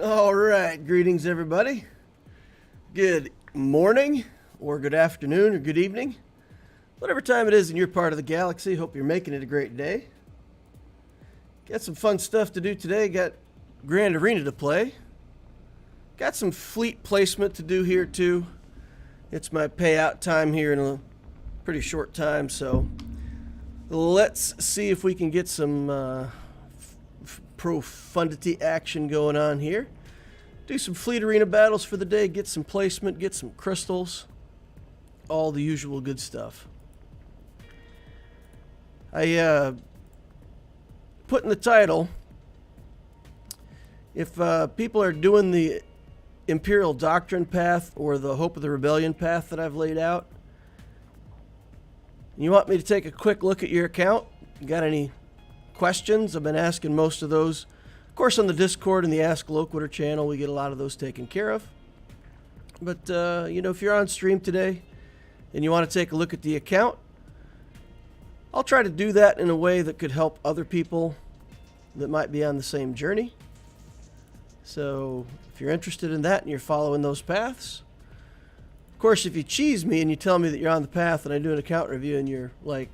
All right, greetings everybody. Good morning, or good afternoon, or good evening. Whatever time it is in your part of the galaxy, hope you're making it a great day. Got some fun stuff to do today. Got Grand Arena to play. Got some fleet placement to do here too. It's my payout time here in a pretty short time, so let's see if we can get some Profundity action going on here. Do some fleet arena battles for the day, get some placement, get some crystals, all the usual good stuff. I put in the title, if people are doing the Imperial Doctrine path or the Hope of the Rebellion path that I've laid out, you want me to take a quick look at your account, you got any questions? I've been asking most of those. Of course, on the Discord and the Ask Loquitur channel, we get a lot of those taken care of. But, if you're on stream today and you want to take a look at the account, I'll try to do that in a way that could help other people that might be on the same journey. So, if you're interested in that and you're following those paths, of course, if you cheese me and you tell me that you're on the path and I do an account review and you're like,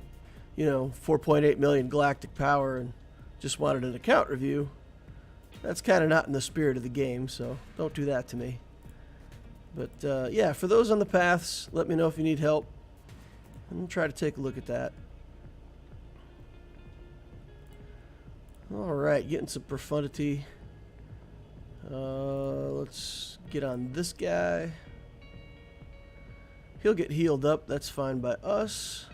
4.8 million galactic power and just wanted an account review, that's kind of not in the spirit of the game, so don't do that to me. But yeah, for those on the paths, let me know if you need help, and we'll try to take a look at that. Alright, getting some profundity. Let's get on this guy. He'll get healed up, that's fine by us.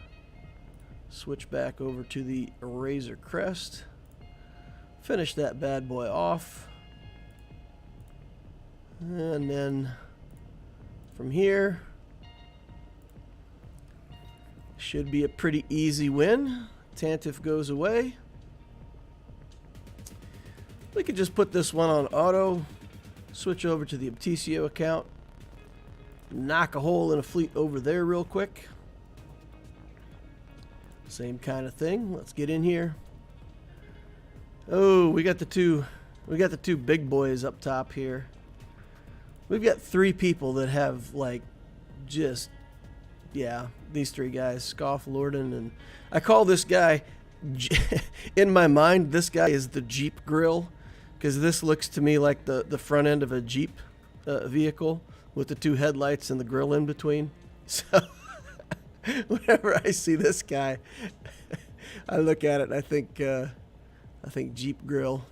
Switch back over to the Razor Crest. Finish that bad boy off. And then from here, should be a pretty easy win. Tantif goes away. We could just put this one on auto. Switch over to the Obtesio account. Knock a hole in a fleet over there real quick. Same kind of thing. Let's get in here. Oh, we got the two big boys up top here. We've got three people that have these three guys, Scoff, Lorden, and I call this guy in my mind, this guy is the Jeep grill, because this looks to me like the front end of a Jeep vehicle with the two headlights and the grill in between. So whenever I see this guy, I look at it and I think Jeep grill.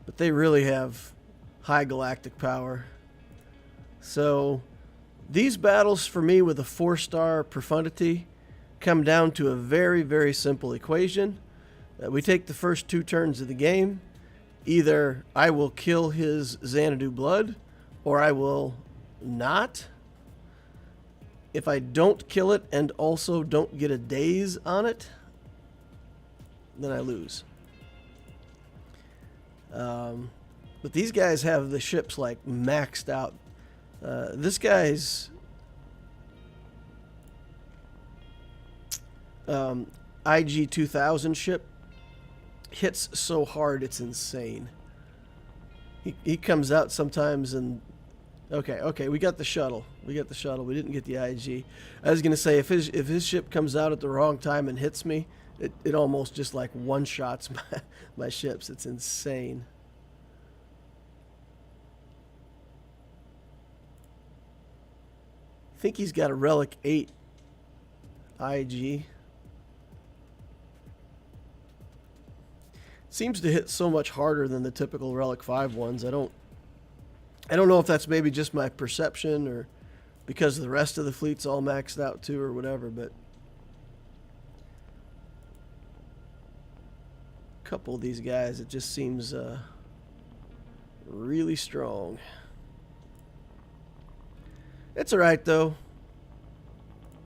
But they really have high galactic power. So these battles for me with a 4-star profundity come down to a very, very simple equation. We take the first 2 turns of the game. Either I will kill his Xanadu blood or I will not. If I don't kill it and also don't get a daze on it, then I lose. But these guys have the ships maxed out. This guy's IG 2000 ship hits so hard it's insane. He comes out sometimes and okay, we got the shuttle. We didn't get the IG. I was gonna say if his ship comes out at the wrong time and hits me, it almost just one-shots my ships. It's insane. I think he's got a Relic 8 IG. Seems to hit so much harder than the typical Relic 5 ones. I don't know if that's maybe just my perception or because the rest of the fleet's all maxed out too or whatever, but a couple of these guys, it just seems really strong. It's alright though.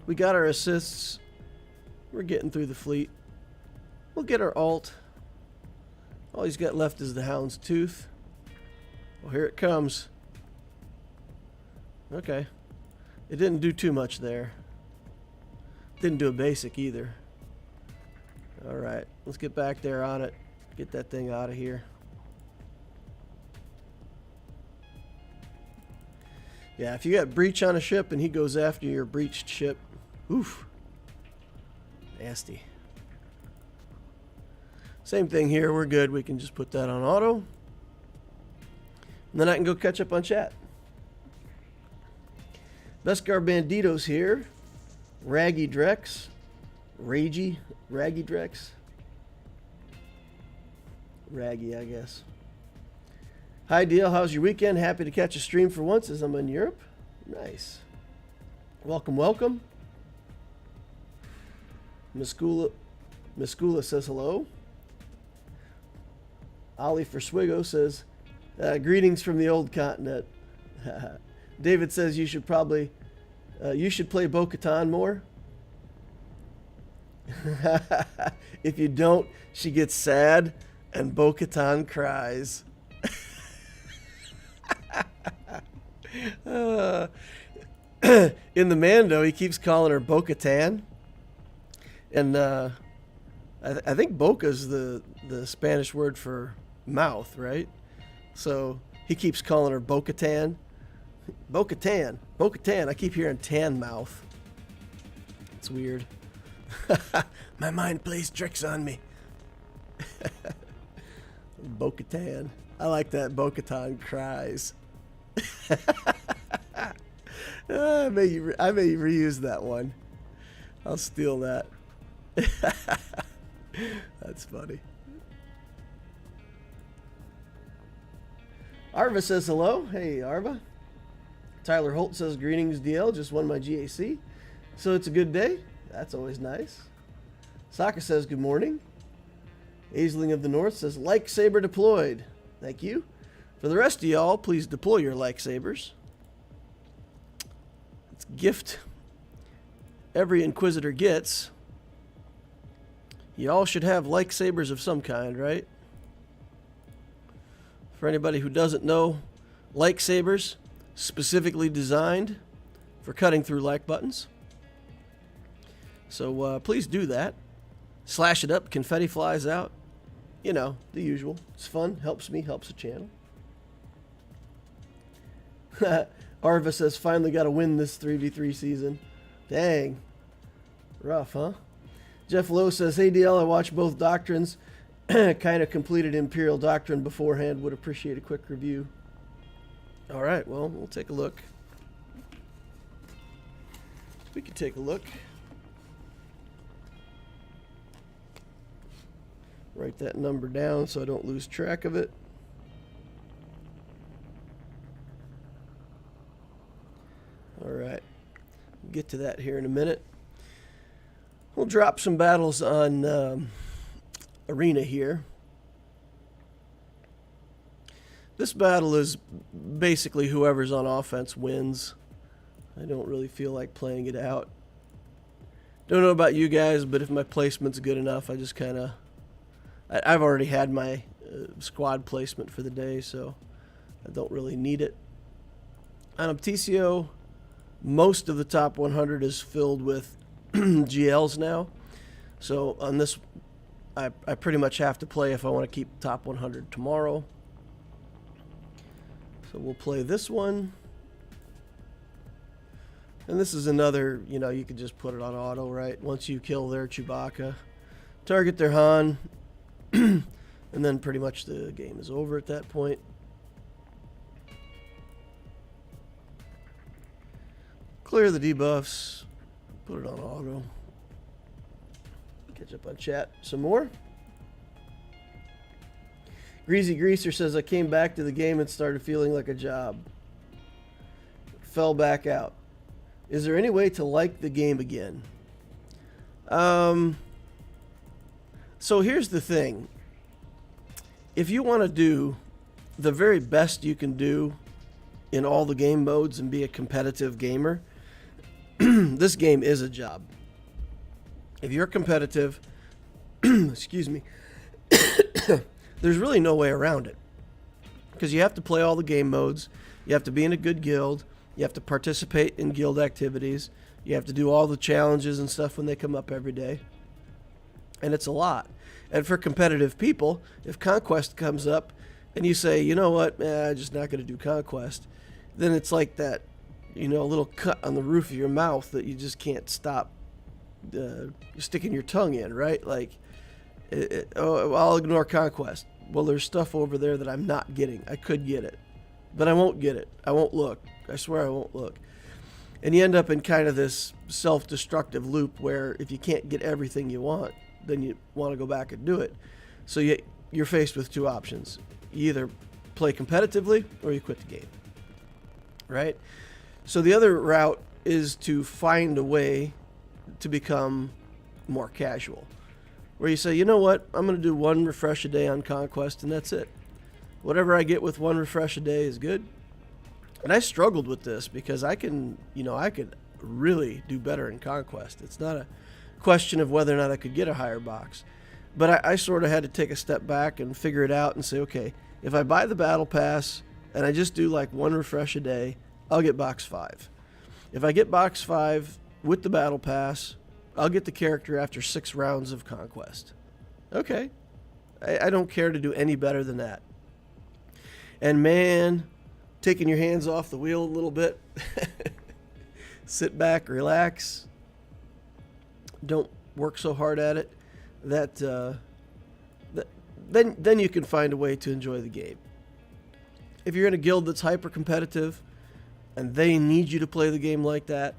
We got our assists. We're getting through the fleet. We'll get our alt. All he's got left is the Hound's Tooth. Well, here it comes. Okay. It didn't do too much there. Didn't do a basic either. Alright, let's get back there on it. Get that thing out of here. Yeah, if you got breach on a ship and he goes after your breached ship, oof. Nasty. Same thing here. We're good. We can just put that on auto. And then I can go catch up on chat. Beskar Banditos here. Raggy Drex. Raggy Drex. Raggy, I guess. Hi, Deal. How's your weekend? Happy to catch a stream for once as I'm in Europe. Nice. Welcome, welcome. Miskula says hello. Ollie for Swgoh says, greetings from the old continent. David says you should play Bo-Katan more. If you don't, she gets sad and Bo-Katan cries. In the Mando, he keeps calling her Bo-Katan. And I think boca's the Spanish word for mouth, right? So he keeps calling her Bo-Katan. Bo-Katan. Bo-Katan. I keep hearing tan mouth. It's weird. My mind plays tricks on me. Bo-Katan. I like that. Bo-Katan cries. I may reuse that one. I'll steal that. That's funny. Arva says hello. Hey, Arva. Tyler Holt says greetings, DL. Just won my GAC. So it's a good day. That's always nice. Sokka says good morning. Aisling of the North says lightsaber deployed. Thank you. For the rest of y'all, please deploy your lightsabers. It's a gift every Inquisitor gets. Y'all should have lightsabers of some kind, right? For anybody who doesn't know, lightsabers specifically designed for cutting through like buttons. So please do that. Slash it up, confetti flies out. You know, the usual. It's fun, helps me, helps the channel. Arva says, finally got to win this 3v3 season. Dang. Rough, huh? Jeff Lowe says, hey DL, I watched both Doctrines. Kind of completed Imperial Doctrine beforehand. Would appreciate a quick review. All right, well, we'll take a look. We can take a look. Write that number down so I don't lose track of it. All right. We'll get to that here in a minute. We'll drop some battles on Arena here. This battle is basically whoever's on offense wins. I don't really feel like playing it out. Don't know about you guys, but if my placement's good enough, I just kind of... I've already had my squad placement for the day, so I don't really need it. On Opticio, most of the top 100 is filled with GLs now. So on this, I pretty much have to play if I want to keep top 100 tomorrow. So we'll play this one. And this is another, you know, you could just put it on auto, right? Once you kill their Chewbacca, target their Han, and then pretty much the game is over at that point. Clear the debuffs, put it on auto. Catch up on chat some more. Greasy Greaser says, I came back to the game and started feeling like a job. Fell back out. Is there any way to like the game again? So here's the thing. If you want to do the very best you can do in all the game modes and be a competitive gamer, this game is a job. If you're competitive, excuse me, there's really no way around it. Because you have to play all the game modes, you have to be in a good guild, you have to participate in guild activities, you have to do all the challenges and stuff when they come up every day. And it's a lot. And for competitive people, if Conquest comes up and you say, you know what, I'm just not going to do Conquest, then it's like that a little cut on the roof of your mouth that you just can't stop sticking your tongue in, right? Like, I'll ignore conquest. Well, there's stuff over there that I'm not getting. I could get it, but I won't get it. I won't look. I swear I won't look. And you end up in kind of this self-destructive loop where if you can't get everything you want, then you want to go back and do it. So you're faced with two options. You either play competitively or you quit the game, right? So the other route is to find a way to become more casual, where you say, you know what, I'm going to do one refresh a day on Conquest, and that's it. Whatever I get with one refresh a day is good. And I struggled with this because I could really do better in Conquest. It's not a question of whether or not I could get a higher box. But I sort of had to take a step back and figure it out and say, okay, if I buy the Battle Pass and I just do like one refresh a day, I'll get box 5. If I get box 5 with the Battle Pass, I'll get the character after 6 rounds of Conquest. Okay. I don't care to do any better than that. And man, taking your hands off the wheel a little bit, sit back, relax, don't work so hard at it, then you can find a way to enjoy the game. If you're in a guild that's hyper competitive and they need you to play the game like that,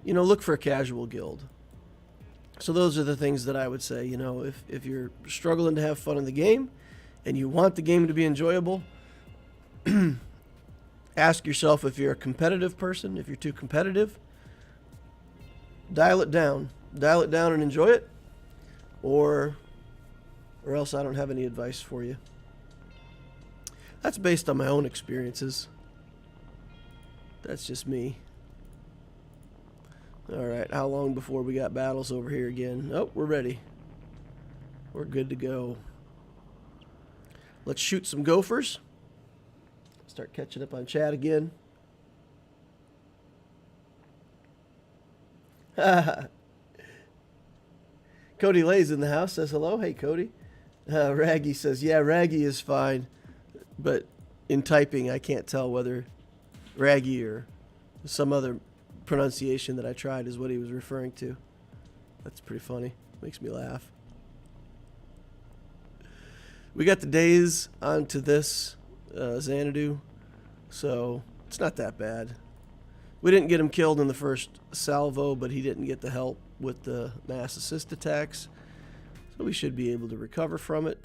look for a casual guild. So those are the things that I would say. If you're struggling to have fun in the game and you want the game to be enjoyable, ask yourself if you're a competitive person. If you're too competitive, dial it down and enjoy it, or else I don't have any advice for you. That's based on my own experiences. That's just me. All right, how long before we got battles over here again? Oh, we're ready. We're good to go. Let's shoot some gophers. Start catching up on chat again. Cody Lay's in the house, says hello. Hey, Cody. Raggy says, yeah, Raggy is fine, but in typing I can't tell whether Raggy or some other pronunciation that I tried is what he was referring to. That's pretty funny. Makes me laugh. We got the days onto this Xanadu, so it's not that bad. We didn't get him killed in the first salvo, but he didn't get the help with the mass assist attacks, so we should be able to recover from it.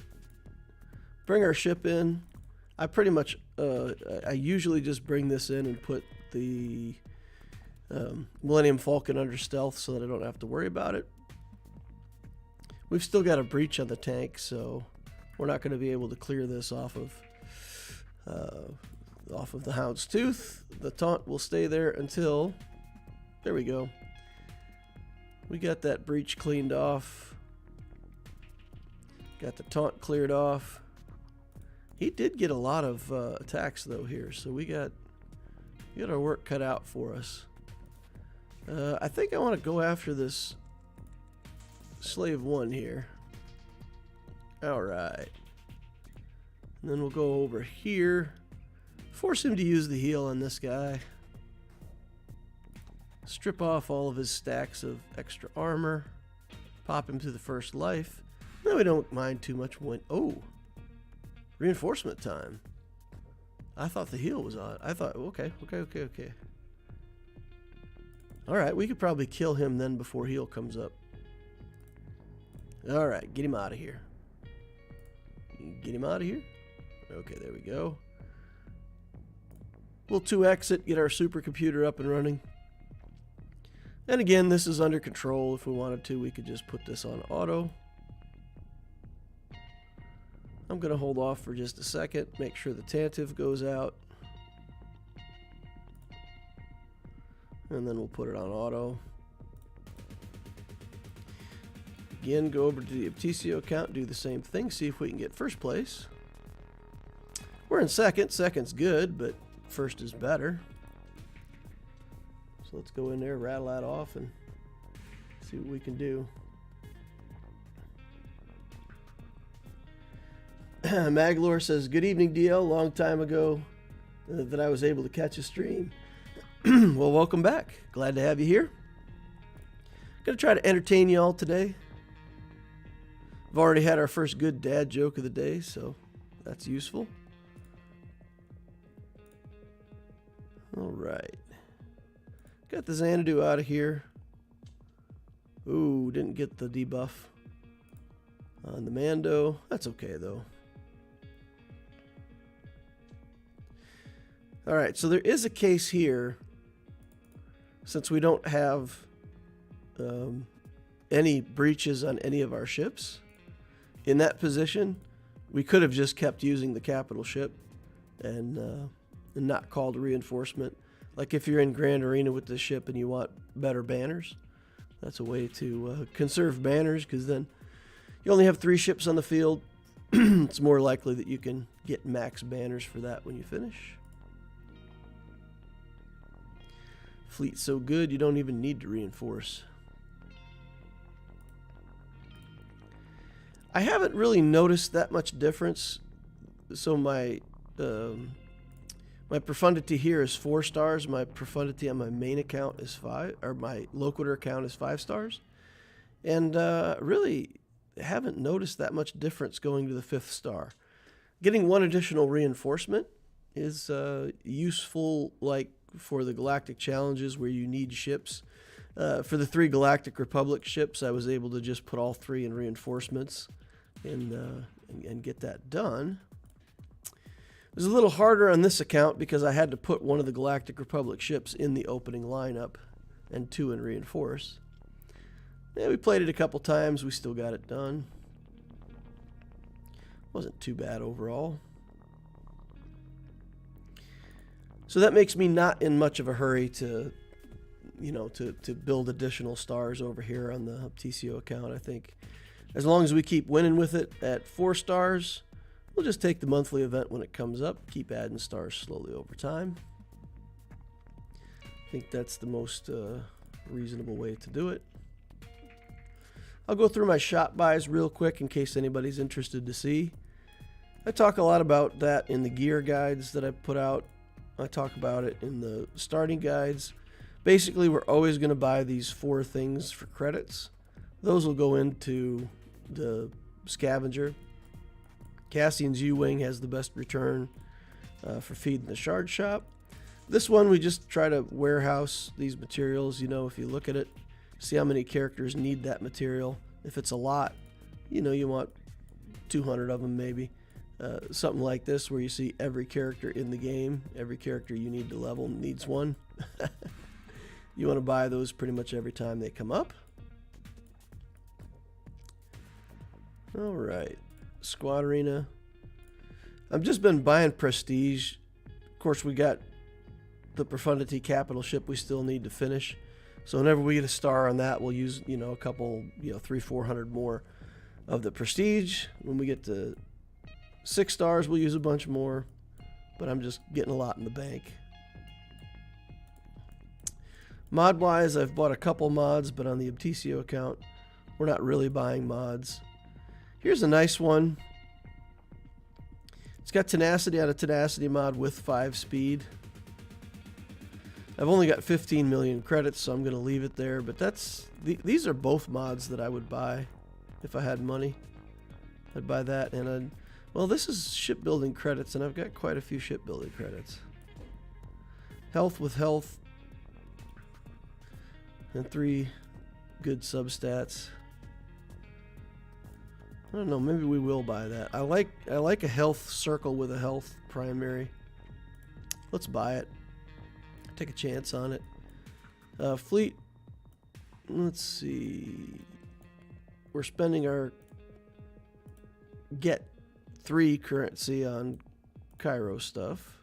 Bring our ship in. I pretty much, I usually just bring this in and put the Millennium Falcon under stealth so that I don't have to worry about it. We've still got a breach on the tank, so we're not going to be able to clear this off of the Hound's Tooth. The taunt will stay there until, there we go. We got that breach cleaned off. Got the taunt cleared off. He did get a lot of attacks though here, so we got our work cut out for us. I think I want to go after this Slave 1 here. Alright. And then we'll go over here. Force him to use the heal on this guy. Strip off all of his stacks of extra armor. Pop him to the first life. Then we don't mind too much when... Oh! Reinforcement time. I thought the heal was on. I thought, okay. Alright, we could probably kill him then before heal comes up. Alright, get him out of here. Get him out of here. Okay, there we go. We'll 2x it, get our supercomputer up and running. And again, this is under control. If we wanted to, we could just put this on auto. I'm going to hold off for just a second, make sure the Tantive goes out. And then we'll put it on auto. Again, go over to the Optissio account, do the same thing, see if we can get first place. We're in second. Second's good, but first is better. So let's go in there, rattle that off, and see what we can do. Maglor says, good evening, DL. Long time ago that I was able to catch a stream. Well, welcome back. Glad to have you here. Gonna try to entertain you all today. I've already had our first good dad joke of the day, so that's useful. All right. Got the Xanadu out of here. Ooh, didn't get the debuff on the Mando. That's okay, though. All right, so there is a case here, since we don't have any breaches on any of our ships. In that position, we could have just kept using the capital ship and not called a reinforcement. Like if you're in Grand Arena with this ship and you want better banners, that's a way to conserve banners, because then you only have 3 ships on the field. It's more likely that you can get max banners for that when you finish. Fleet's so good you don't even need to reinforce. I haven't really noticed that much difference. So my Profundity here is 4 stars. My Profundity on my main account is 5, or my Loquitur account is 5 stars. And really haven't noticed that much difference going to the 5th star. Getting 1 additional reinforcement is useful, like for the galactic challenges where you need ships. For the 3 Galactic Republic ships, I was able to just put all 3 in reinforcements and get that done. It was a little harder on this account because I had to put 1 of the Galactic Republic ships in the opening lineup and 2 in reinforce. Yeah, we played it a couple times. We still got it done. Wasn't too bad overall. So that makes me not in much of a hurry to build additional stars over here on the TCO account. I think as long as we keep winning with it at 4 stars, we'll just take the monthly event when it comes up, keep adding stars slowly over time. I think that's the most reasonable way to do it. I'll go through my shop buys real quick in case anybody's interested to see. I talk a lot about that in the gear guides that I put out. I talk about it in the starting guides. Basically, we're always going to buy these 4 things for credits. Those will go into the scavenger. Cassian's U-Wing has the best return for feeding the shard shop. This one, we just try to warehouse these materials. If you look at it, see how many characters need that material. If it's a lot, you want 200 of them maybe. Something like this where you see every character in the game, every character you need to level needs one. You want to buy those pretty much every time they come up. All right, Squad Arena. I've just been buying prestige. Of course, we got the Profundity capital ship we still need to finish. So whenever we get a star on that, we'll use, a couple, 300-400 more of the prestige. When we get to 6 stars, we'll use a bunch more, but I'm just getting a lot in the bank. Mod-wise, I've bought a couple mods, but on the Obtesio account, we're not really buying mods. Here's a nice one. It's got Tenacity out of Tenacity mod with 5 speed. I've only got 15 million credits, so I'm going to leave it there, but these are both mods that I would buy if I had money. I'd buy that, and well, this is shipbuilding credits, and I've got quite a few shipbuilding credits. Health with health, and 3 good substats. I don't know, maybe we will buy that. I like a health circle with a health primary. Let's buy it. Take a chance on it. Fleet. Let's see. We're spending our get 3 currency on Cairo stuff.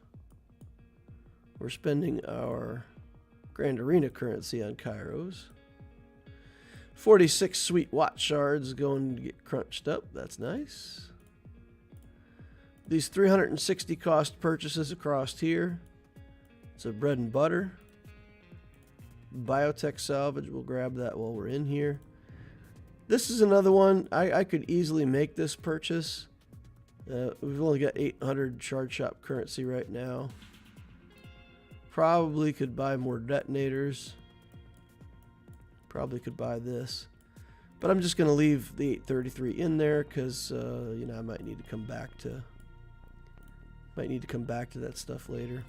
We're spending our Grand Arena currency on Kairos. 46 sweet watch shards going to get crunched up. That's nice. These 360 cost purchases across here. It's a bread and butter. Biotech salvage. We'll grab that while we're in here. This is another one. I could easily make this purchase. We've only got 800 shard shop currency right now. Probably could buy more detonators. Probably could buy this. But I'm just going to leave the 833 in there because, you know, I might need to come back to that stuff later.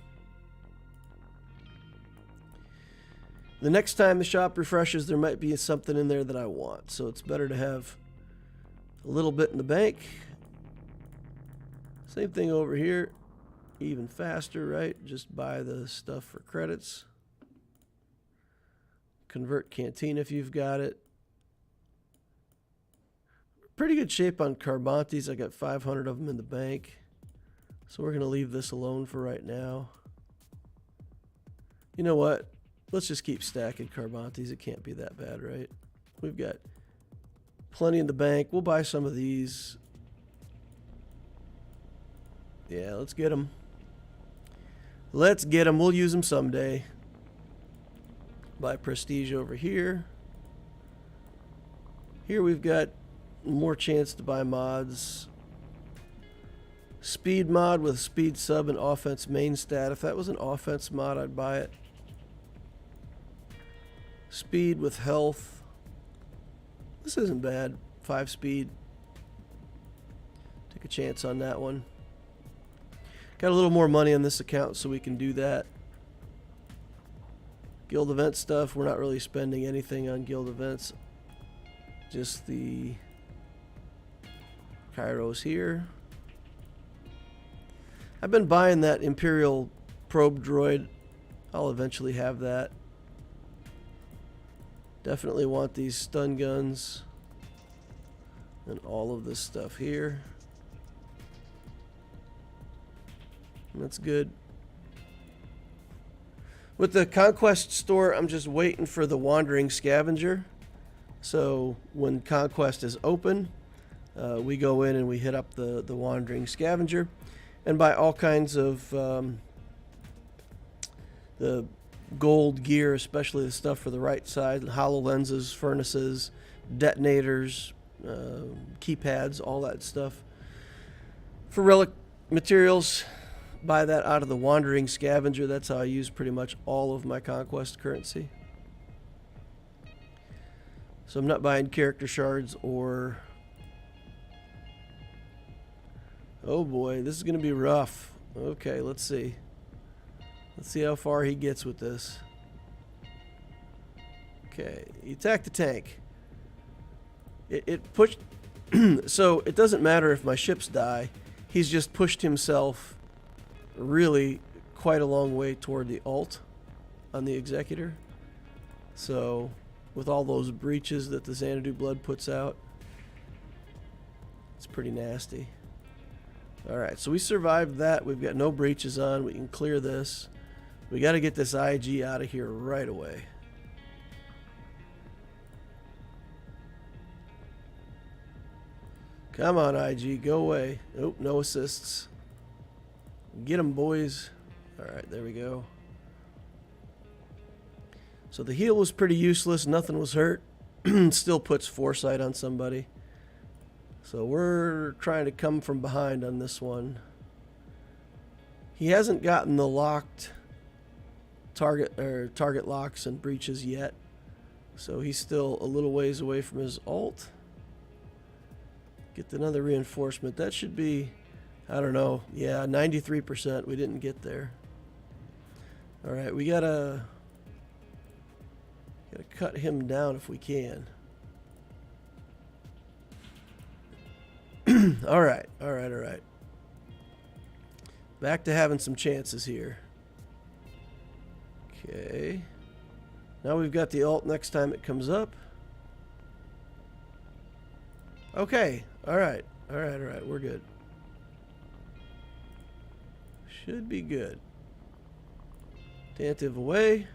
The next time the shop refreshes, there might be something in there that I want. So it's better to have a little bit in the bank. Same thing over here. Even faster, right? Just buy the stuff for credits. Convert canteen if you've got it. Pretty good shape on Carbantes. I got 500 of them in the bank. So we're going to leave this alone for right now. You know what? Let's just keep stacking Carbantes. It can't be that bad, right? We've got plenty in the bank. We'll buy some of these. Yeah, let's get them. Let's get them. We'll use them someday. Buy prestige over here. Here we've got more chance to buy mods. Speed mod with speed sub and offense main stat. If that was an offense mod, I'd buy it. Speed with health. This isn't bad. 5 speed. Take a chance on that one. Got a little more money on this account so we can do that. Guild event stuff. We're not really spending anything on guild events. Just the Kairos here. I've been buying that Imperial probe droid. I'll eventually have that. Definitely want these stun guns and all of this stuff here. And that's good. With the Conquest store, I'm just waiting for the Wandering Scavenger. So when Conquest is open, we go in and we hit up the Wandering Scavenger and buy all kinds of the gold gear, especially the stuff for the right side, HoloLenses, furnaces, detonators, keypads, all that stuff. For relic materials, buy that out of the Wandering Scavenger. That's how I use pretty much all of my Conquest currency. So I'm not buying character shards or... Oh boy, this is going to be rough. Okay, let's see. Let's see how far he gets with this. Okay, he attacked the tank. It pushed... So it doesn't matter if my ships die. He's just pushed himself really quite a long way toward the alt on the Executor. So with all those breaches that the Xanadu blood puts out, it's pretty nasty. Alright, so we survived that. We've got no breaches on. We can clear this. We got to get this IG out of here right away. Come on, IG, go away. Nope, no assists. Get them, boys. Alright, there we go. So the heal was pretty useless. Nothing was hurt. Still puts foresight on somebody. So we're trying to come from behind on this one. He hasn't gotten the locked target locks and breaches yet. So he's still a little ways away from his ult. Get another reinforcement. That should be, I don't know. Yeah, 93%. We didn't get there. All right, we gotta cut him down if we can. All right. Back to having some chances here. Okay. Now we've got the ult next time it comes up. Okay. All right. We're good. Should be good. Tantive away.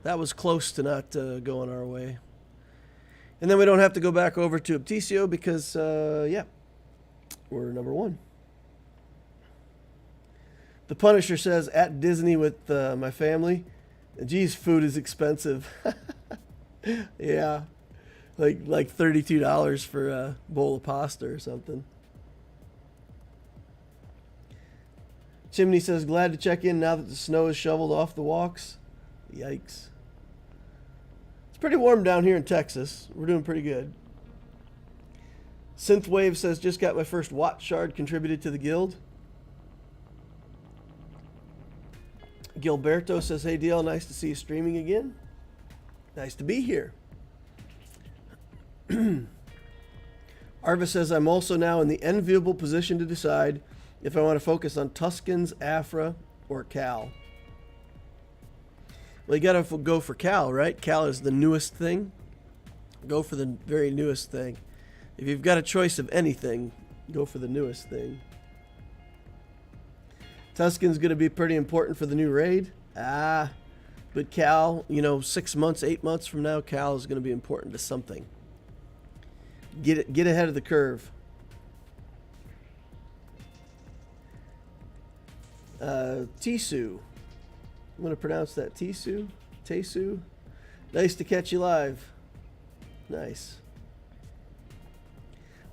That was close to not going our way. And then we don't have to go back over to Opticio because, yeah, we're number 1. The Punisher says, at Disney with my family, geez, food is expensive. Yeah, like $32 for a bowl of pasta or something. Chimney says, glad to check in now that the snow is shoveled off the walks. Yikes. It's pretty warm down here in Texas. We're doing pretty good. Synthwave says, just got my first Watt shard contributed to the guild. Gilberto says, hey DL, nice to see you streaming again. Nice to be here. Arva says, I'm also now in the enviable position to decide if I want to focus on Tuscans, Afra, or Cal. Well, you got to go for Cal, right? Cal is the newest thing. Go for the very newest thing. If you've got a choice of anything, go for the newest thing. Tuscan's going to be pretty important for the new raid. But Cal, 6 months, 8 months from now, Cal is going to be important to something. Get ahead of the curve. Tisu. I'm going to pronounce that Tisu. Tesu. Nice to catch you live. Nice.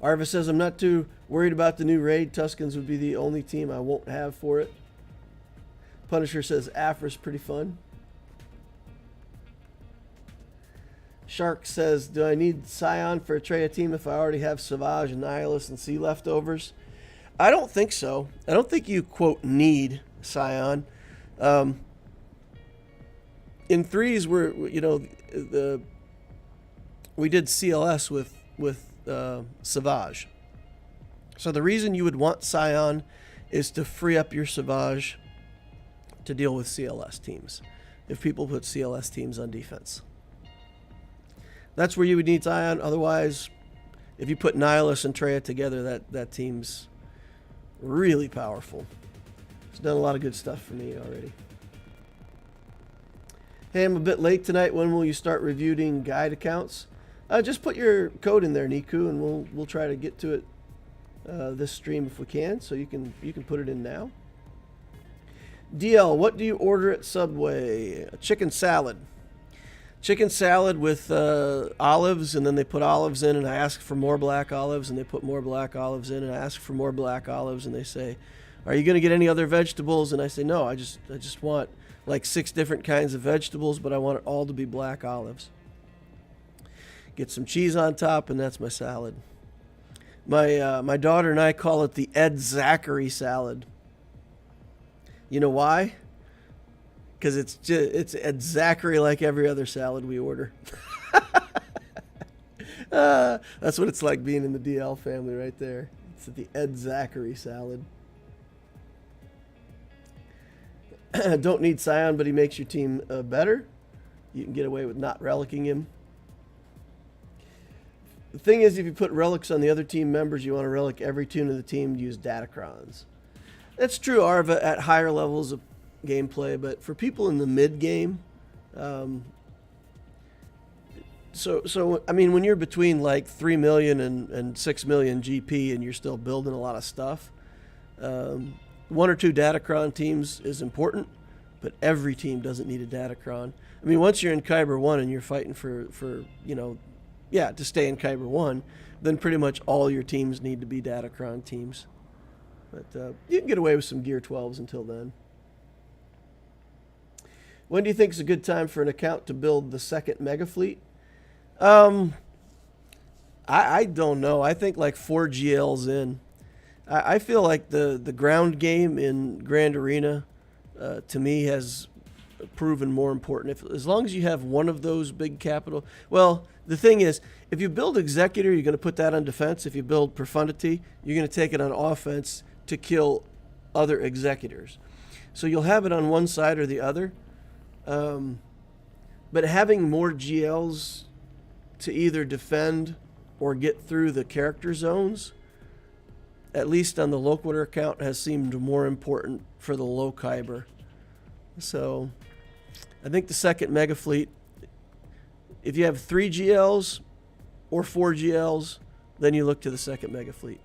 Arva says, I'm not too worried about the new raid. Tuscans would be the only team I won't have for it. Punisher says, Afra's pretty fun. Shark says, do I need Scion for a Treya team if I already have Savage, Nihilus, and Sea leftovers? I don't think so. I don't think you, quote, need Scion. In threes, we did CLS with Savage. So the reason you would want Scion is to free up your Savage to deal with CLS teams. If people put CLS teams on defense. That's where you would need Scion. Otherwise, if you put Nihilus and Treya together, that team's really powerful. It's done a lot of good stuff for me already. Hey, I'm a bit late tonight. When will you start reviewing guide accounts? Just put your code in there, Niku, and we'll try to get to it this stream if we can. So you can put it in now. DL, what do you order at Subway? A chicken salad. Chicken salad with olives, and then they put olives in, and I ask for more black olives, and they put more black olives in, and I ask for more black olives, and they say, are you going to get any other vegetables? And I say, no, I just want like 6 different kinds of vegetables, but I want it all to be black olives. Get some cheese on top, and that's my salad. My daughter and I call it the Ed Zachary salad. You know why? Because it's Ed Zachary like every other salad we order. That's what it's like being in the DL family right there. It's the Ed Zachary salad. Don't need Scion, but he makes your team better. You can get away with not relicking him. The thing is, if you put relics on the other team members, you want to relic every tune of the team to use Datacrons. That's true, Arva, at higher levels of gameplay, but for people in the mid game, so I mean, when you're between like 3 million and 6 million GP and you're still building a lot of stuff, 1 or 2 Datacron teams is important, but every team doesn't need a Datacron. I mean, once you're in Kyber 1 and you're fighting for to stay in Kyber 1, then pretty much all your teams need to be Datacron teams. But you can get away with some Gear 12s until then. When do you think is a good time for an account to build the second mega fleet? I don't know. I think like 4 GLs in. I feel like the ground game in Grand Arena, to me, has proven more important. As long as you have one of those big capital... Well, the thing is, if you build Executor, you're going to put that on defense. If you build Profundity, you're going to take it on offense to kill other Executors. So you'll have it on one side or the other. But having more GLs to either defend or get through the character zones, at least on the Loquitur account, has seemed more important for the low Kyber. So I think the second mega fleet, if you have 3 GLs or 4 GLs, then you look to the second mega fleet.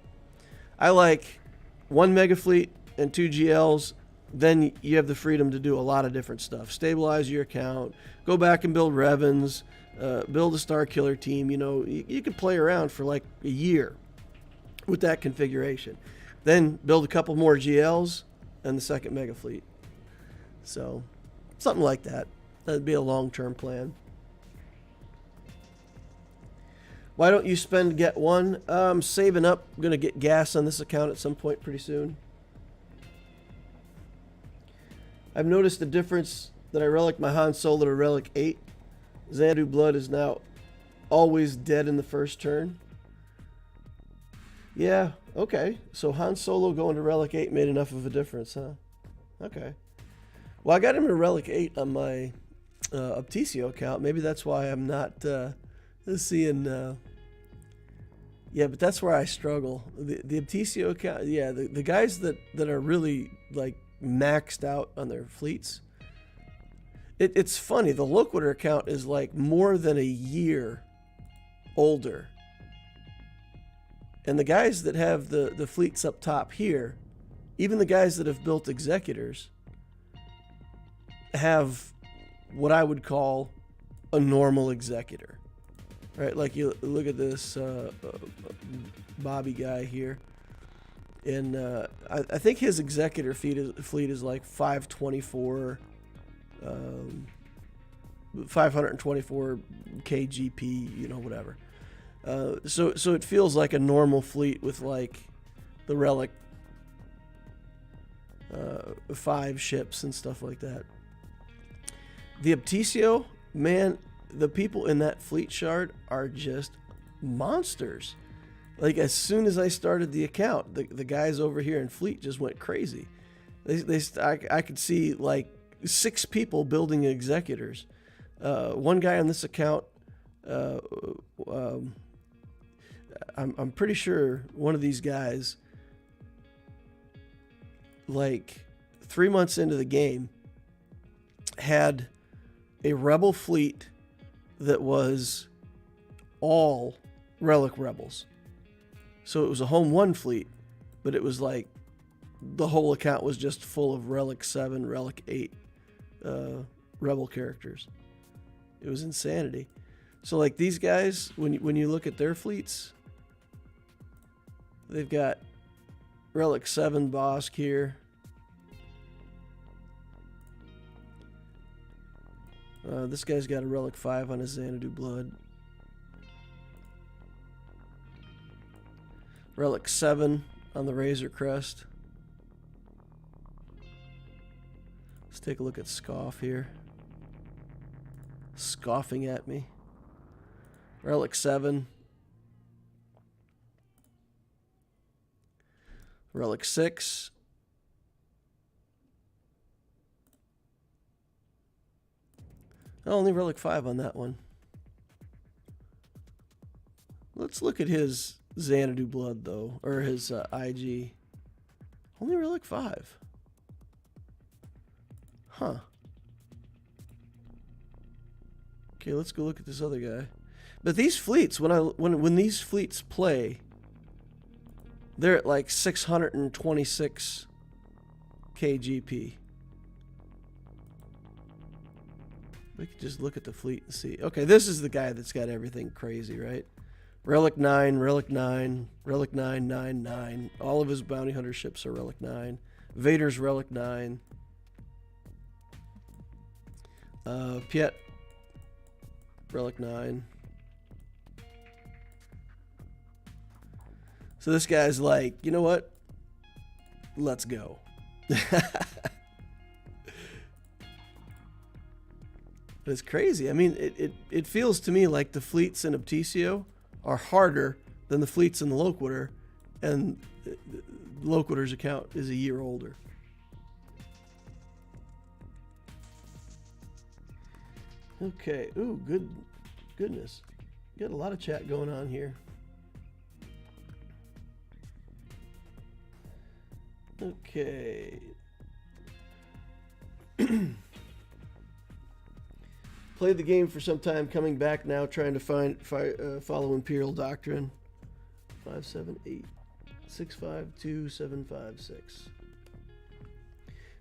I like 1 mega fleet and 2 GLs. Then you have the freedom to do a lot of different stuff. Stabilize your account, go back and build Revens, build a Star Killer team. You can play around for like a year with that configuration. Then build a couple more GLs, and the second mega fleet. So, something like that. That'd be a long-term plan. Why don't you spend get one? I'm saving up. I'm going to get gas on this account at some point pretty soon. I've noticed the difference that I relic my Han Solo to relic 8. Xanadu Blood is now always dead in the first turn. Yeah, okay. So Han Solo going to relic 8 made enough of a difference, huh? Okay. Well, I got him to relic 8 on my Opticio account. Maybe that's why I'm not seeing... yeah, but that's where I struggle. The Opticio account, yeah, the guys that are really, like, maxed out on their fleets. It's funny, the Loquitur account is, like, more than a year older. And the guys that have the fleets up top here, even the guys that have built Executors, have what I would call a normal Executor. Right, like you look at this Bobby guy here, and I think his Executor fleet is like 524 KGP, you know, whatever. So it feels like a normal fleet with like the Relic 5 ships and stuff like that. The Opticio, man, the people in that fleet shard are just monsters. Like, as soon as I started the account, the guys over here in fleet just went crazy. I could see like 6 people building Executors. One guy on this account, I'm pretty sure one of these guys, like 3 months into the game, had a rebel fleet that was all Relic Rebels. So it was a Home 1 fleet, but it was like the whole account was just full of Relic 7, Relic 8 Rebel characters. It was insanity. So like these guys, when you look at their fleets, they've got Relic 7 Bosk here. This guy's got a Relic 5 on his Xanadu Blood. Relic 7 on the Razor Crest. Let's take a look at Scoff here. Scoffing at me. Relic 7. Relic 6. Only Relic 5 on that one. Let's look at his Xanadu Blood, though, or his IG. Only Relic 5. Huh. Okay, let's go look at this other guy. But these fleets, when these fleets play, they're at like 626 KGP. We could just look at the fleet and see. Okay, this is the guy that's got everything crazy, right? Relic 9, Relic 9, Relic 9, 9, 9. All of his bounty hunter ships are Relic 9. Vader's Relic 9. Piet, Relic 9. So this guy's like, you know what? Let's go. It's crazy. I mean, it feels to me like the fleets in Opticio are harder than the fleets in the Loquitur, and Loquitur's account is a year older. Okay. Ooh, goodness. Got a lot of chat going on here. Okay. Played the game for some time, coming back now, trying to follow Imperial Doctrine. 578 652 756.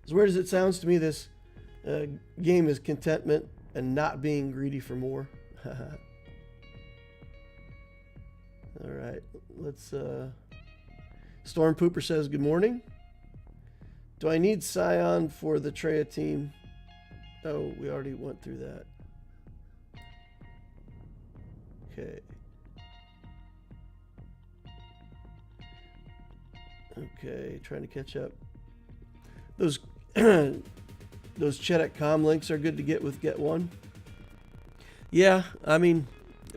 As weird as it sounds to me, this game is contentment and not being greedy for more. All right, let's. Storm Pooper says good morning. Do I need Scion for the Treya team? Oh, we already went through that. Okay. Okay, trying to catch up. Those those Cheddar comm links are good to get with Get One. Yeah, I mean,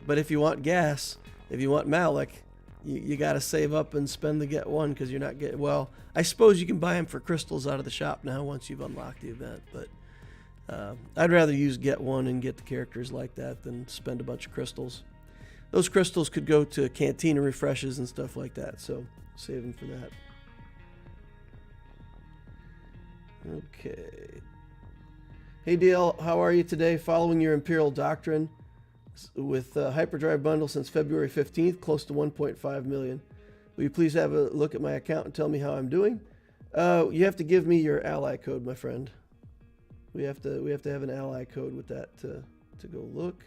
but if you want gas, if you want Malik, you got to save up and spend the Get One because you're not getting. Well, I suppose you can buy them for crystals out of the shop now once you've unlocked the event, but I'd rather use Get One and get the characters like that than spend a bunch of crystals. Those crystals could go to Cantina refreshes and stuff like that, so save them for that. Okay. Hey DL, how are you today? Following your Imperial Doctrine with Hyperdrive bundle since February 15th, close to 1.5 million. Will you please have a look at my account and tell me how I'm doing? You have to give me your ally code, my friend. We have to have an ally code with that to go look.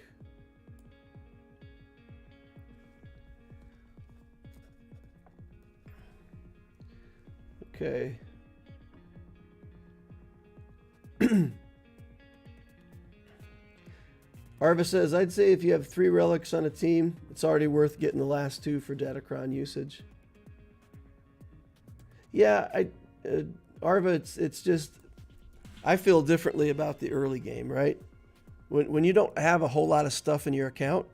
Okay. Arva says, I'd say if you have 3 relics on a team, it's already worth getting the last 2 for Datacron usage. Yeah, Arva, it's just, I feel differently about the early game, right? When you don't have a whole lot of stuff in your account,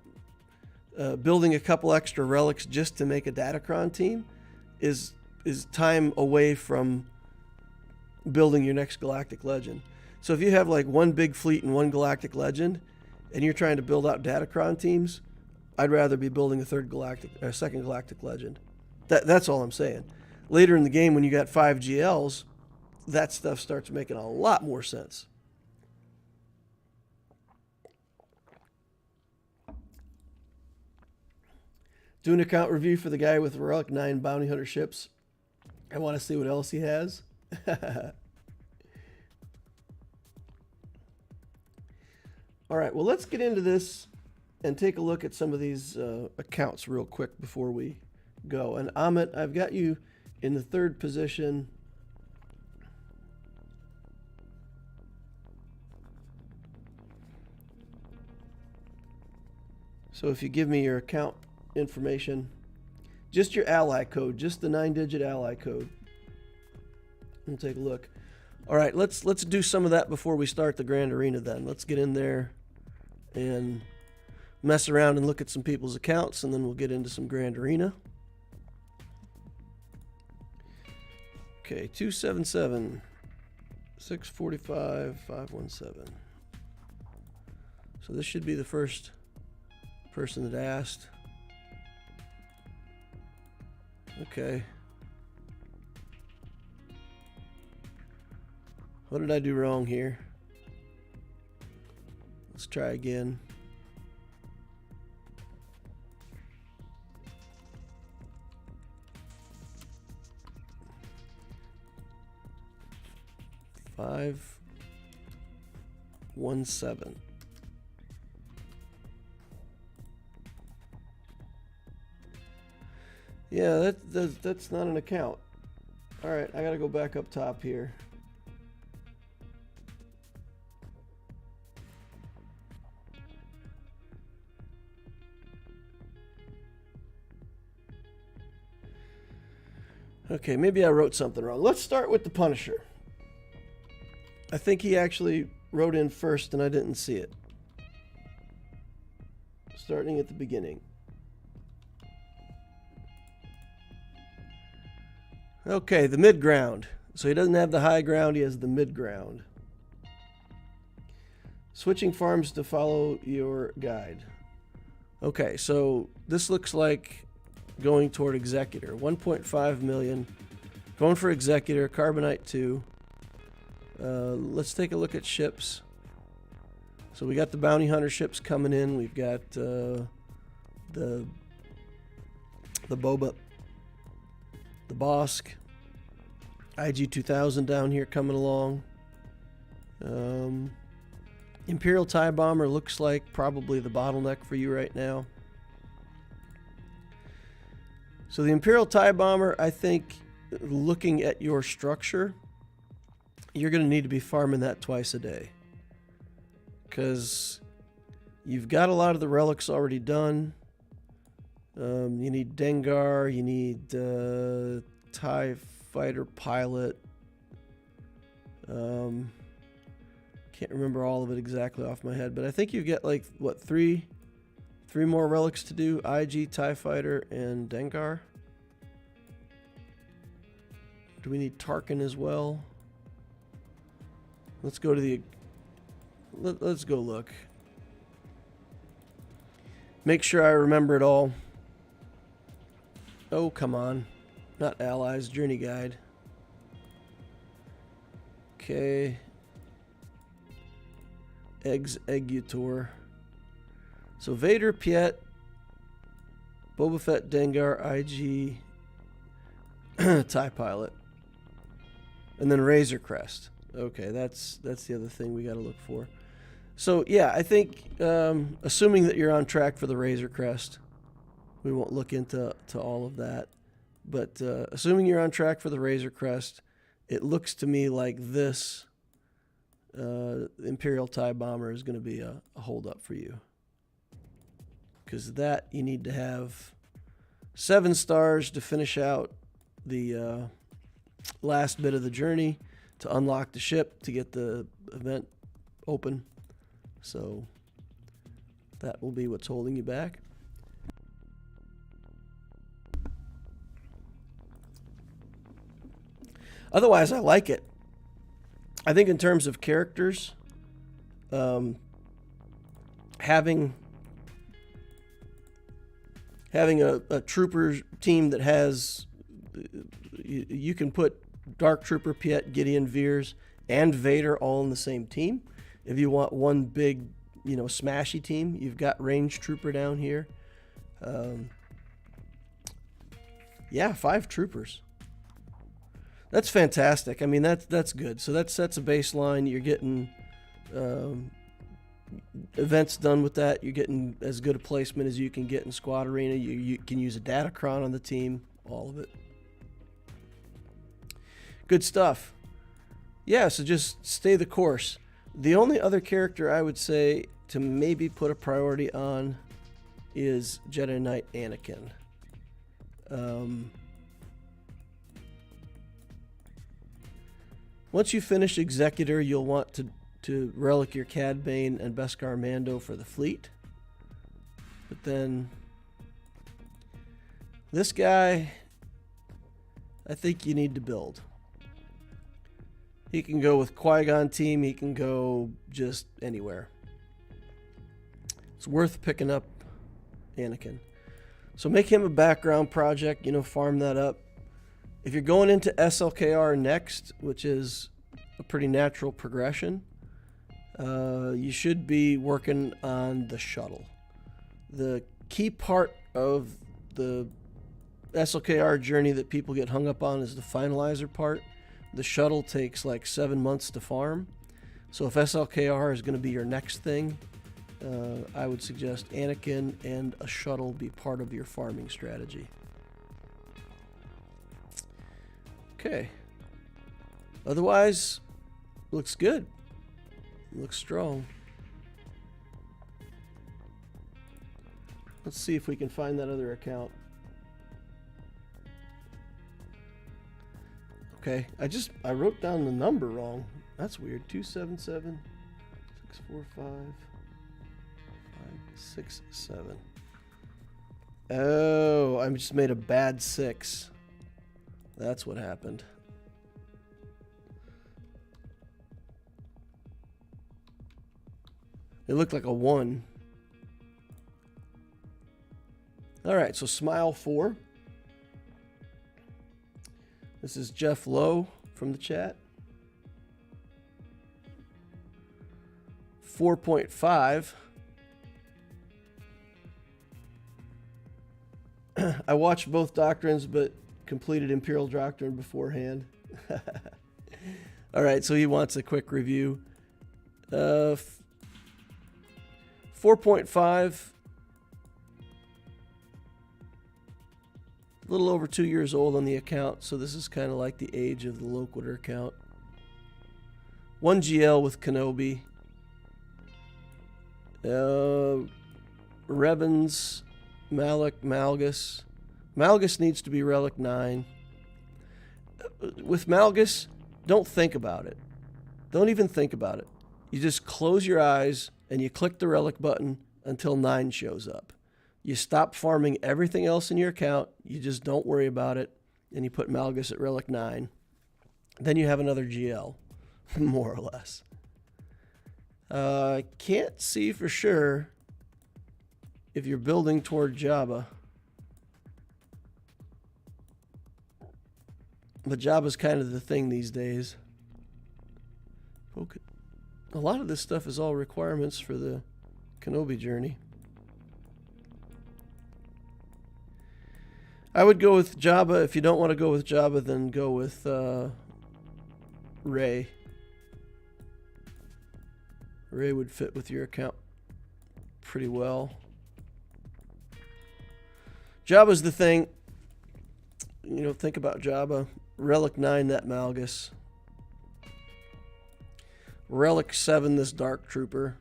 building a couple extra relics just to make a Datacron team is time away from building your next Galactic Legend. So if you have like 1 big fleet and 1 Galactic Legend, and you're trying to build out Datacron teams, I'd rather be building a second Galactic Legend. That's all I'm saying. Later in the game, when you got 5 GLs, that stuff starts making a lot more sense. Do an account review for the guy with Relic 9 Bounty Hunter ships. I want to see what else he has. All right, well, let's get into this and take a look at some of these accounts real quick before we go. And Amit, I've got you in the 3rd position. So if you give me your account information, just your ally code, just the 9-digit ally code. We'll take a look. All right, let's do some of that before we start the Grand Arena then. Let's get in there and mess around and look at some people's accounts, and then we'll get into some Grand Arena. Okay, 277 645 517. So this should be the first person that asked. Okay. What did I do wrong here? Let's try again. Five, 1, 7. Yeah, that's not an account. All right, I gotta go back up top here. Okay, maybe I wrote something wrong. Let's start with the Punisher. I think he actually wrote in first and I didn't see it. Starting at the beginning. Okay, the mid-ground. So he doesn't have the high ground, he has the mid-ground. Switching farms to follow your guide. Okay, so this looks like going toward Executor. 1.5 million. Going for Executor, Carbonite 2. Let's take a look at ships. So we got the Bounty Hunter ships coming in. We've got the Boba, the Bosk, IG-2000 down here coming along. Imperial TIE Bomber looks like probably the bottleneck for you right now. So the Imperial TIE Bomber, I think, looking at your structure, you're going to need to be farming that twice a day. Because you've got a lot of the relics already done. You need Dengar, you need TIE Fighter Pilot. Can't remember all of it exactly off my head, but I think you get like, what, three more relics to do? IG, TIE Fighter, and Dengar. Do we need Tarkin as well? Let's go to the... Let's go look. Make sure I remember it all. Oh, come on. Not allies, journey guide. Okay. Executor. So Vader, Piet, Boba Fett, Dengar, IG, TIE Pilot. And then Razor Crest. Okay, that's the other thing we got to look for. So yeah, I think assuming that you're on track for the Razor Crest, we won't look into all of that. But assuming you're on track for the Razor Crest, it looks to me like this Imperial TIE Bomber is going to be a hold-up for you. Because that, you need to have 7 stars to finish out the last bit of the journey, to unlock the ship, to get the event open. So that will be what's holding you back. Otherwise, I like it. I think in terms of characters, having a trooper team that has, you can put Dark Trooper, Piet, Gideon, Veers, and Vader all in the same team. If you want one big, smashy team, you've got Range Trooper down here. Yeah, 5 troopers. That's fantastic. I mean, that's good. So that sets a baseline. You're getting events done with that. You're getting as good a placement as you can get in Squad Arena. You can use a Datacron on the team. All of it. Good stuff. Yeah, so just stay the course. The only other character I would say to maybe put a priority on is Jedi Knight Anakin. Once you finish Executor, you'll want to relic your Cad Bane and Beskar Mando for the fleet. But then this guy, I think you need to build. He can go with Qui-Gon team. He can go just anywhere. It's worth picking up Anakin. So make him a background project, farm that up. If you're going into SLKR next, which is a pretty natural progression, you should be working on the shuttle. The key part of the SLKR journey that people get hung up on is the finalizer part. The shuttle takes like 7 months to farm. So if SLKR is going to be your next thing, I would suggest Anakin and a shuttle be part of your farming strategy. Okay. Otherwise, looks good. Looks strong. Let's see if we can find that other account. Okay, I wrote down the number wrong. That's weird. 277 645 567. Oh, I just made a bad 6. That's what happened. It looked like a 1. All right, so Smile 4. This is Jeff Lowe from the chat. 4.5. I watched both doctrines, but completed Imperial Doctrine beforehand. All right, so he wants a quick review. 4.5. A little over 2 years old on the account, so this is kind of like the age of the Loquitur account. 1 GL with Kenobi. Revens, Malak, Malgus. Malgus needs to be Relic 9. With Malgus, don't think about it. Don't even think about it. You just close your eyes and you click the Relic button until 9 shows up. You stop farming everything else in your account. You just don't worry about it. And you put Malgus at Relic 9. Then you have another GL, more or less. I can't see for sure if you're building toward Jabba. But Jabba's kind of the thing these days. Okay. A lot of this stuff is all requirements for the Kenobi journey. I would go with Jabba. If you don't want to go with Jabba, then go with Rey. Rey would fit with your account pretty well. Jabba's the thing. You know, think about Jabba. Relic 9, that Malgus. Relic 7, this Dark Trooper.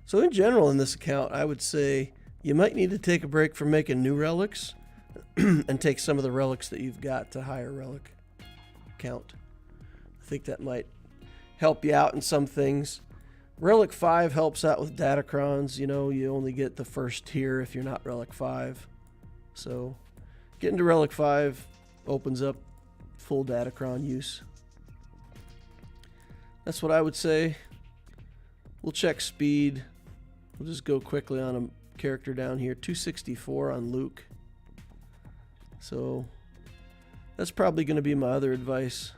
So in general in this account, I would say you might need to take a break from making new relics and take some of the relics that you've got to higher relic count. I think that might help you out in some things. Relic 5 helps out with Datacrons. You know, you only get the first tier if you're not Relic 5. So getting to Relic 5 opens up full Datacron use. That's what I would say. We'll check speed. We'll just go quickly on a character down here. 264 on Luke. So that's probably going to be my other advice.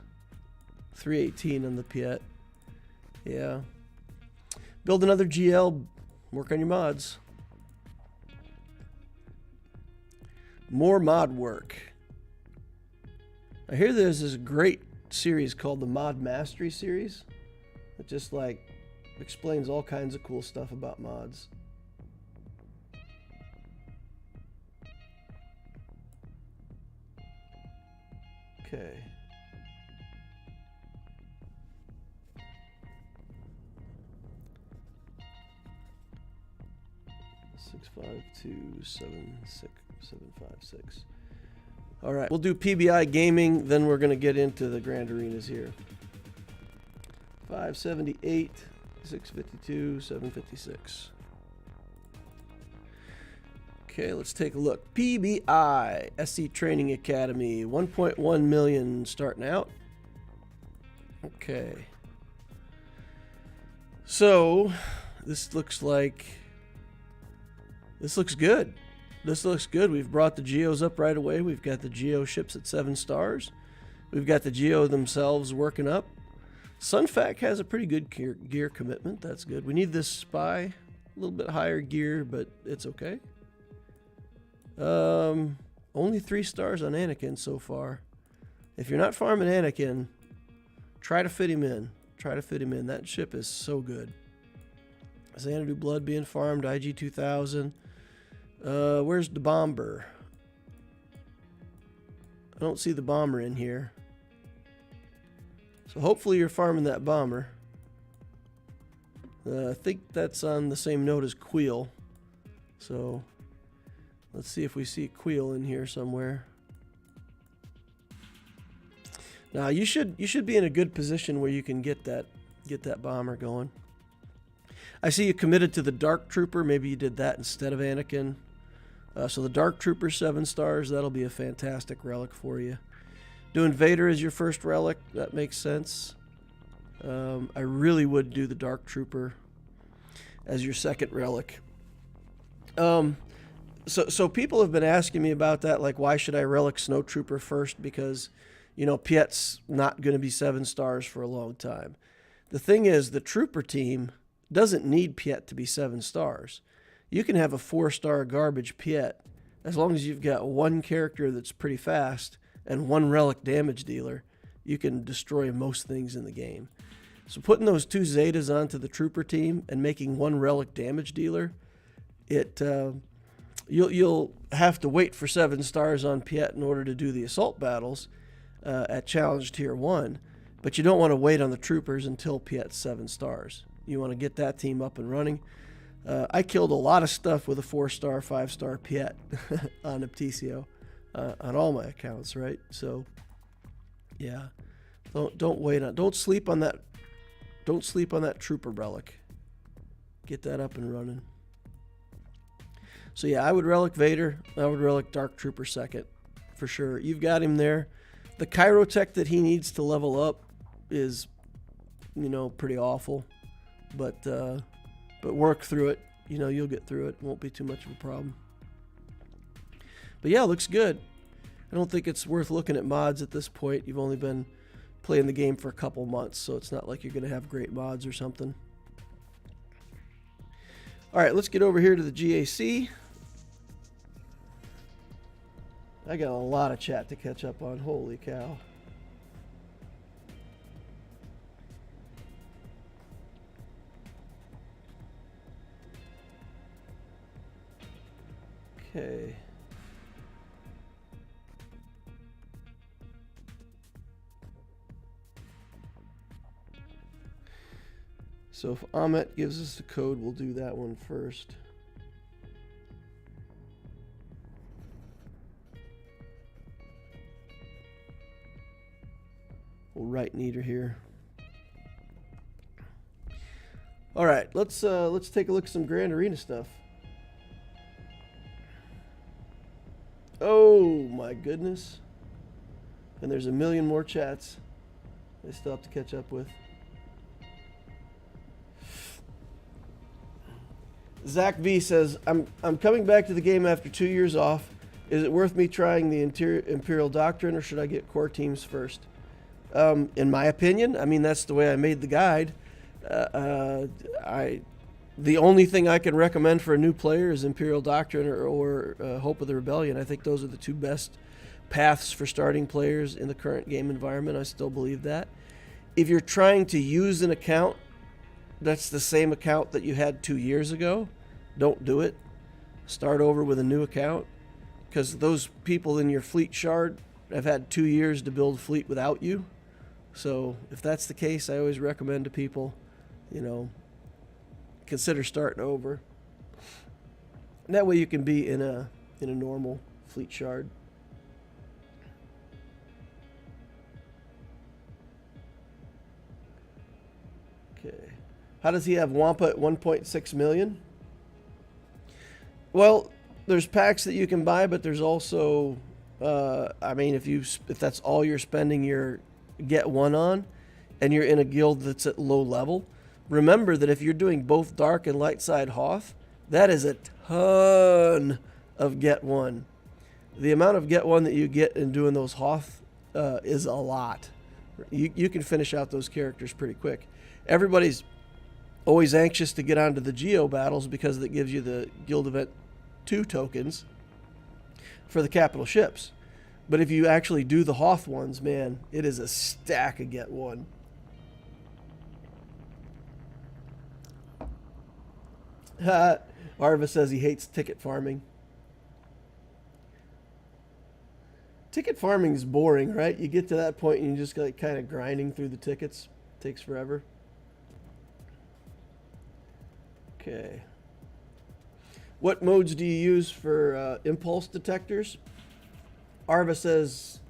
318 on the Piet. Yeah. Build another GL. Work on your mods. More mod work. I hear there's this great series called the Mod Mastery series. It just like explains all kinds of cool stuff about mods. Okay. Six 756. All right, we'll do PBI gaming, then we're going to get into the Grand Arenas here. 578, 652, 756. Okay, let's take a look. PBI, SC Training Academy, 1.1 million starting out. Okay. So, this looks good. This looks good. We've brought the Geos up right away. We've got the Geo ships at 7 stars. We've got the Geo themselves working up. Sunfac has a pretty good gear commitment. That's good. We need this Spy. A little bit higher gear, but it's okay. Only 3 stars on Anakin so far. If you're not farming Anakin, try to fit him in. That ship is so good. Xanadu Blood being farmed. IG 2000. Where's the Bomber? I don't see the Bomber in here. So hopefully you're farming that Bomber. I think that's on the same note as Queel. So let's see if we see Queel in here somewhere. Now you should be in a good position where you can get that Bomber going. I see you committed to the Dark Trooper. Maybe you did that instead of Anakin. So the Dark Trooper 7 stars, that'll be a fantastic relic for you. Doing Vader as your first relic, that makes sense. I really would do the Dark Trooper as your second relic. So people have been asking me about that, like why should I relic Snow Trooper first? Because, you know, Piet's not going to be 7 stars for a long time. The thing is, the Trooper team doesn't need Piet to be 7 stars. You can have a 4-star garbage Piet as long as you've got one character that's pretty fast and one relic damage dealer. You can destroy most things in the game. So putting those 2 Zetas onto the Trooper team and making one relic damage dealer, you'll have to wait for 7 stars on Piet in order to do the assault battles at Challenge Tier 1. But you don't want to wait on the troopers until Piet's 7 stars. You want to get that team up and running. I killed a lot of stuff with a 4-star, 5-star Piet on Apticio, on all my accounts, right? So, yeah, don't sleep on that. Don't sleep on that trooper relic. Get that up and running. So yeah, I would relic Vader. I would relic Dark Trooper second, for sure. You've got him there. The Chirotech that he needs to level up is, pretty awful, but work through it. You'll get through it. It won't be too much of a problem. But yeah, it looks good. I don't think it's worth looking at mods at this point. You've only been playing the game for a couple months, so it's not like you're going to have great mods or something. All right, let's get over here to the GAC. I got a lot of chat to catch up on. Holy cow. Okay. So if Ahmet gives us the code, we'll do that one first. We'll write Neater here. All right, let's take a look at some Grand Arena stuff. Oh my goodness. And there's a million more chats I still have to catch up with. Zach V says, I'm coming back to the game after 2 years off. Is it worth me trying the Imperial Doctrine, or should I get core teams first? In my opinion, that's the way I made the guide. The only thing I can recommend for a new player is Imperial Doctrine or Hope of the Rebellion. I think those are the two best paths for starting players in the current game environment. I still believe that. If you're trying to use an account that's the same account that you had 2 years ago, don't do it. Start over with a new account, because those people in your fleet shard have had 2 years to build a fleet without you. So if that's the case, I always recommend to people, consider starting over. And that way you can be in a normal fleet shard. Okay. How does he have Wampa at 1.6 million? Well, there's packs that you can buy, but there's also, if that's all you're spending your get one on, and you're in a guild that's at low level, remember that if you're doing both Dark and Light Side Hoth, that is a ton of get one. The amount of get one that you get in doing those Hoth is a lot. You can finish out those characters pretty quick. Everybody's always anxious to get onto the Geo battles because it gives you the Guild Event 2 tokens for the capital ships. But if you actually do the Hoth ones, man, it is a stack of get one. Arva says he hates ticket farming. Ticket farming is boring, right? You get to that point and you just like kind of grinding through the tickets. Takes forever. Okay. What modes do you use for impulse detectors? Arva says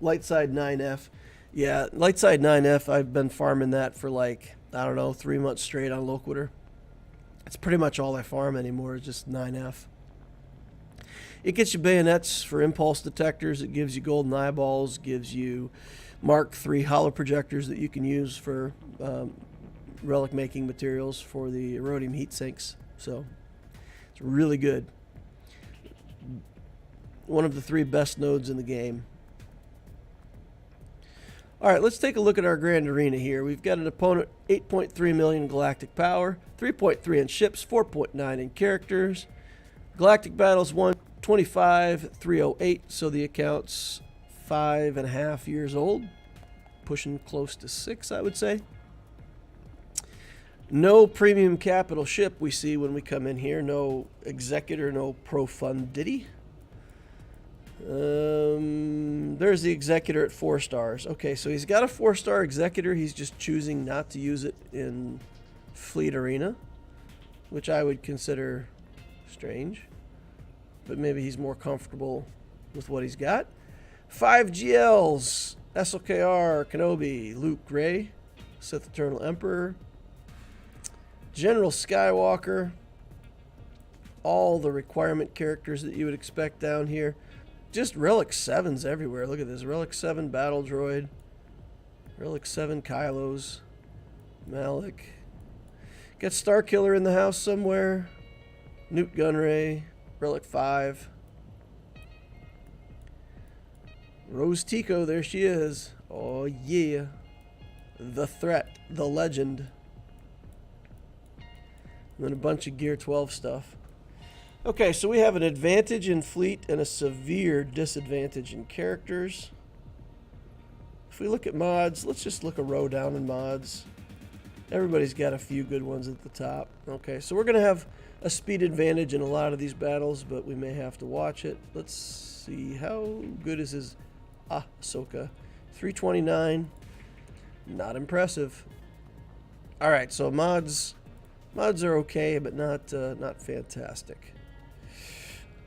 light side 9F. Yeah, light side 9F, I've been farming that for 3 months straight on Loquitur. It's pretty much all I farm anymore, is just 9F. It gets you bayonets for impulse detectors. It gives you golden eyeballs, gives you Mark III holo projectors that you can use for relic making materials for the Erodium heat sinks. So it's really good. One of the 3 best nodes in the game. All right, let's take a look at our Grand Arena here. We've got an opponent, 8.3 million galactic power, 3.3 in ships, 4.9 in characters. Galactic battles 125,308, so the account's 5.5 years old, pushing close to 6, I would say. No premium capital ship we see when we come in here. No Executor, no Profundity. There's the Executor at 4 stars. Okay, so he's got a 4-star Executor. He's just choosing not to use it in Fleet Arena, which I would consider strange. But maybe he's more comfortable with what he's got. 5 GLs. SLKR, Kenobi, Luke, Rey, Sith Eternal Emperor, General Skywalker. All the requirement characters that you would expect down here. Just Relic 7s everywhere. Look at this. Relic 7 Battle Droid. Relic 7 Kylos. Malik. Got Starkiller in the house somewhere. Newt Gunray. Relic 5. Rose Tico, there she is. Oh yeah. The threat. The legend. And then a bunch of Gear 12 stuff. Okay, so we have an advantage in fleet and a severe disadvantage in characters. If we look at mods, let's just look a row down in mods. Everybody's got a few good ones at the top. Okay, so we're going to have a speed advantage in a lot of these battles, but we may have to watch it. Let's see, how good is his Ahsoka? 329. Not impressive. Alright, so mods are okay, but not fantastic.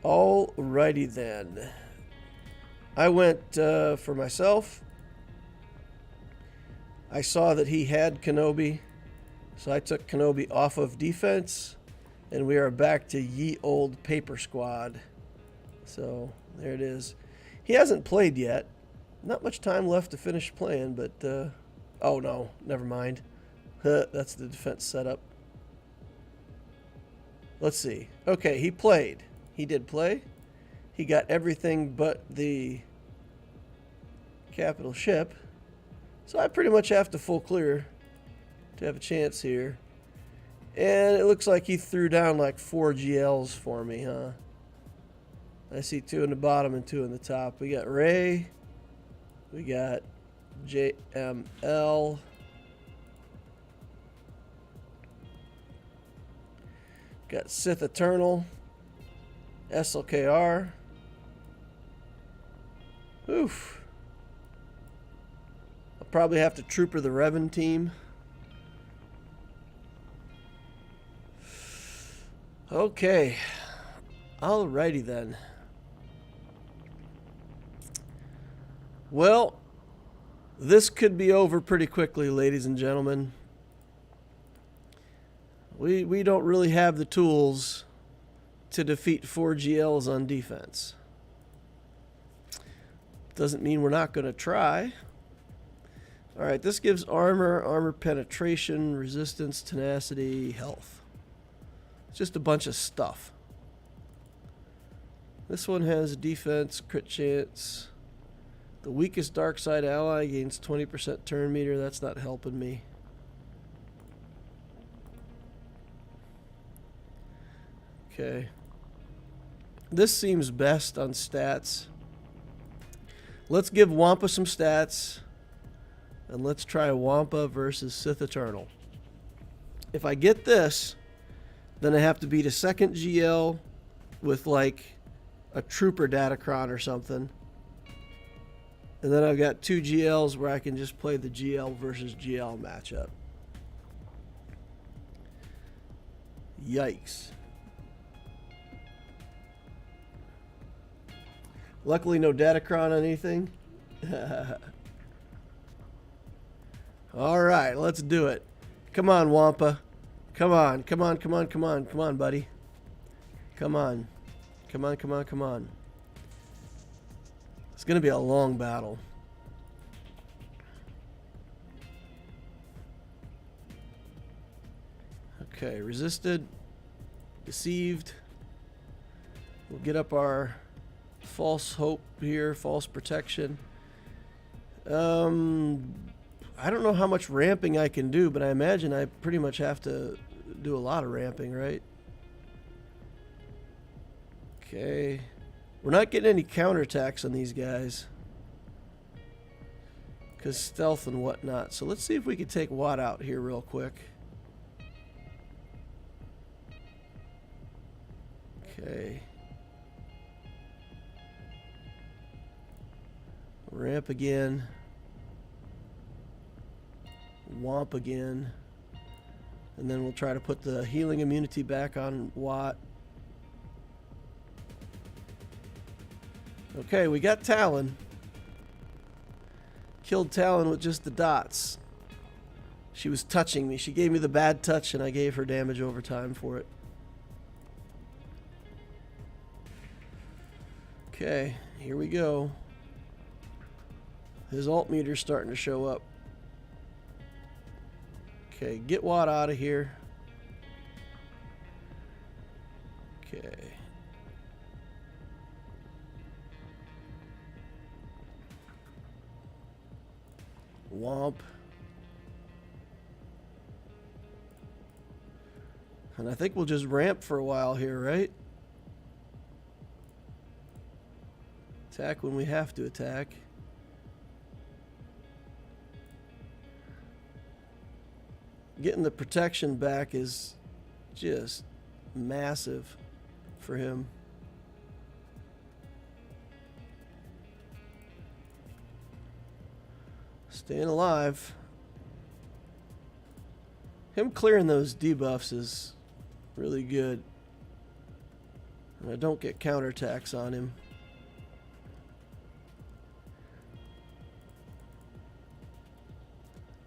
Alrighty then. I went for myself. I saw that he had Kenobi, so I took Kenobi off of defense, and we are back to ye old paper squad. So there it is. He hasn't played yet. Not much time left to finish playing, but oh no, never mind. That's the defense setup. Let's see. Okay, he played. He did play. He got everything but the capital ship. So I pretty much have to full clear to have a chance here. And it looks like he threw down like 4 GLs for me, huh? I see 2 in the bottom and 2 in the top. We got Rey. We got JML. Got Sith Eternal. SLKR. Oof. I'll probably have to trooper the Revan team. Okay. Alrighty then. Well, this could be over pretty quickly, ladies and gentlemen. We don't really have the tools to defeat 4 GLs on defense. Doesn't mean we're not going to try. Alright, this gives armor penetration, resistance, tenacity, health. It's just a bunch of stuff. This one has defense, crit chance. The weakest dark side ally gains 20% turn meter. That's not helping me. Okay. This seems best on stats. Let's give Wampa some stats. And let's try Wampa versus Sith Eternal. If I get this, then I have to beat a second GL with like a Trooper Datacron or something. And then I've got 2 GLs where I can just play the GL versus GL matchup. Yikes. Luckily no Datacron on anything. Alright, let's do it. Come on, Wampa. Come on, come on, come on, come on. Come on, buddy. Come on. Come on, come on, come on. It's going to be a long battle. Okay, resisted. Deceived. We'll get up our false hope here, false protection. I don't know how much ramping I can do, but I imagine I pretty much have to do a lot of ramping, right? Okay. We're not getting any counterattacks on these guys, because stealth and whatnot. So let's see if we can take Watt out here real quick. Okay. Ramp again. Womp again. And then we'll try to put the healing immunity back on Watt. Okay, we got Talon. Killed Talon with just the dots. She was touching me. She gave me the bad touch and I gave her damage over time for it. Okay, here we go. His alt meter's starting to show up. Okay, get Watt out of here. Okay. Womp. And I think we'll just ramp for a while here, right? Attack when we have to attack. Getting the protection back is just massive for him. Staying alive. Him clearing those debuffs is really good. And I don't get counterattacks on him.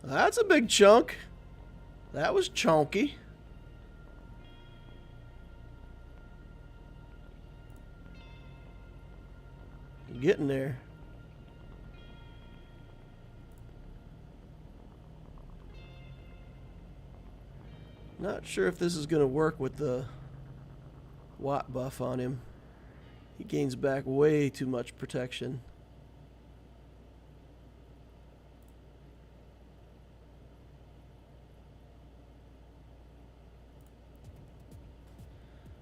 That's a big chunk. That was chunky. Getting there. Not sure if this is going to work with the Watt buff on him. He gains back way too much protection.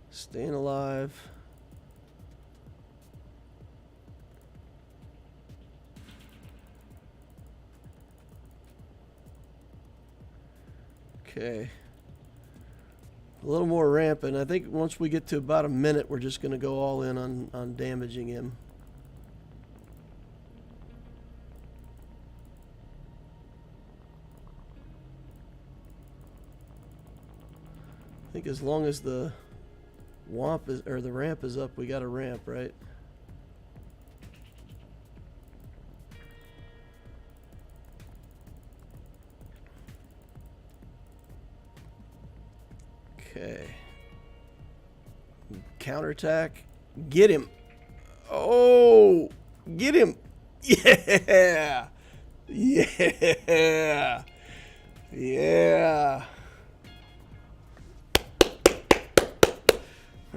Staying alive. Okay. A little more ramping. I think once we get to about a minute, we're just going to go all in on damaging him. I think as long as the womp is, or the ramp is up, we got a ramp, right? Okay. Counterattack. Get him. Oh, get him. Yeah. Yeah. Yeah.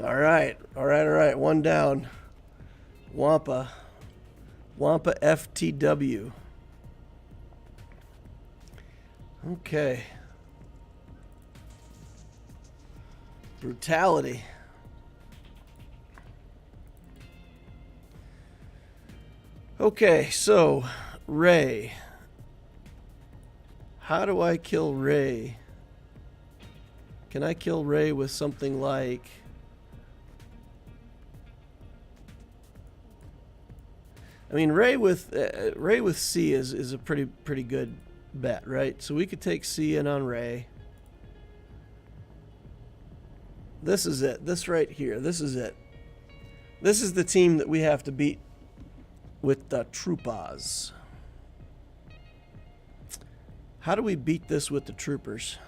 All right. All right. All right. One down. Wampa. Wampa FTW. Okay. Brutality. Okay, so Ray. How do I kill Ray? Can I kill Ray with something like... I mean, Ray with C is a pretty good bet, right? So we could take C in on Ray. This is it. This right here. This is it. This is the team that we have to beat with the Troopers. How do we beat this with the Troopers?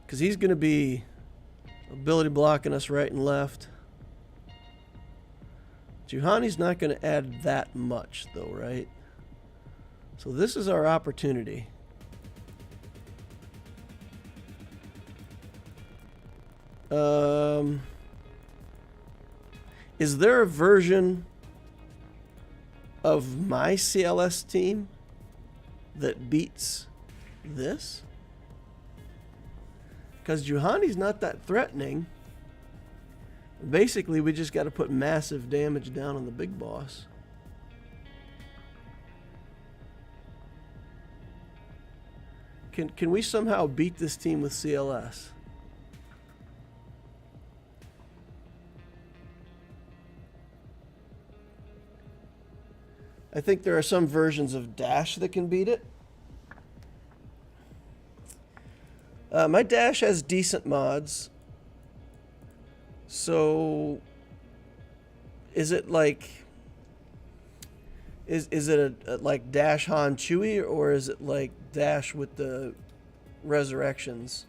Because he's going to be ability blocking us right and left. Juhani's not going to add that much, though, right? So this is our opportunity. Is there a version of my CLS team that beats this? Because Juhani's not that threatening. Basically, we just got to put massive damage down on the big boss. Can we somehow beat this team with CLS? I think there are some versions of Dash that can beat it. My Dash has decent mods. So, is it like... Is it a like Dash Han Chewie, or is it like Dash with the resurrections?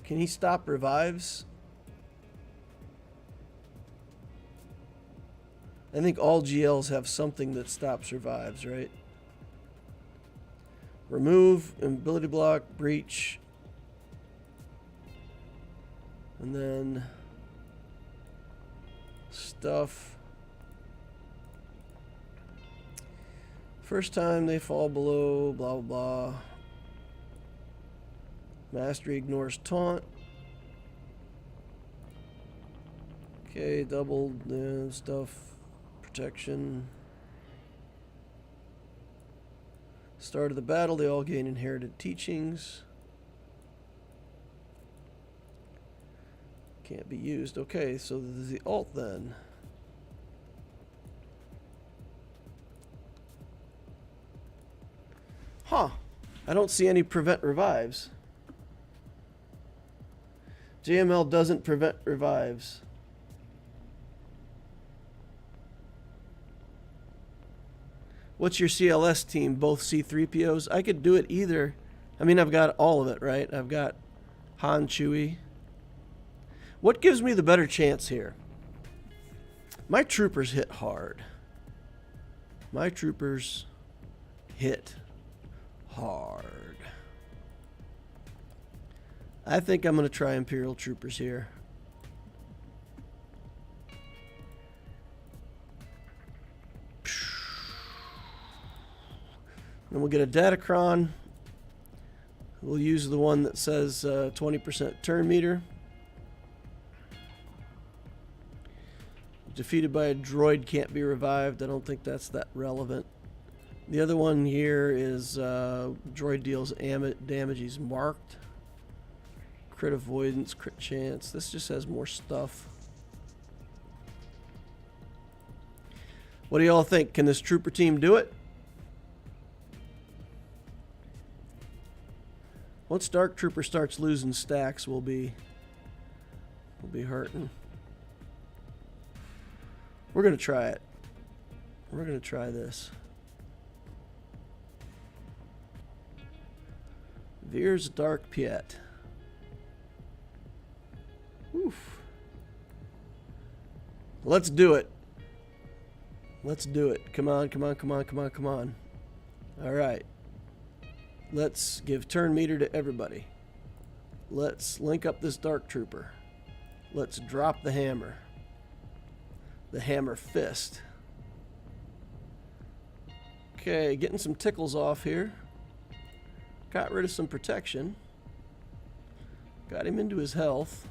Can he stop revives? I think all GLs have something that stops revives, right? Remove, ability block, breach. And then stuff. First time they fall below, blah, blah, blah. Mastery ignores taunt. Okay, double stuff. Protection. Start of the battle, they all gain inherited teachings. Can't be used. Okay, so the alt then. Huh. I don't see any prevent revives. JML doesn't prevent revives. What's your CLS team? Both C3POs? I could do it either. I mean, I've got all of it, right? I've got Han, Chewie. What gives me the better chance here? My troopers hit hard. My troopers hit hard. I think I'm going to try Imperial troopers here. Then we'll get a Datacron. We'll use the one that says 20% turn meter. Defeated by a droid can't be revived. I don't think that's that relevant. The other one here is droid deals damage. He's marked. Crit avoidance, crit chance. This just has more stuff. What do y'all think? Can this trooper team do it? Once Dark Trooper starts losing stacks, we'll be hurting. We're gonna try it. We're gonna try this. Veer's Dark Piet. Oof. Let's do it. Let's do it. Come on, come on, come on, come on, come on. All right. Let's give turn meter to everybody. Let's link up this Dark Trooper. Let's drop the hammer. The hammer fist. Okay, getting some tickles off here. Got rid of some protection. Got him into his health.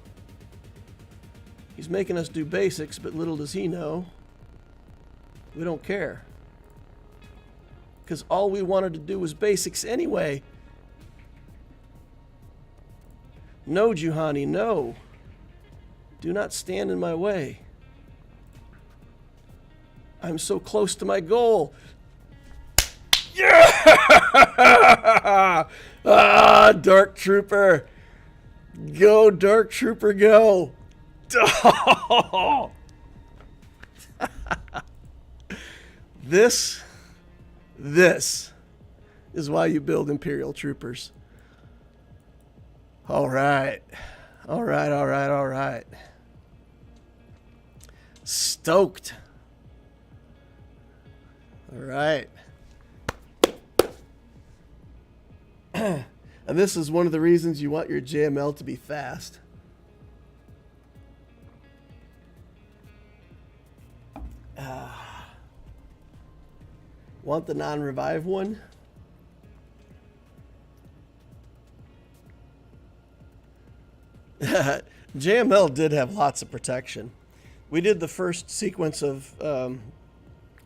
He's making us do basics, but little does he know, we don't care. Because all we wanted to do was basics anyway. No, Juhani, no. Do not stand in my way. I'm so close to my goal. Yeah! Ah, Dark Trooper. Go, Dark Trooper, go. Oh. This is why you build Imperial troopers. All right. All right, all right, all right. Stoked. All right. And this is one of the reasons you want your JML to be fast. Want the non-revive one? JML did have lots of protection. We did the first sequence of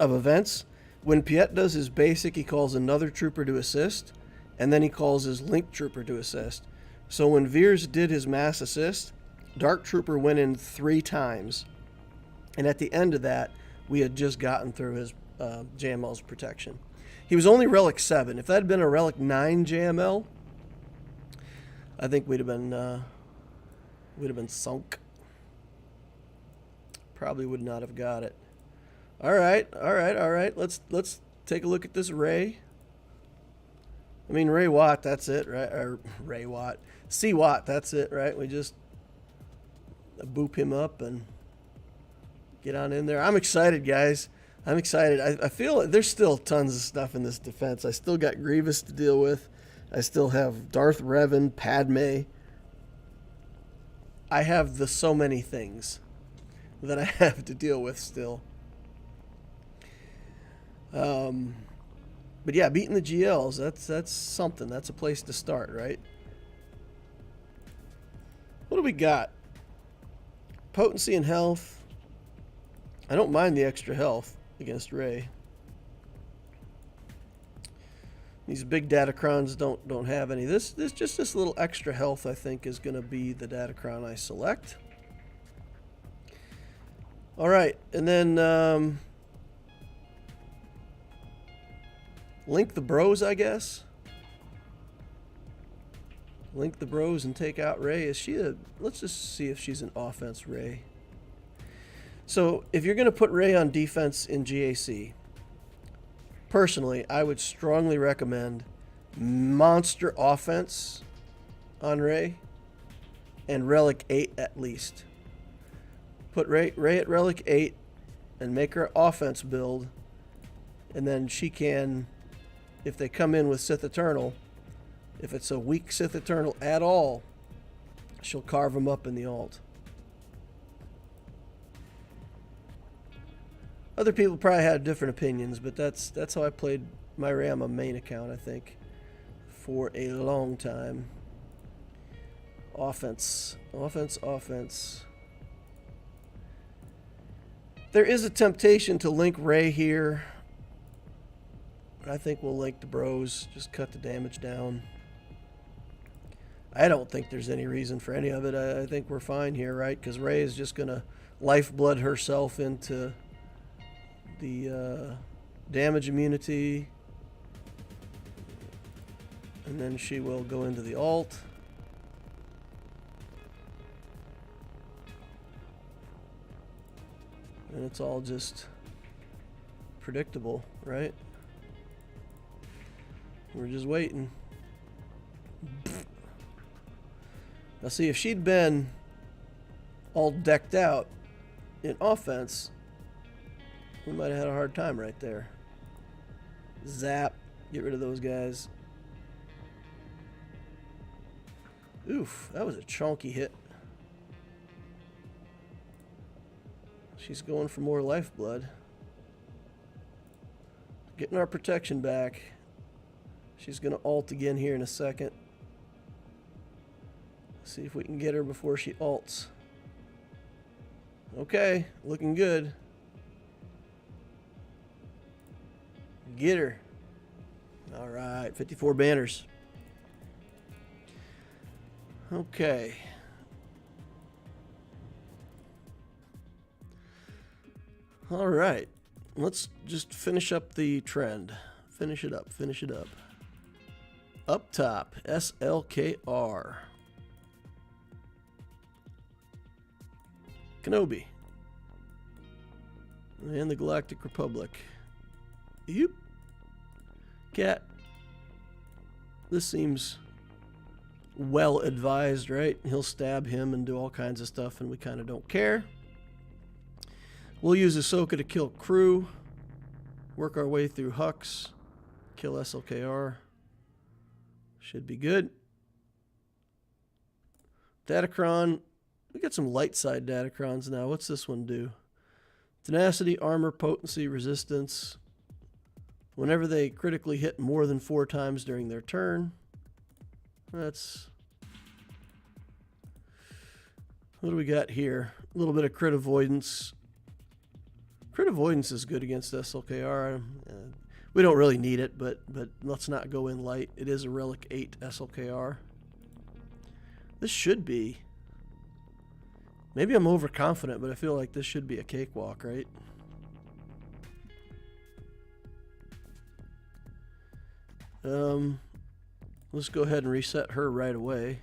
events. When Piet does his basic, he calls another trooper to assist, and then he calls his link trooper to assist. So when Veers did his mass assist, Dark Trooper went in 3 times. And at the end of that, we had just gotten through his JML's protection. He was only Relic 7. If that had been a Relic 9 JML, I think we'd have been sunk. Probably would not have got it. All right. Let's take a look at this Ray. I mean, Ray Watt, that's it, right? Or Ray Watt. C Watt, that's it, right? We just boop him up and get on in there. I'm excited, guys. I'm excited. I feel like there's still tons of stuff in this defense. I still got Grievous to deal with. I still have Darth Revan, Padme. I have so many things that I have to deal with still. But yeah, beating the GLs, that's something. That's a place to start, right? What do we got? Potency and health. I don't mind the extra health against Ray. These big Datacrons don't have any. This little extra health, I think, is going to be the Datacron I select. All right, and then link the bros, I guess. Link the bros and take out Ray. Is she a... Let's just see if she's an offense Ray. So if you're going to put Ray on defense in GAC, personally, I would strongly recommend monster offense on Ray and Relic 8 at least. Put Ray at Relic 8 and make her offense build, and then she can, if they come in with Sith Eternal, if it's a weak Sith Eternal at all, she'll carve them up in the alt. Other people probably had different opinions, but that's how I played my Ray on my main account, I think, for a long time. Offense. There is a temptation to link Ray here. I think we'll link the bros, just cut the damage down. I don't think there's any reason for any of it. I think we're fine here, right? Because Ray is just going to lifeblood herself into the damage immunity. And then she will go into the alt. And it's all just predictable, right? We're just waiting. Now see, if she'd been all decked out in offense, we might have had a hard time right there. Zap. Get rid of those guys. Oof, that was a chunky hit. She's going for more lifeblood. Getting our protection back. She's going to ult again here in a second. See if we can get her before she ults. Okay, looking good. Get her. All right, 54 banners. Okay. All right. Let's just finish up the trend. Finish it up. Up top, SLKR. Kenobi. And the Galactic Republic. Yep. Cat. This seems well advised, right? He'll stab him and do all kinds of stuff, and we kind of don't care. We'll use Ahsoka to kill crew. Work our way through Hux. Kill SLKR. Should be good. Datacron. We got some light side Datacrons now. What's this one do? Tenacity, armor, potency, resistance. Whenever they critically hit more than 4 times during their turn. That's... What do we got here? A little bit of crit avoidance. Crit avoidance is good against SLKR. We don't really need it, but let's not go in light. It is a Relic 8 SLKR. This should be Maybe I'm overconfident, but I feel like this should be a cakewalk, right? Let's go ahead and reset her right away.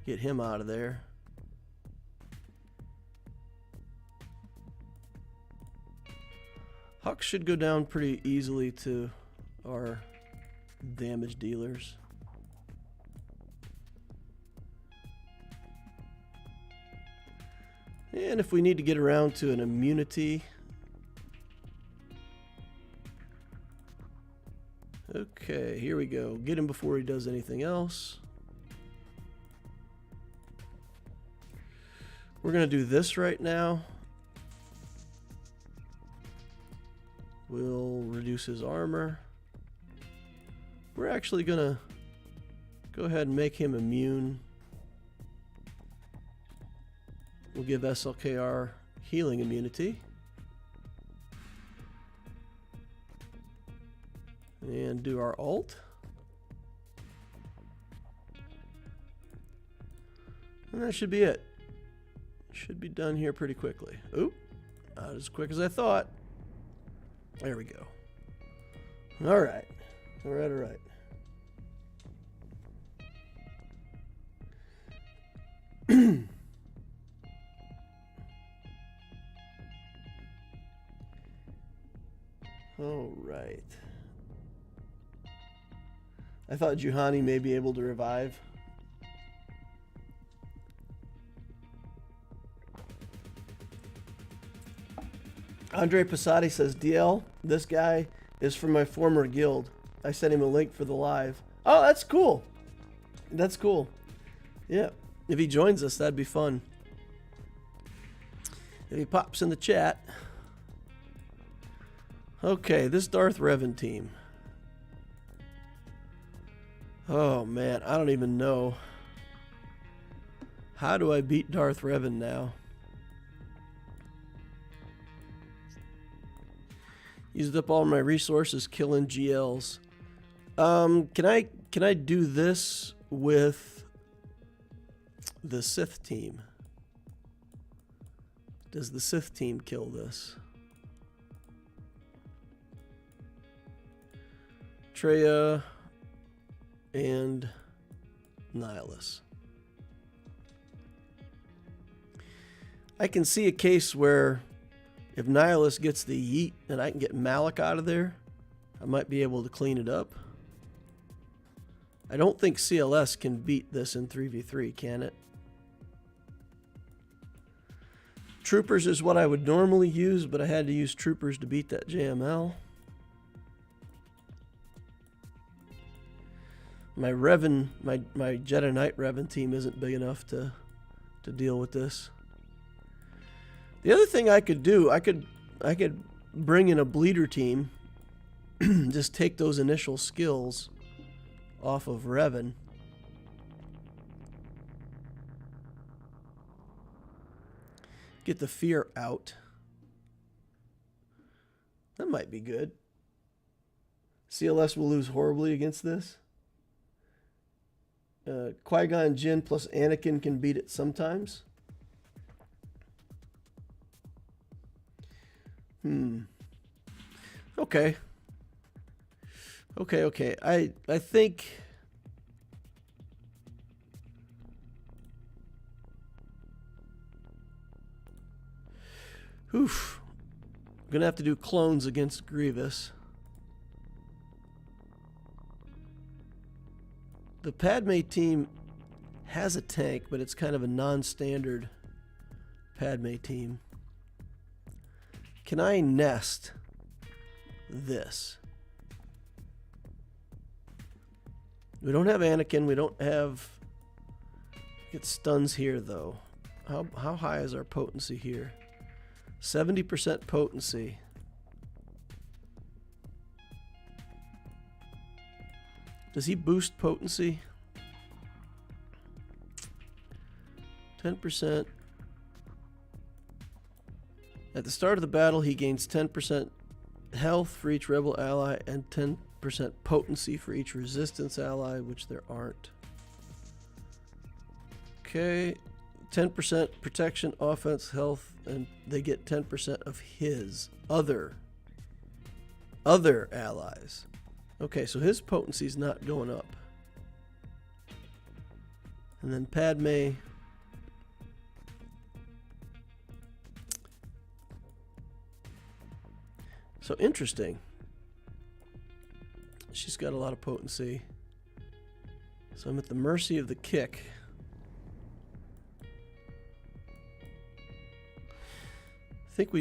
Get him out of there. Hux should go down pretty easily to our damage dealers. And if we need to get around to an immunity. Okay, here we go. Get him before he does anything else. We're going to do this right now. We'll reduce his armor. We're actually going to go ahead and make him immune. We'll give SLKR healing immunity. And do our ult. And that should be it. Should be done here pretty quickly. Oop, not as quick as I thought. There we go. All right. All right, all right. All right. I thought Juhani may be able to revive. Andre Passati says, DL, this guy is from my former guild. I sent him a link for the live. Oh, that's cool. That's cool. Yeah. If he joins us, that'd be fun. If he pops in the chat. Okay, this Darth Revan team. Oh, man, I don't even know. How do I beat Darth Revan now? Used up all my resources killing GLs. Can I do this with the Sith team? Does the Sith team kill this? Treya and Nihilus. I can see a case where if Nihilus gets the yeet and I can get Malik out of there, I might be able to clean it up. I don't think CLS can beat this in 3v3, can it? Troopers is what I would normally use, but I had to use Troopers to beat that JML. My Revan, my Jedi Knight Revan team isn't big enough to deal with this. The other thing I could do, I could bring in a bleeder team, just take those initial skills off of Revan. Get the fear out. That might be good. CLS will lose horribly against this. Qui-Gon Jinn plus Anakin can beat it sometimes. Okay. Okay. I think oof. I'm gonna have to do clones against Grievous. The Padme team has a tank, but it's kind of a non-standard Padme team. Can I nest this? We don't have Anakin. We don't have... Get stuns here, though. How high is our potency here? 70% potency. Does he boost potency? 10%. At the start of the battle, he gains 10% health for each rebel ally and 10% potency for each resistance ally, which there aren't. Okay, 10% protection, offense, health, and they get 10% of his other allies. Okay, so his potency's not going up. And then Padme. So interesting. She's got a lot of potency. So I'm at the mercy of the kick. I think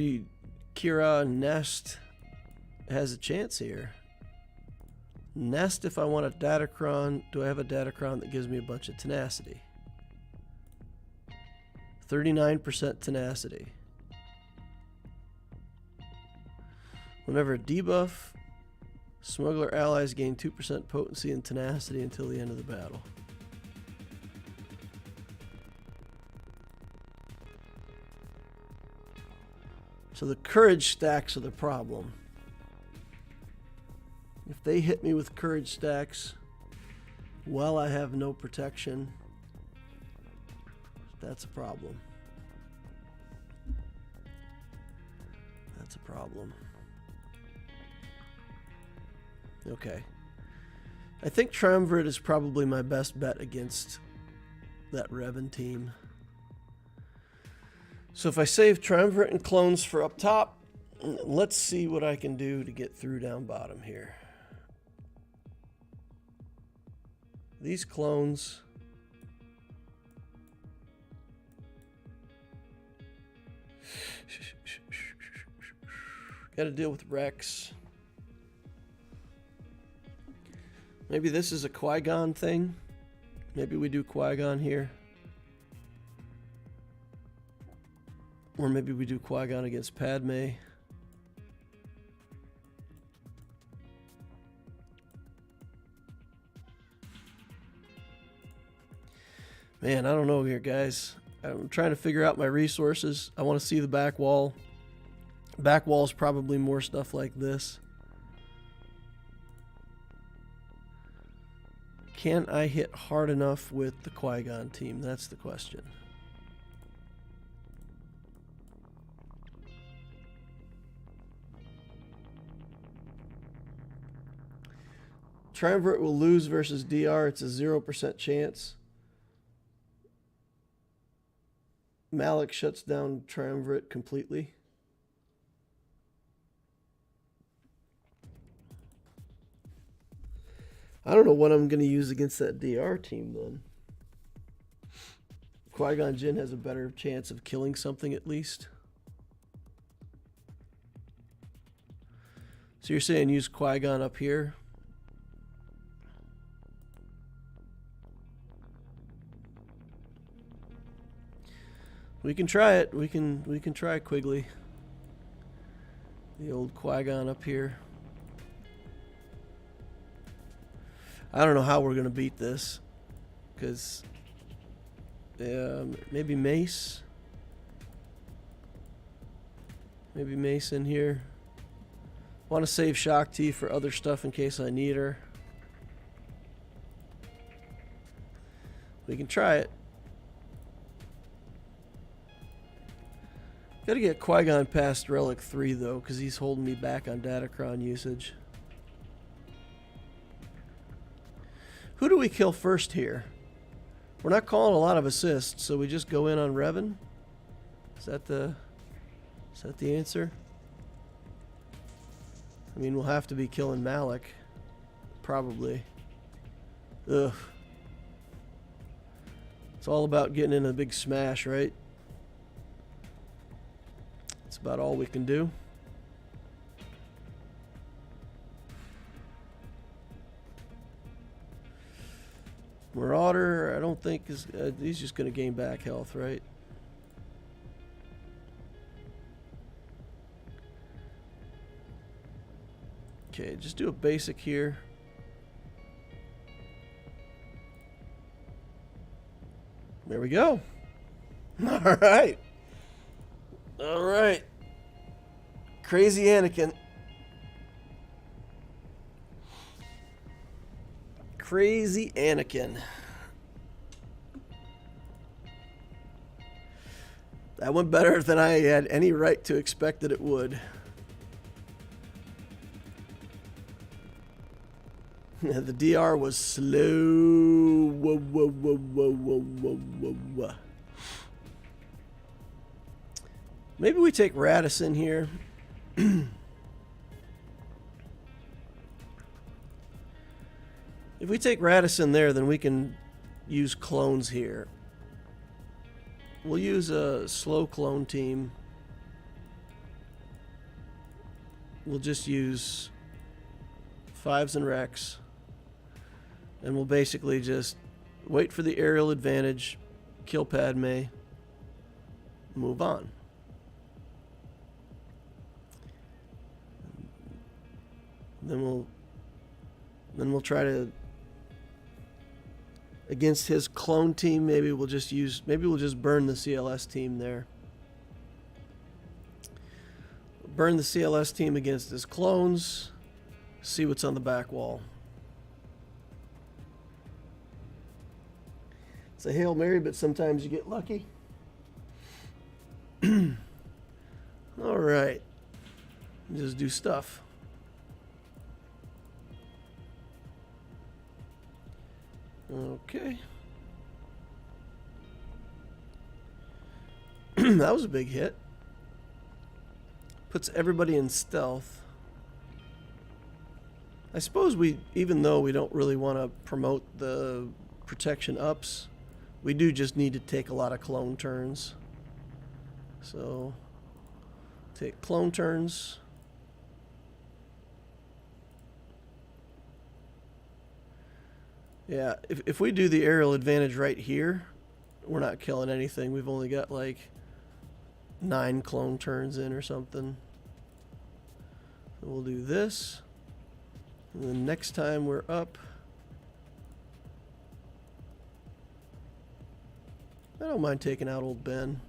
Kira Nest has a chance here. Nest, if I want a Datacron, do I have a Datacron that gives me a bunch of tenacity? 39% tenacity. Whenever a debuff, smuggler allies gain 2% potency and tenacity until the end of the battle. So the courage stacks are the problem. If they hit me with courage stacks while I have no protection, that's a problem. That's a problem. Okay. I think Triumvirate is probably my best bet against that Revan team. So if I save Triumvirate and clones for up top, let's see what I can do to get through down bottom here. These clones. Got to deal with Rex. Maybe this is a Qui-Gon thing. Maybe we do Qui-Gon here. Or maybe we do Qui-Gon against Padme. Man, I don't know here, guys. I'm trying to figure out my resources. I want to see the back wall. Back wall is probably more stuff like this. Can I hit hard enough with the Qui-Gon team? That's the question. Triumvirate will lose versus DR. It's a 0% chance. Malik shuts down Triumvirate completely. I don't know what I'm going to use against that DR team then. Qui-Gon Jinn has a better chance of killing something at least. So you're saying use Qui-Gon up here? We can try it. We can try Quigley. The old Qui-Gon up here. I don't know how we're going to beat this. Because maybe Mace. Maybe Mace in here. Want to save Shakti for other stuff in case I need her. We can try it. Gotta get Qui-Gon past Relic 3 though, because he's holding me back on Datacron usage. Who do we kill first here? We're not calling a lot of assists, so we just go in on Revan? Is that the answer? I mean, we'll have to be killing Malik. Probably. Ugh. It's all about getting in a big smash, right? That's about all we can do. Marauder, I don't think is he's just going to gain back health, right? Okay, just do a basic here. There we go. All right. All right. Crazy Anakin. Crazy Anakin. That went better than I had any right to expect that it would. The DR was slow. Whoa, whoa, whoa, whoa, whoa, whoa, whoa, whoa. Maybe we take Radisson here. If we take Radisson there, then we can use clones here. We'll use a slow clone team. We'll just use 5s and Rex. And we'll basically just wait for the aerial advantage, kill Padme, move on. Then we'll try to, against his clone team, maybe we'll just burn the CLS team there. Burn the CLS team against his clones, see what's on the back wall. It's a Hail Mary, but sometimes you get lucky. All right. Just do stuff. Okay. That was a big hit. Puts everybody in stealth. I suppose even though we don't really want to promote the protection ups, we do just need to take a lot of clone turns. So, take clone turns. Yeah, if we do the aerial advantage right here, we're not killing anything. We've only got like 9 clone turns in or something. So we'll do this. And then next time we're up, I don't mind taking out old Ben.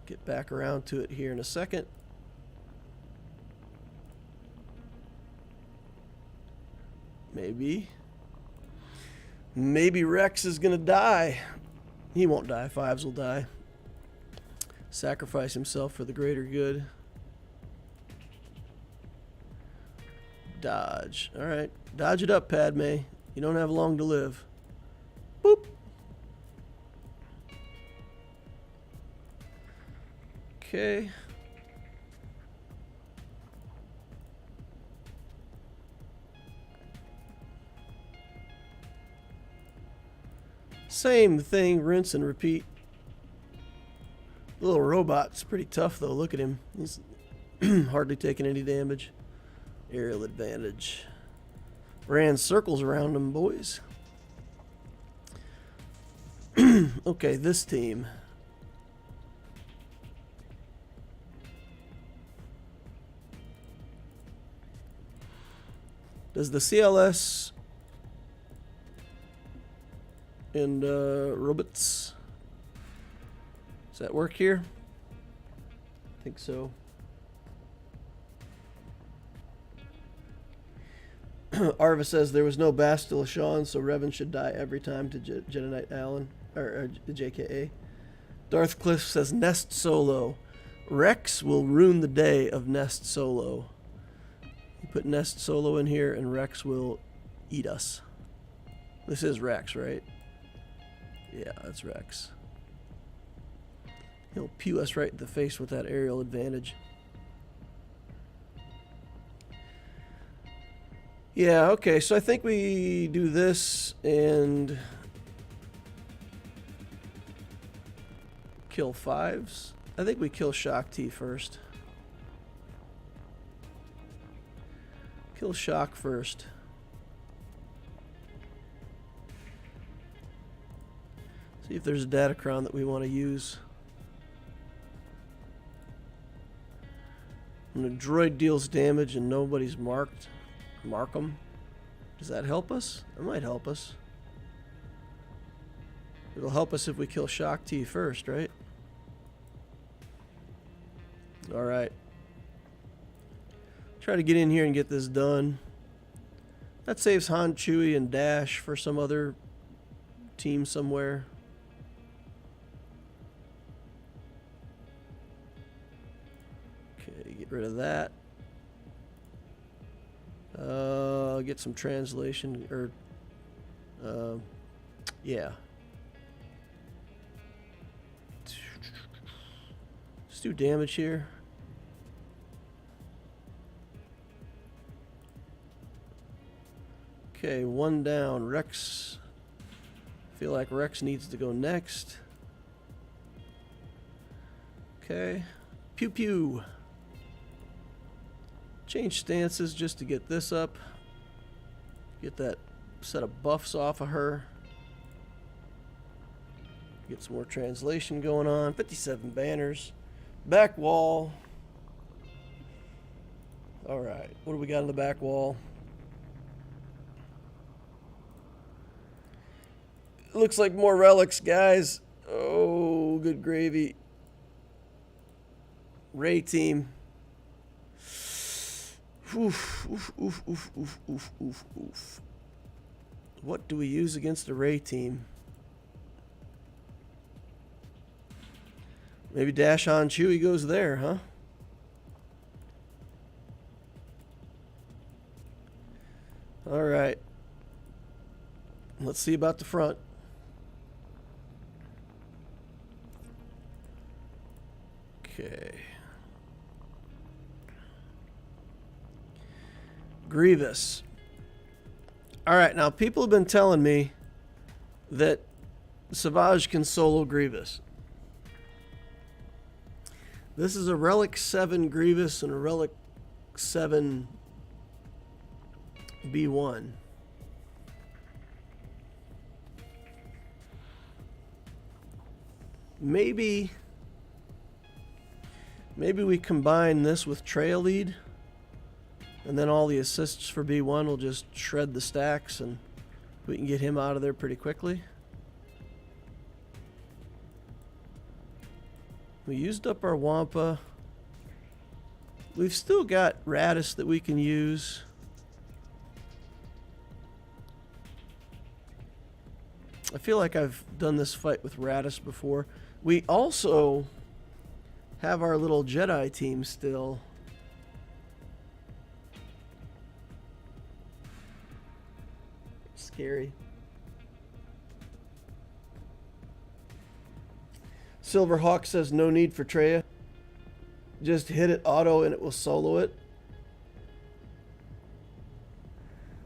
Get back around to it here in a second. Maybe Rex is gonna die. He won't die. 5s will die. Sacrifice himself for the greater good. Dodge. Alright. Dodge it up, Padme. You don't have long to live. Boop. Okay. Same thing, rinse and repeat. The little robot's pretty tough though. Look at him. He's hardly taking any damage. Aerial advantage. Ran circles around him, boys. Okay, this team. Does the CLS and robots, does that work here? I think so. Arva says there was no Bastila Sean, so Revan should die every time to Jedi Knight Allen, or JKA. Darth Cliff says Nest Solo. Rex will ruin the day of Nest Solo. You put Nest Solo in here and Rex will eat us. This is Rex, right? Yeah, that's Rex. He'll pew us right in the face with that aerial advantage. Yeah, okay, so I think we do this and kill 5s. I think we kill Shock T first. Kill Shock first. See if there's a Datacron that we want to use. When a droid deals damage and nobody's marked, mark them. Does that help us? That might help us. It'll help us if we kill Shock T first, right? Alright. Try to get in here and get this done. That saves Han, Chewie, and Dash for some other team somewhere. Okay, get rid of that. Get some translation, or yeah. Let's do damage here. Okay, one down. Rex. I feel like Rex needs to go next. Okay. Pew pew. Change stances just to get this up. Get that set of buffs off of her. Get some more translation going on. 57 banners. Back wall. Alright, what do we got on the back wall? Looks like more relics, guys. Oh, good gravy. Ray team. Oof, oof, oof, oof, oof, oof, oof, oof. What do we use against a Ray team? Maybe Dash on Chewie goes there, huh? All right. Let's see about the front. Okay. Grievous. All right, now people have been telling me that Savage can solo Grievous. This is a Relic 7 Grievous and a Relic 7 B1. Maybe we combine this with Trail Lead, and then all the assists for B1 will just shred the stacks, and we can get him out of there pretty quickly. We used up our Wampa. We've still got Radis that we can use. I feel like I've done this fight with Radis before. We also have our little Jedi team still. Scary. Silverhawk says no need for Treya. Just hit it auto and it will solo it.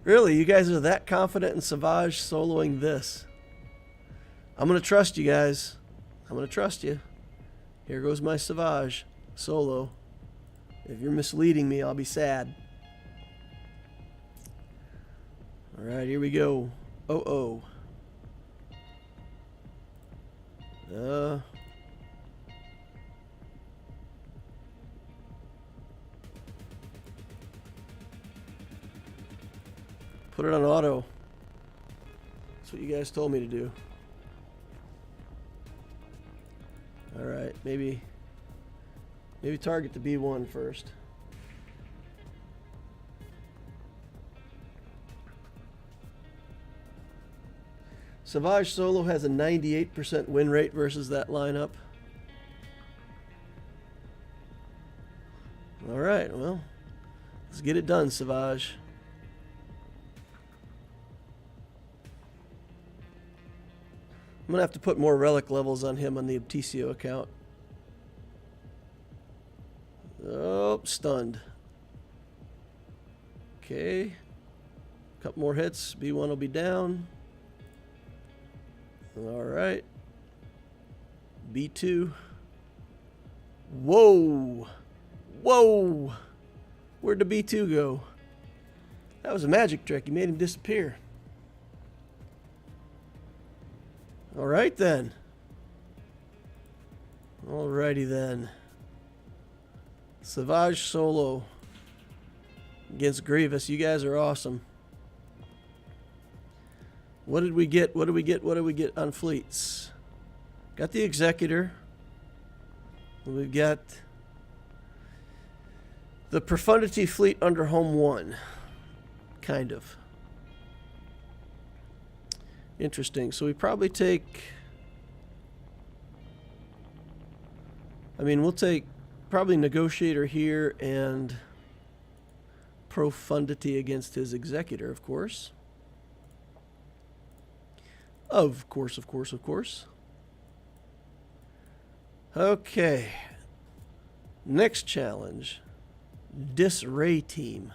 Really, you guys are that confident in Savage soloing this? I'm going to trust you guys. I'm going to trust you. Here goes my Savage solo. If you're misleading me, I'll be sad. Alright, here we go. Oh. Put it on auto. That's what you guys told me to do. Alright, maybe target the B1 first. Savage solo has a 98% win rate versus that lineup. Alright, well, let's get it done, Savage. I'm going to have to put more relic levels on him on the Obtisio account. Oh, stunned. Okay. Couple more hits. B1 will be down. Alright. B2. Whoa! Whoa! Where'd the B2 go? That was a magic trick. You made him disappear. Alright then. Alrighty then. Savage solo against Grievous. You guys are awesome. What did we get? What do we get? What do we get on fleets? Got the Executor. We've got the Profundity fleet under Home 1. Kind of. Interesting. So we probably take... I mean, we'll take probably Negotiator here and Profundity against his Executor, of course. Of course, of course, of course. Okay. Next challenge. Disarray Team.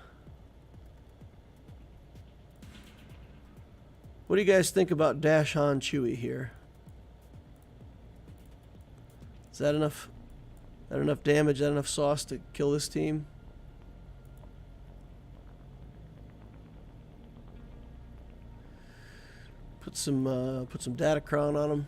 What do you guys think about Dash Han Chewie here? Is that enough? That enough damage? That enough sauce to kill this team? Put some Datacron on them.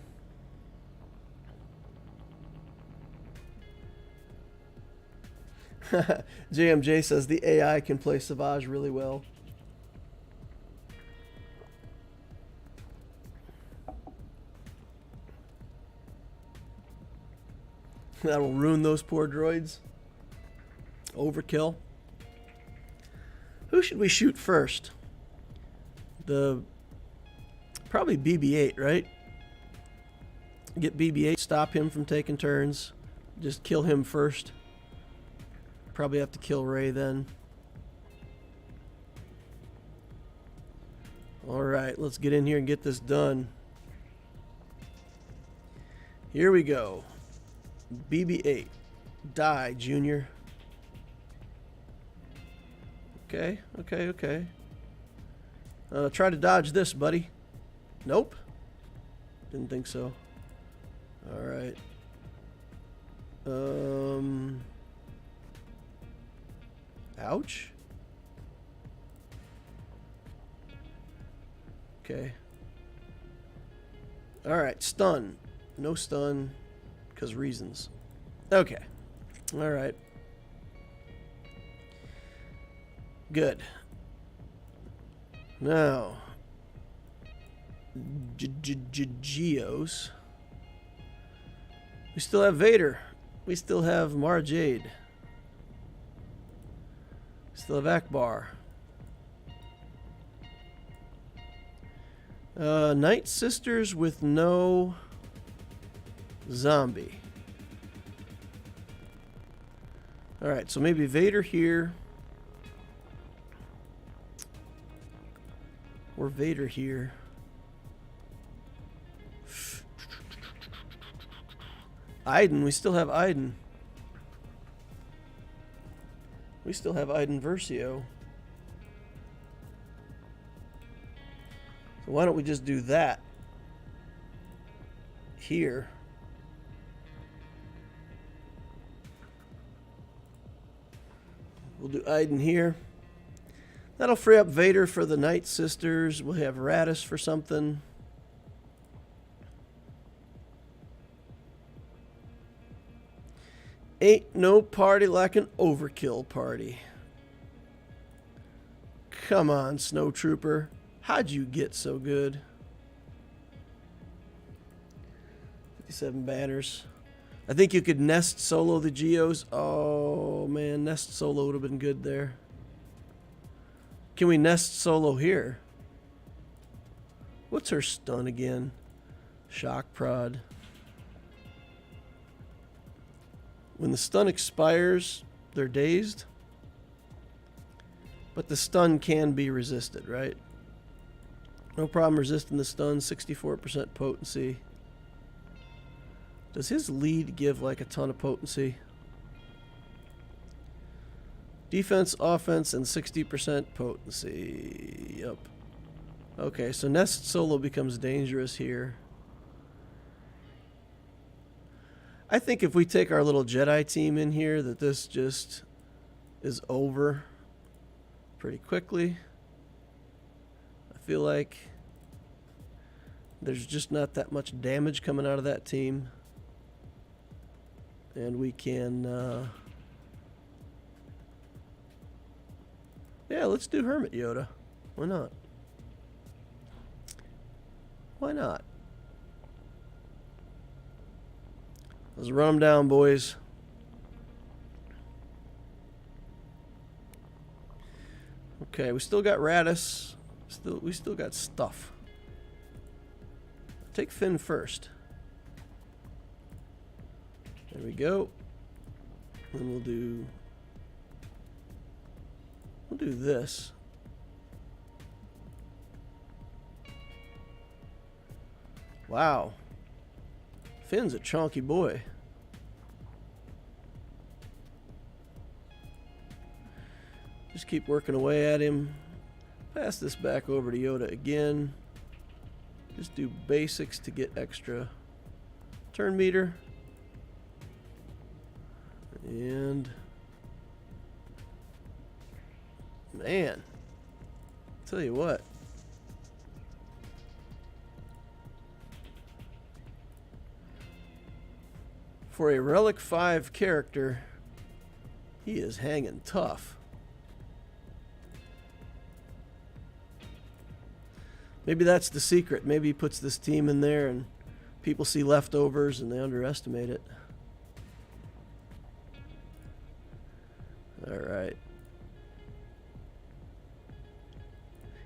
JMJ says the AI can play Savage really well. That'll ruin those poor droids. Overkill. Who should we shoot first? Probably BB-8, right? Get BB-8, stop him from taking turns. Just kill him first. Probably have to kill Rey then. Alright, let's get in here and get this done. Here we go. BB-8. Die, Junior. Okay, okay, okay. Try to dodge this, buddy. Nope. Didn't think so. Alright. Ouch. Okay. Alright, stun. No stun, because reasons. Okay. Alright. Good. Now. Geos. We still have Vader. We still have Mara Jade. Still have Akbar. Night Sisters with no zombie. Alright, so maybe Vader here. Or Vader here. Iden, we still have Iden. We still have Iden Versio. So why don't we just do that here? We'll do Iden here. That'll free up Vader for the Night Sisters. We'll have Radis for something. Ain't no party like an overkill party. Come on, Snow Trooper. How'd you get so good? 57 banners. I think you could nest solo the Geos. Oh, man. Nest solo would have been good there. Can we nest solo here? What's her stun again? Shock prod. When the stun expires, they're dazed. But the stun can be resisted, right? No problem resisting the stun. 64% potency. Does his lead give like a ton of potency? Defense, offense, and 60% potency. Yep. Okay, so Nest Solo becomes dangerous here. I think if we take our little Jedi team in here, that this just is over pretty quickly. I feel like there's just not that much damage coming out of that team. And we can... yeah, let's do Hermit Yoda. Why not? Why not? Let's run them down, boys. Okay, we still got Radis. We still got stuff. Take Finn first. There we go. Then we'll do this. Wow. Finn's a chunky boy. Just keep working away at him. Pass this back over to Yoda again. Just do basics to get extra turn meter. And man, tell you what. For a Relic 5 character, he is hanging tough. Maybe that's the secret. Maybe he puts this team in there and people see leftovers and they underestimate it. All right.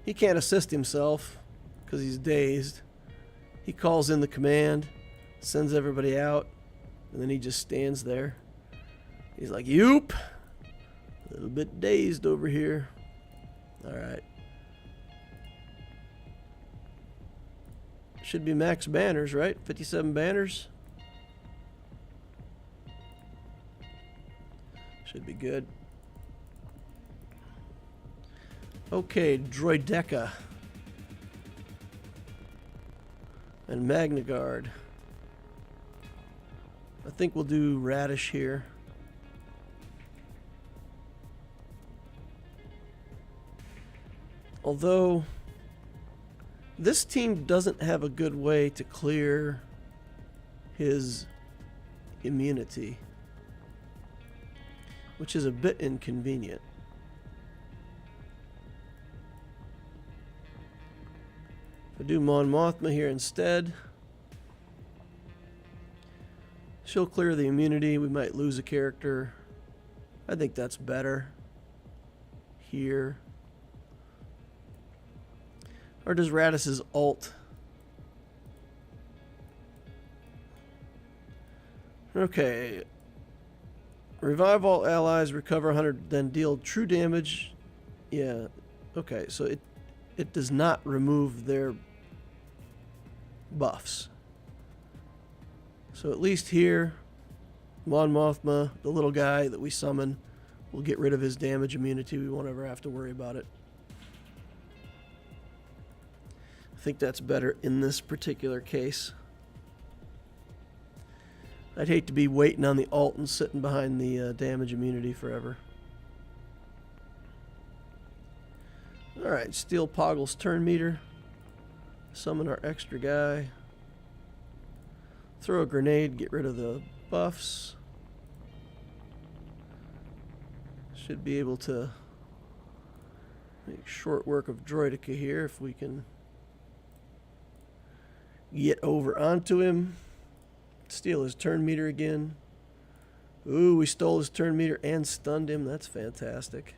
He can't assist himself because he's dazed. He calls in the command, sends everybody out, and then he just stands there. He's like, "Yoop, a little bit dazed over here." All right. Should be max banners, right? 57 banners. Should be good. Okay, Droideka. And Magna Guard. I think we'll do Radish here. Although this team doesn't have a good way to clear his immunity, which is a bit inconvenient. If I do Mon Mothma here instead, she'll clear the immunity. We might lose a character. I think that's better here. Or does Radis's ult? Okay. Revive all allies, recover 100, then deal true damage. Yeah. Okay, so it does not remove their buffs. So at least here, Mon Mothma, the little guy that we summon, will get rid of his damage immunity. We won't ever have to worry about it. I think that's better in this particular case. I'd hate to be waiting on the ult and sitting behind the damage immunity forever. Alright, Steel Poggle's turn meter. Summon our extra guy. Throw a grenade, get rid of the buffs. Should be able to make short work of Droideka here if we can get over onto him. Steal his turn meter again. Ooh, we stole his turn meter and stunned him. That's fantastic.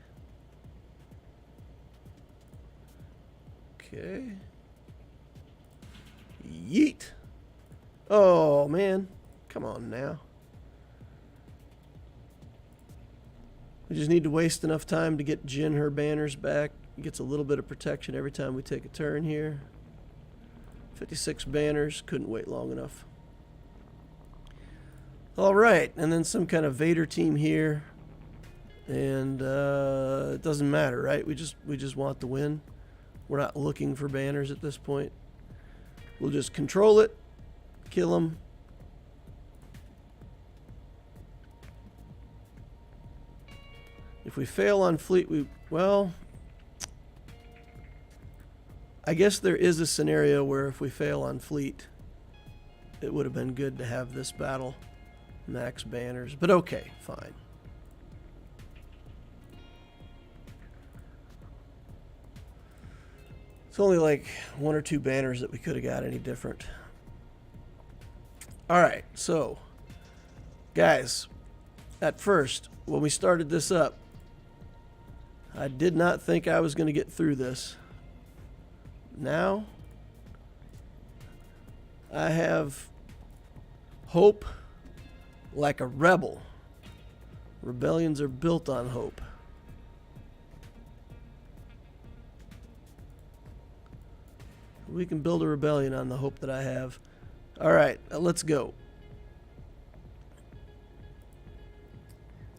Okay. Yeet. Oh, man. Come on now. We just need to waste enough time to get Jin her banners back. He gets a little bit of protection every time we take a turn here. 56 banners. Couldn't wait long enough. Alright, and then some kind of Vader team here. And it doesn't matter, right? We just want the win. We're not looking for banners at this point. We'll just control it, kill them. If we fail on fleet, well, I guess there is a scenario where if we fail on fleet, it would have been good to have this battle max banners, but okay, fine. It's only like 1 or 2 banners that we could have got any different. Alright, so guys, at first when we started this up, I did not think I was going to get through this. Now I have hope like a rebel Rebellions are built on hope. We can build a rebellion on the hope that I have. All right, let's go.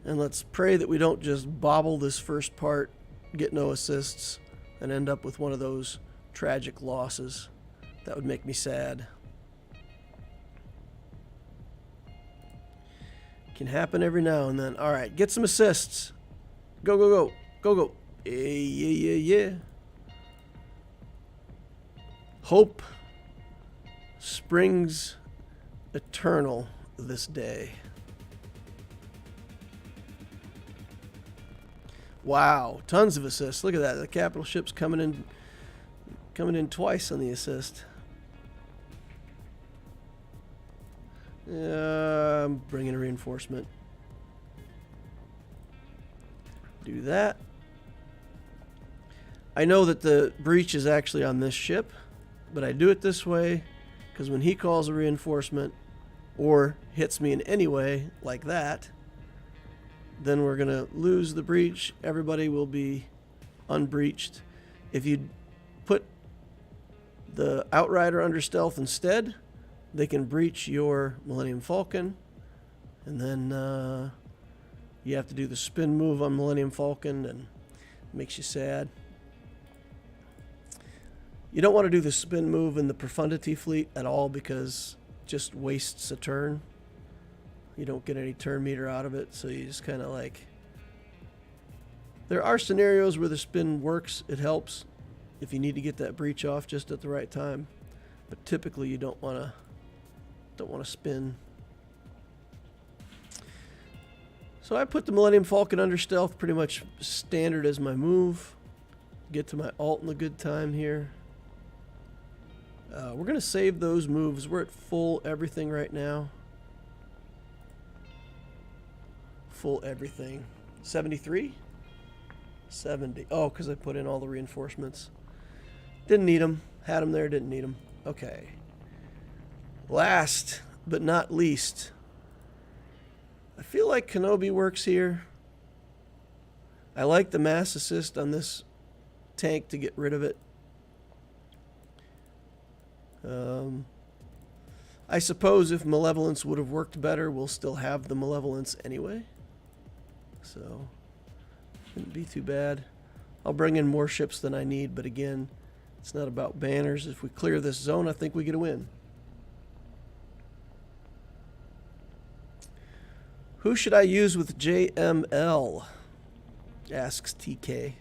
And let's pray that we don't just bobble this first part, get no assists, and end up with one of those tragic losses. That would make me sad. Can happen every now and then. All right, get some assists. Go, go, go. Go, go. Yeah. Hope springs eternal this day. Wow, tons of assists. Look at that. The capital ship's coming in twice on the assist. I'm bringing a reinforcement. Do that. I know that the breach is actually on this ship, but I do it this way because when he calls a reinforcement or hits me in any way like that, then we're going to lose the breach. Everybody will be unbreached. If you put the Outrider under stealth instead, they can breach your Millennium Falcon, and then you have to do the spin move on Millennium Falcon, and it makes you sad. You don't want to do the spin move in the Profundity fleet at all because it just wastes a turn. You don't get any turn meter out of it, so you just kind of like... There are scenarios where the spin works. It helps if you need to get that breach off just at the right time, but typically you don't want to spin. So I put the Millennium Falcon under stealth, pretty much standard as my move. Get to my ult in a good time here. We're going to save those moves. We're at full everything right now. Full everything. 73? 70. Oh, because I put in all the reinforcements. Didn't need them. Had them there, didn't need them. Okay. Last but not least, I feel like Kenobi works here. I like the mass assist on this tank to get rid of it. I suppose if Malevolence would have worked better, we'll still have the Malevolence anyway. So, wouldn't be too bad. I'll bring in more ships than I need, but again, it's not about banners. If we clear this zone, I think we get a win. Who should I use with JML? Asks TK.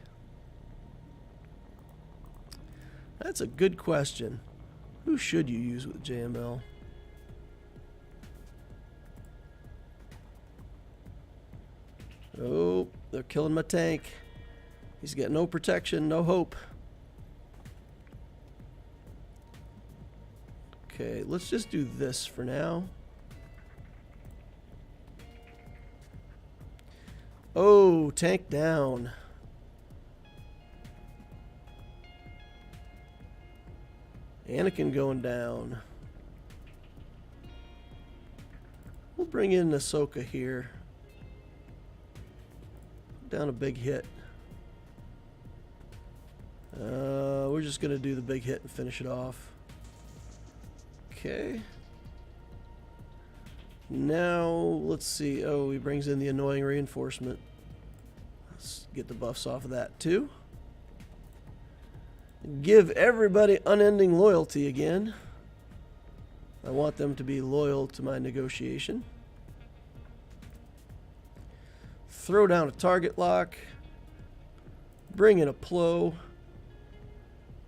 That's a good question. Who should you use with JML? Oh, they're killing my tank. He's got no protection, no hope. Okay, let's just do this for now. Oh, tank down. Anakin going down. We'll bring in Ahsoka here. Down a big hit. We're just going to do the big hit and finish it off. Okay. Now, let's see. Oh, he brings in the annoying reinforcement. Let's get the buffs off of that too. Give everybody unending loyalty again. I want them to be loyal to my negotiation. Throw down a target lock. Bring in a plow.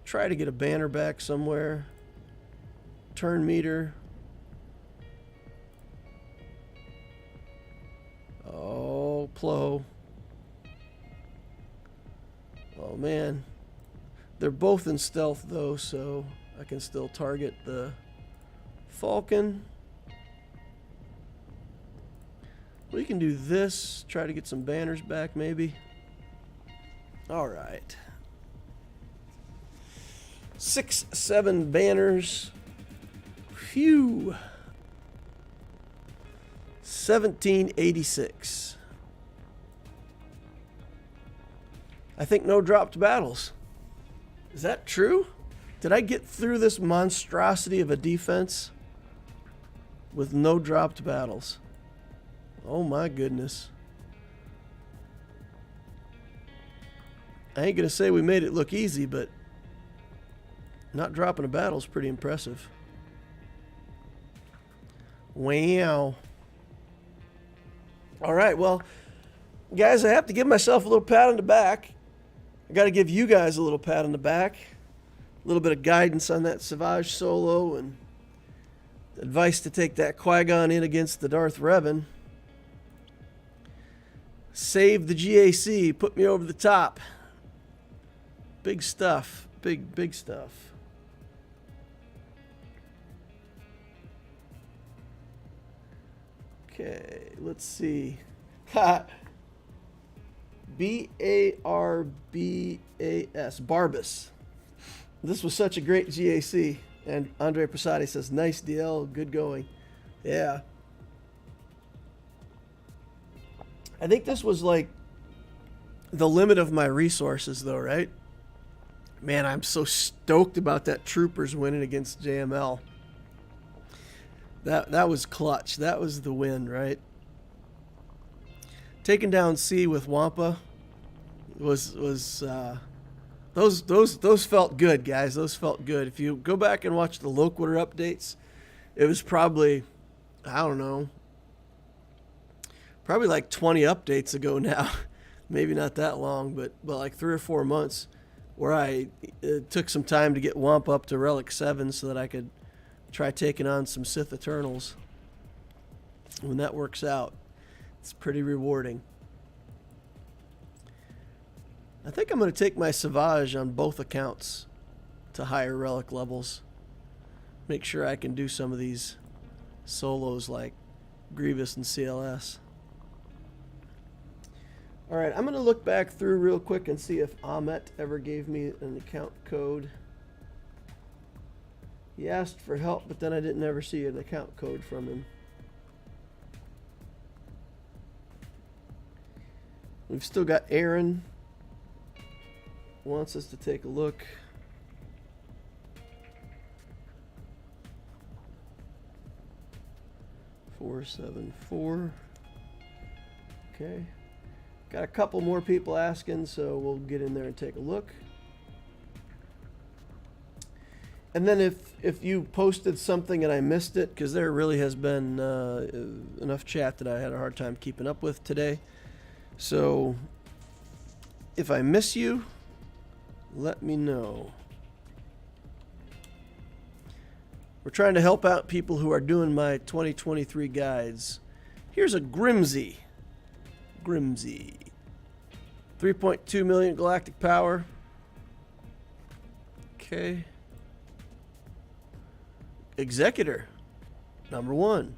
Try to get a banner back somewhere. Turn meter. Oh, plow. Oh, man. They're both in stealth, though, so I can still target the Falcon. We can do this. Try to get some banners back, maybe. All right. 6, 7 banners. Phew. 1786. I think no dropped battles. Is that true? Did I get through this monstrosity of a defense with no dropped battles? Oh my goodness. I ain't gonna say we made it look easy, but not dropping a battle is pretty impressive. Wow. All right, well, guys, I have to give myself a little pat on the back. I got to give you guys a little pat on the back. A little bit of guidance on that Savage solo and advice to take that Qui-Gon in against the Darth Revan. Save the GAC, put me over the top. Big stuff, big stuff. Okay, let's see. B-A-R-B-A-S, Barbas. This was such a great GAC. And Andre Prasadi says, nice DL, good going. Yeah. I think this was like the limit of my resources though, right? Man, I'm so stoked about that Troopers winning against JML. That was clutch. That was the win, right? Taking down C with Wampa was those felt good, guys. Those felt good. If you go back and watch the Loquitur updates, it was probably, I don't know, probably like 20 updates ago now. Maybe not that long, but like 3 or 4 months, where I took some time to get Wampa up to Relic 7 so that I could try taking on some Sith Eternals. When that works out, it's pretty rewarding. I think I'm going to take my Savage on both accounts to higher relic levels. Make sure I can do some of these solos like Grievous and CLS. Alright, I'm going to look back through real quick and see if Ahmet ever gave me an account code. He asked for help, but then I didn't ever see an account code from him. We've still got Aaron. Wants us to take a look. $474. Okay. Got a couple more people asking, so we'll get in there and take a look. And then if you posted something and I missed it, because there really has been enough chat that I had a hard time keeping up with today. So if I miss you, let me know. We're trying to help out people who are doing my 2023 guides. Here's a Grimsy. 3.2 million galactic power. Okay. Executor. Number 1.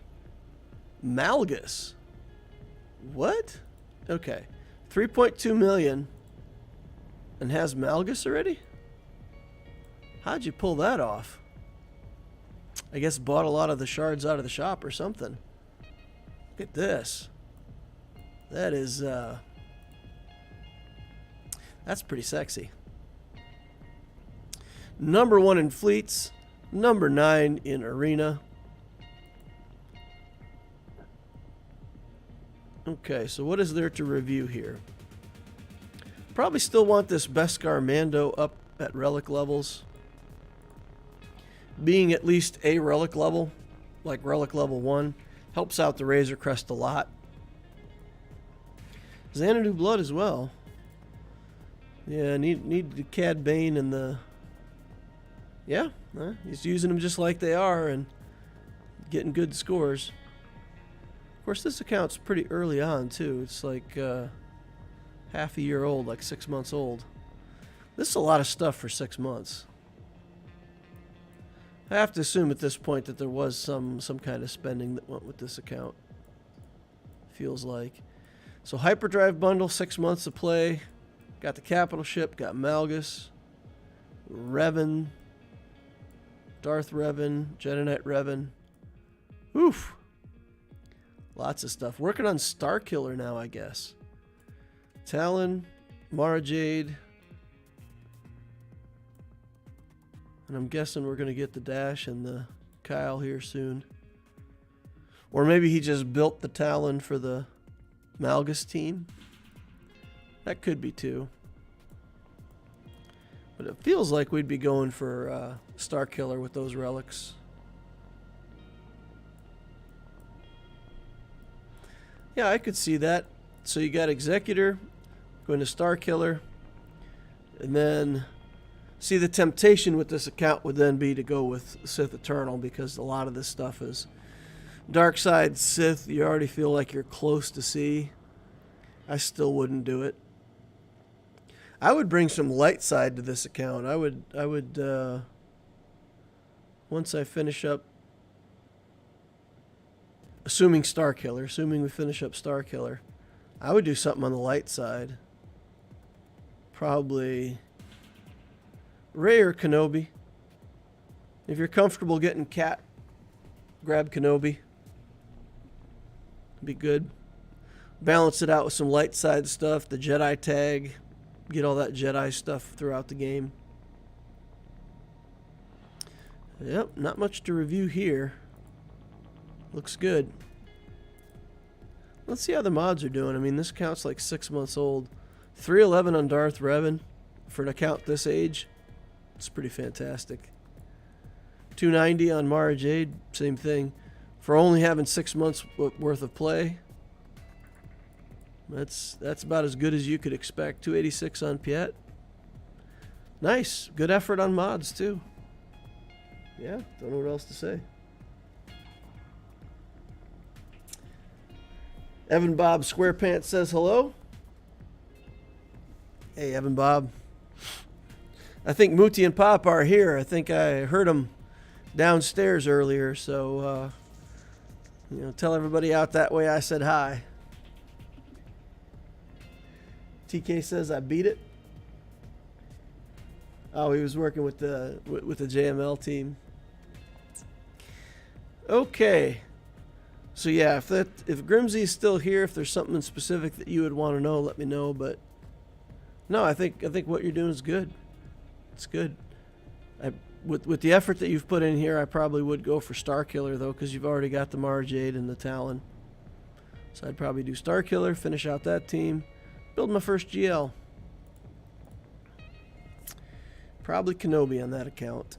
Malgus. What? Okay. 3.2 million. And has Malgus already? How'd you pull that off? I guess bought a lot of the shards out of the shop or something. Look at this. That is, that's pretty sexy. Number 1 in fleets. Number 9 in arena. Okay, so what is there to review here? Probably still want this Beskar Mando up at relic levels. Being at least a relic level, like relic level 1, helps out the Razor Crest a lot. Xanadu Blood as well. Yeah, need the Cad Bane and the... Yeah, he's using them just like they are and getting good scores. Of course, this account's pretty early on, too. It's like half a year old, like 6 months old. This is a lot of stuff for 6 months. I have to assume at this point that there was some kind of spending that went with this account. Feels like. So Hyperdrive bundle, 6 months of play. Got the capital ship, got Malgus, Revan, Darth Revan, Jedi Knight Revan. Oof. Lots of stuff. Working on Starkiller now, I guess. Talon, Mara Jade. And I'm guessing we're going to get the Dash and the Kyle here soon. Or maybe he just built the Talon for the Malgus team. That could be too. But it feels like we'd be going for Star Killer with those relics. Yeah, I could see that. So you got Executor, going to Star Killer, and then see the temptation with this account would then be to go with Sith Eternal, because a lot of this stuff is Dark Side Sith. You already feel like you're close to see. I still wouldn't do it. I would bring some light side to this account. I would once I finish up, assuming we finish up Star Killer, I would do something on the light side. Probably Rey or Kenobi. If you're comfortable getting Cat, grab Kenobi. Be good. Balance it out with some light side stuff, the Jedi tag. Get all that Jedi stuff throughout the game. Yep, not much to review here. Looks good. Let's see how the mods are doing. I mean, this account's like 6 months old. 311 on Darth Revan for an account this age. It's pretty fantastic. 290 on Mara Jade, same thing. For only having 6 months worth of play, that's about as good as you could expect. 286 on Piet. Nice. Good effort on mods, too. Yeah, don't know what else to say. Evan Bob Squarepants says hello. Hey, Evan Bob. I think Muti and Pop are here. I think I heard them downstairs earlier, so tell everybody out that way I said hi. TK says I beat it. Oh, he was working with the JML team. Okay. So yeah, if Grimsey's still here, if there's something specific that you would want to know, let me know. But no, I think what you're doing is good. It's good. With the effort that you've put in here, I probably would go for Star Killer though, because you've already got the Mara Jade and the Talon. So I'd probably do Star Killer, finish out that team, build my first GL. Probably Kenobi on that account.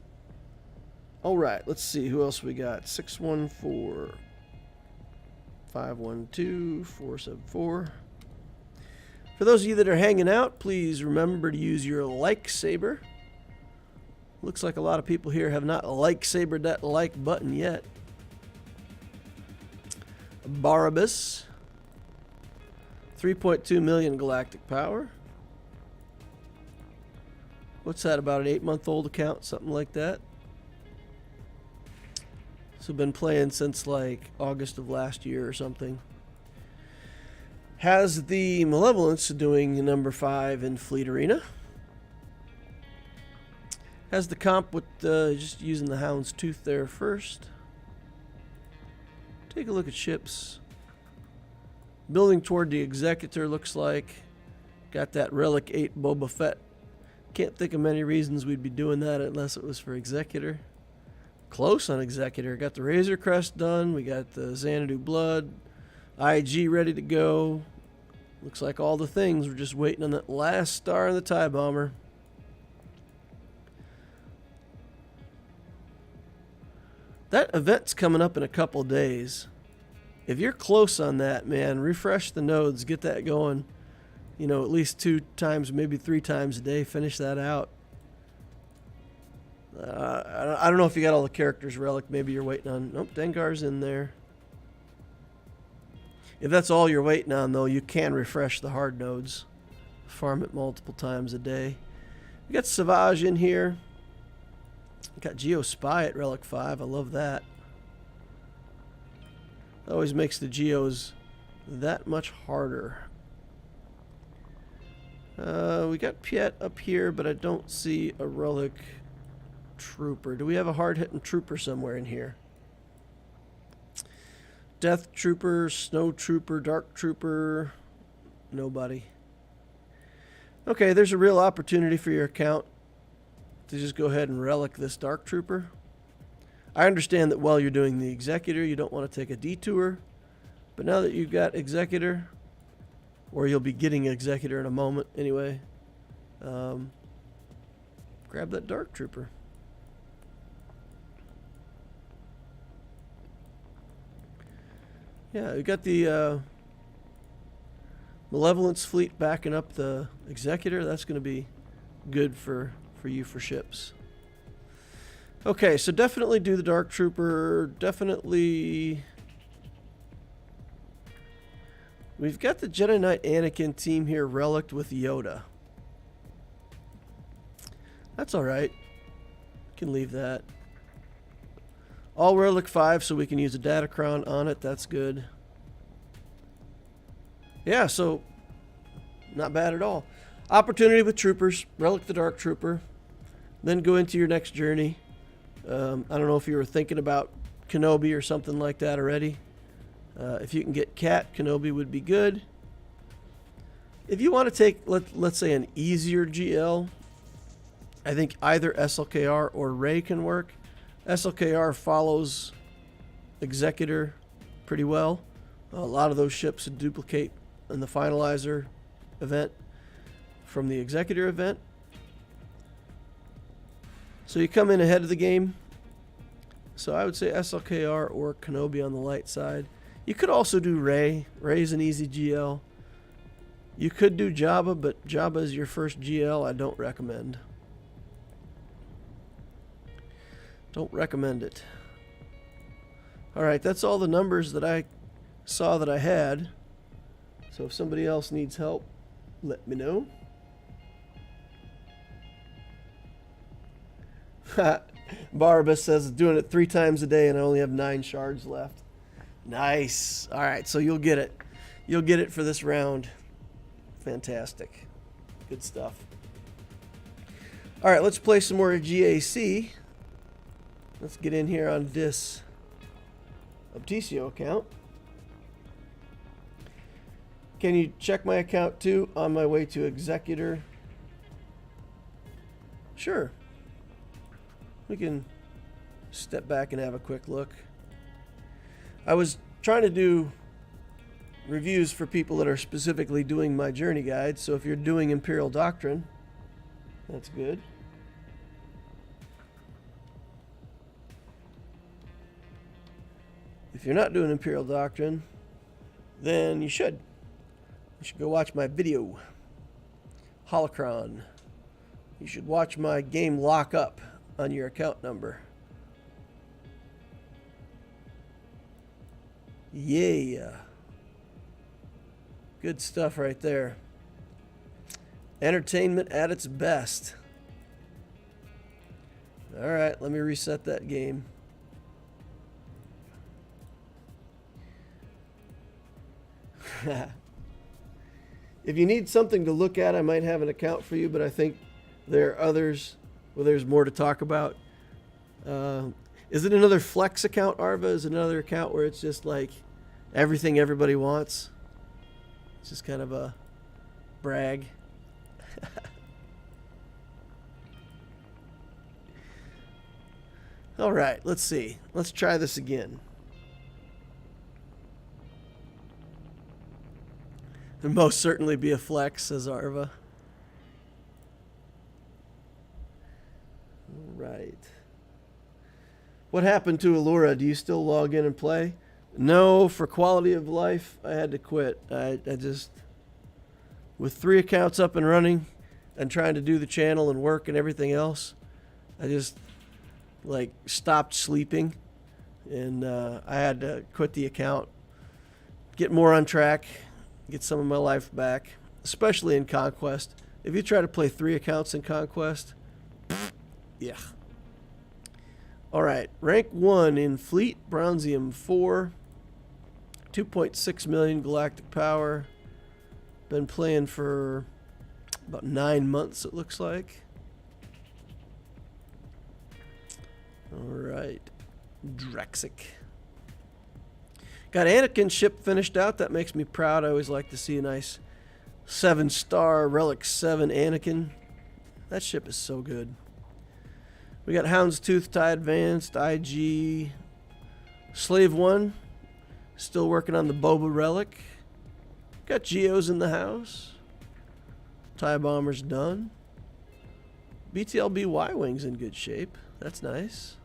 All right, let's see who else we got. 614 512 474. For those of you that are hanging out, please remember to use your like saber. Looks like a lot of people here have not sabered that like button yet. Barabbas. 3.2 million galactic power. What's that, about an 8-month-old account? Something like that. So been playing since like August of last year or something. Has the Malevolence doing number 5 in Fleet Arena. Has the comp with just using the Hound's Tooth there first. Take a look at ships. Building toward the Executor looks like. Got that Relic 8 Boba Fett. Can't think of many reasons we'd be doing that unless it was for Executor. Close on Executor. Got the Razor Crest done. We got the Xanadu Blood. IG ready to go. Looks like all the things. We're just waiting on that last star in the TIE Bomber. That event's coming up in a couple days. If you're close on that, man, refresh the nodes. Get that going. At least 2 times, maybe 3 times a day. Finish that out. I don't know if you got all the characters relic. Maybe you're waiting on... Nope, Dengar's in there. If that's all you're waiting on, though, you can refresh the hard nodes. Farm it multiple times a day. We got Savage in here. Got Geo Spy at Relic 5. I love that. Always makes the Geos that much harder. We got Piet up here, but I don't see a Relic Trooper. Do we have a hard-hitting Trooper somewhere in here? Death Trooper, Snow Trooper, Dark Trooper. Nobody. Okay, there's a real opportunity for your account to just go ahead and relic this Dark Trooper. I understand that while you're doing the Executor, you don't want to take a detour. But now that you've got Executor, or you'll be getting Executor in a moment anyway, grab that Dark Trooper. Yeah, we got the Malevolence fleet backing up the Executor. That's going to be good for you for ships. Okay, so definitely do the Dark Trooper. Definitely. We've got the Jedi Knight Anakin team here relicked with Yoda. That's alright. Can leave that. All Relic 5, so we can use a Datacron on it. That's good. Yeah, so not bad at all. Opportunity with troopers. Relic the Dark Trooper. Then go into your next journey. I don't know if you were thinking about Kenobi or something like that already. If you can get Cat, Kenobi would be good. If you want to take, let's say, an easier GL, I think either SLKR or Rey can work. SLKR follows Executor pretty well. A lot of those ships would duplicate in the Finalizer event from the Executor event. So you come in ahead of the game. So I would say SLKR or Kenobi on the light side. You could also do Rey. Rey's an easy GL. You could do Jabba, but Jabba is your first GL. I don't recommend. Don't recommend it. Alright, that's all the numbers that I saw that I had. So if somebody else needs help, let me know. Barba says doing it 3 times a day and I only have 9 shards left. Nice. Alright, so you'll get it. You'll get it for this round. Fantastic. Good stuff. Alright, let's play some more GAC. Let's get in here on this Obtisio account. Can you check my account too on my way to Executor? Sure. We can step back and have a quick look. I was trying to do reviews for people that are specifically doing my journey guide, so if you're doing Imperial Doctrine, that's good. If you're not doing Imperial Doctrine, then you should. You should go watch my video. Holocron. You should watch my game lock up on your account number. Yeah. Good stuff right there. Entertainment at its best. Alright, let me reset that game. If you need something to look at, I might have an account for you, but I think there are others where there's more to talk about. Is it another flex account, Arva? Is it another account where it's just like everything everybody wants? It's just kind of a brag. All right, let's see. Let's try this again. It'd most certainly be a flex, says Arva. Right. What happened to Allura? Do you still log in and play? No, for quality of life, I had to quit. I just, with 3 accounts up and running and trying to do the channel and work and everything else, I just, like, stopped sleeping. And I had to quit the account, get more on track, get some of my life back, especially in Conquest. If you try to play 3 accounts in Conquest, yeah. Alright, rank 1 in Fleet, Bronzium 4, 2.6 million galactic power. Been playing for about 9 months, it looks like. Alright, Drexic. Got Anakin's ship finished out. That makes me proud. I always like to see a nice 7-star Relic 7 Anakin. That ship is so good. We got Houndstooth TIE Advanced, IG, Slave 1, still working on the Boba Relic. Got Geos in the house. TIE Bomber's done. BTLB Y-Wing's in good shape. That's nice.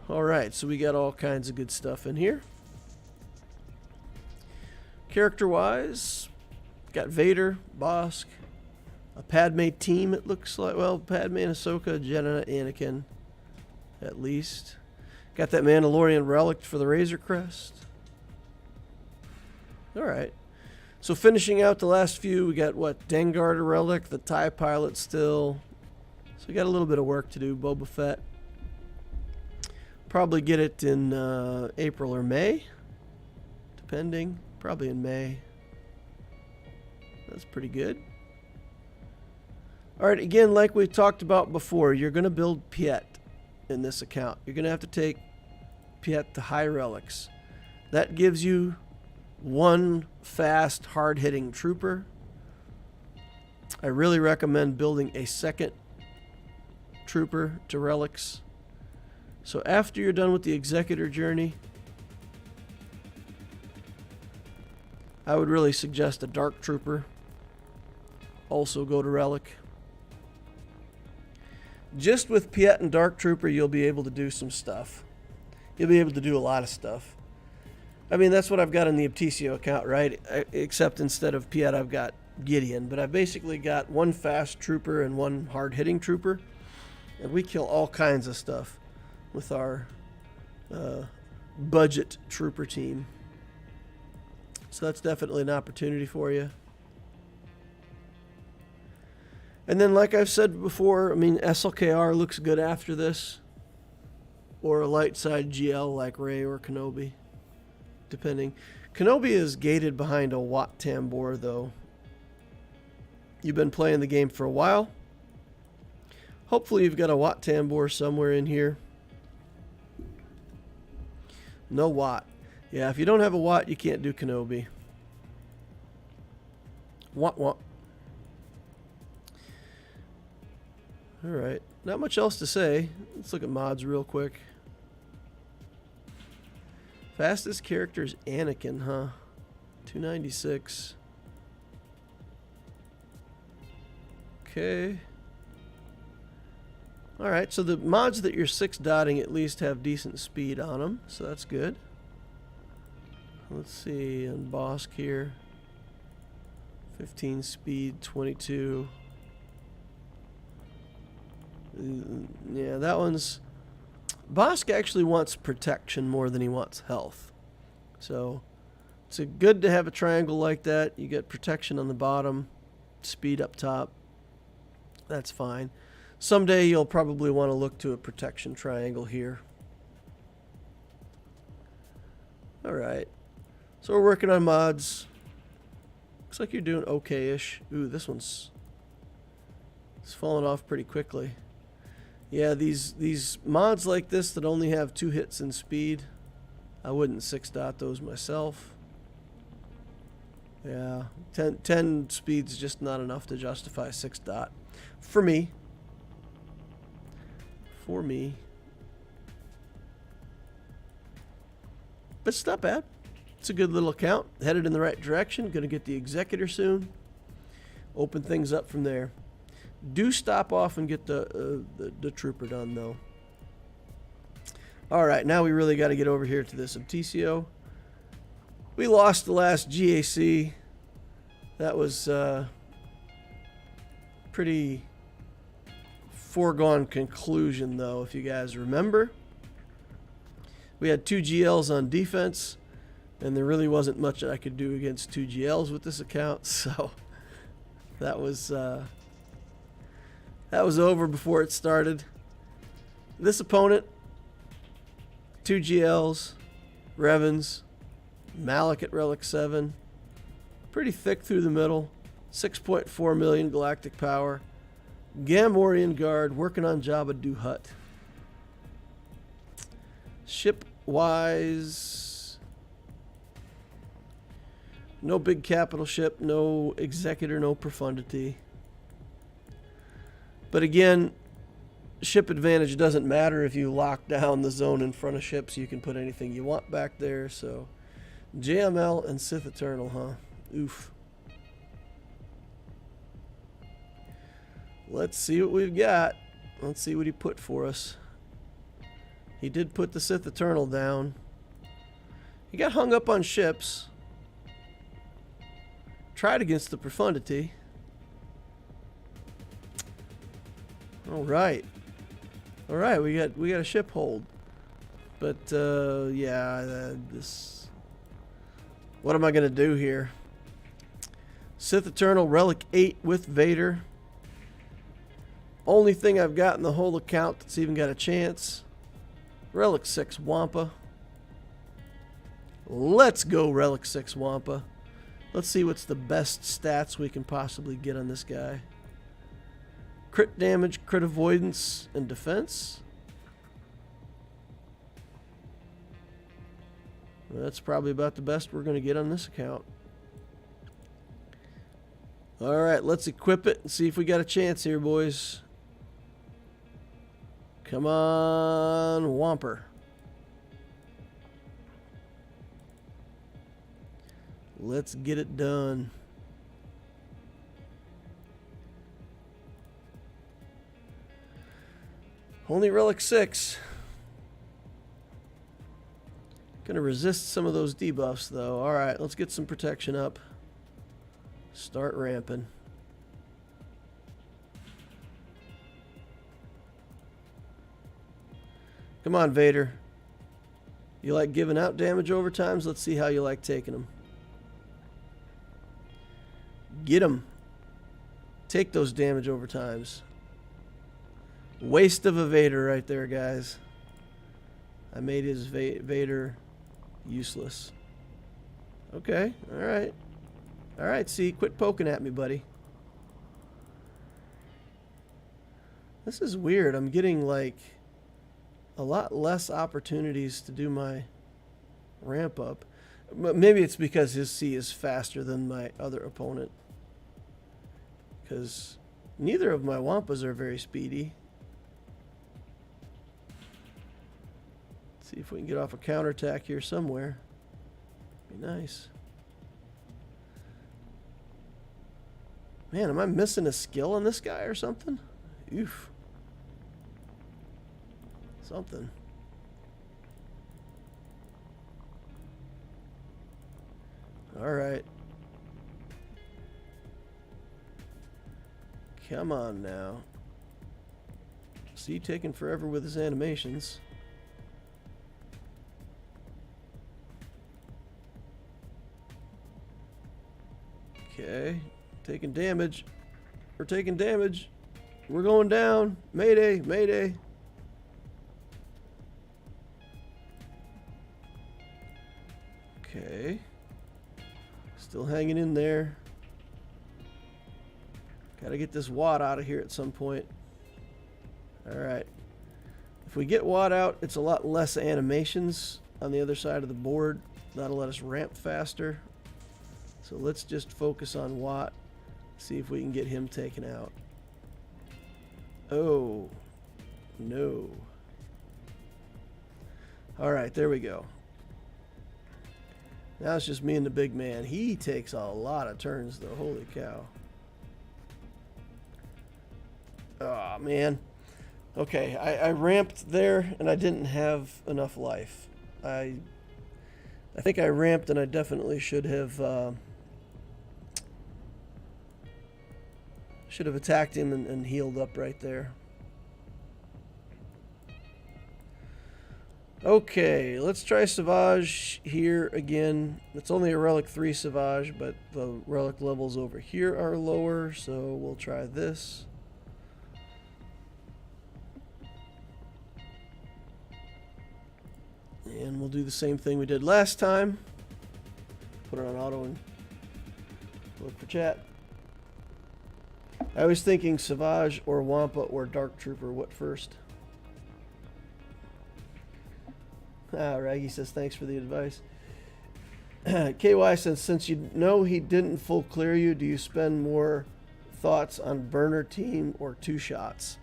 Alright, so we got all kinds of good stuff in here. Character-wise, got Vader, Bosk, a Padme team, it looks like. Well, Padme and Ahsoka, Jenna, Anakin, at least. Got that Mandalorian relic for the Razor Crest. Alright. So finishing out the last few, we got, what, Dengar relic, the TIE pilot still. So we got a little bit of work to do. Boba Fett. Probably get it in April or May, depending. Probably in May. That's pretty good. Alright, again, like we talked about before, you're going to build Piet in this account. You're going to have to take Piet to high relics. That gives you one fast, hard-hitting trooper. I really recommend building a second trooper to relics. So after you're done with the Executor journey, I would really suggest a Dark Trooper. Also go to relic. Just with Piet and Dark Trooper, you'll be able to do some stuff. You'll be able to do a lot of stuff. I mean, that's what I've got in the Aptisio account, right? Except instead of Piet, I've got Gideon. But I've basically got one fast trooper and one hard-hitting trooper. And we kill all kinds of stuff with our budget trooper team. So that's definitely an opportunity for you. And then, like I've said before, I mean, SLKR looks good after this. Or a light side GL like Rey or Kenobi, depending. Kenobi is gated behind a Wat Tambor, though. You've been playing the game for a while. Hopefully you've got a Wat Tambor somewhere in here. No Wat. Yeah, if you don't have a Wat, you can't do Kenobi. Wat. Alright, not much else to say. Let's look at mods real quick. Fastest character is Anakin, huh? 296. Okay. Alright, so the mods that you're 6-dotting at least have decent speed on them, so that's good. Let's see, on Bosk here. 15 speed, 22. Yeah, that one's... Bosk actually wants protection more than he wants health. So, it's good to have a triangle like that. You get protection on the bottom, speed up top. That's fine. Someday you'll probably want to look to a protection triangle here. Alright. So we're working on mods. Looks like you're doing okay-ish. Ooh, this one's... It's falling off pretty quickly. Yeah, these mods like this that only have 2 hits in speed, I wouldn't 6-dot those myself. Yeah, 10 speed's just not enough to justify 6-dot. For me. For me. But it's not bad. It's a good little account. Headed in the right direction. Going to get the Executor soon. Open things up from there. Do stop off and get the trooper done, though. Alright, now we really got to get over here to this Aptisio. We lost the last GAC. That was pretty foregone conclusion, though, if you guys remember. We had 2 GLs on defense, and there really wasn't much that I could do against 2 GLs with this account, so that was over before it started. This opponent, 2 GLs, Revens, Malak at Relic 7, pretty thick through the middle, 6.4 million galactic power, Gamorrean Guard working on Jabba the Hutt. Ship wise, No big capital ship, no Executor, no Profundity. But again, ship advantage doesn't matter if you lock down the zone in front of ships. You can put anything you want back there. So JML and Sith Eternal, huh? Oof. Let's see what we've got. Let's see what he put for us. He did put the Sith Eternal down. He got hung up on ships. Tried against the Profundity. All right. All right, we got a ship hold. But yeah, this. What am I gonna do here? Sith Eternal Relic 8 with Vader. Only thing I've got in the whole account that's even got a chance. Relic 6 Wampa. Let's go Relic 6 Wampa. Let's see what's the best stats we can possibly get on this guy. Crit damage, crit avoidance, and defense. Well, that's probably about the best we're going to get on this account. Alright, let's equip it and see if we got a chance here, boys. Come on, Whomper. Let's get it done. Only Relic 6. Gonna resist some of those debuffs though. Alright, let's get some protection up. Start ramping. Come on, Vader. You like giving out damage overtimes? Let's see how you like taking them. Get them. Take those damage overtimes. Waste of a Vader right there, guys. I made his Vader useless. Okay, alright. Alright, see, quit poking at me, buddy. This is weird. I'm getting, like, a lot less opportunities to do my ramp up. Maybe it's because his C is faster than my other opponent. Because neither of my Wampas are very speedy. Let's see if we can get off a counterattack here somewhere. Be nice. Man, am I missing a skill on this guy or something? Oof. Something. Alright. Come on now. See, taking forever with his animations. Okay. Taking damage. We're taking damage. We're going down. Mayday, mayday. Okay. Still hanging in there. Gotta get this Watt out of here at some point. Alright. If we get Watt out, it's a lot less animations on the other side of the board. That'll let us ramp faster. So let's just focus on Watt. See if we can get him taken out. Oh. No. Alright, there we go. Now it's just me and the big man. He takes a lot of turns though. Holy cow. Oh, man. Okay, I ramped there and I didn't have enough life. I think I ramped and I definitely should have attacked him and healed up right there. Okay, let's try Savage here again. It's only a Relic 3 Savage, but the Relic levels over here are lower, so we'll try this. And we'll do the same thing we did last time. Put it on auto and look for chat. I was thinking Savage or Wampa or Dark Trooper. What first? Ah, Raggy says thanks for the advice. KY says, since you know he didn't full clear you, do you spend more thoughts on burner team or 2 shots?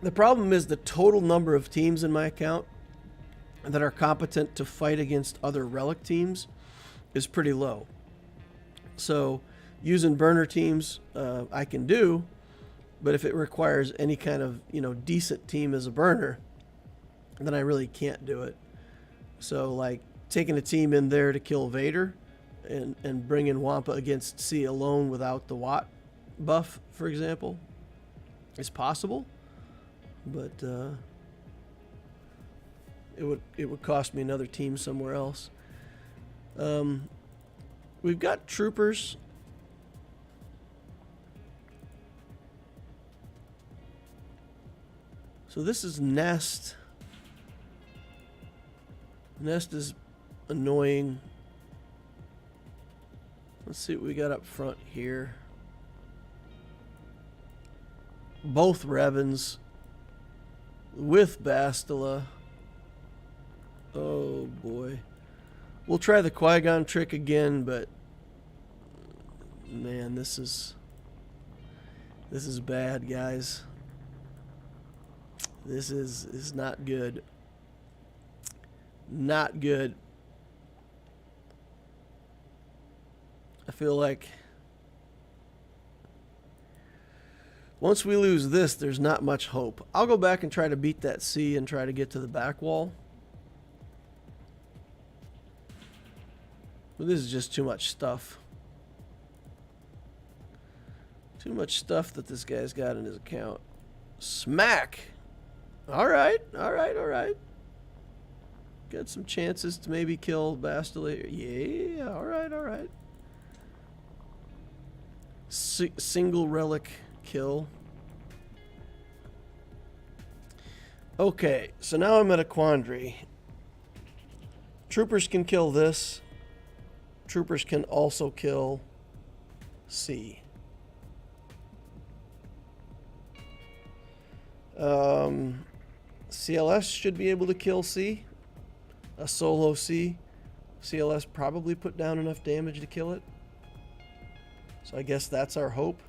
The problem is the total number of teams in my account that are competent to fight against other relic teams is pretty low. So using burner teams, I can do, but if it requires any kind of, decent team as a burner, then I really can't do it. So like taking a team in there to kill Vader and bringing Wampa against C alone without the Watt buff, for example, is possible, but it would cost me another team somewhere else. We've got troopers. So this is Nest. Nest is annoying. Let's see what we got up front here. Both Revens with Bastila. Oh boy. We'll try the Qui-Gon trick again, but man, this is bad, guys. This is not good. Not good. I feel like once we lose this, there's not much hope. I'll go back and try to beat that C and try to get to the back wall. But this is just too much stuff. Too much stuff that this guy's got in his account. Smack! Alright, alright, alright. Got some chances to maybe kill Bastila. Yeah, alright, alright. Single relic kill. Okay, so now I'm at a quandary. Troopers can kill this. Troopers can also kill C. CLS should be able to kill C. A solo C. CLS probably put down enough damage to kill it. So I guess that's our hope.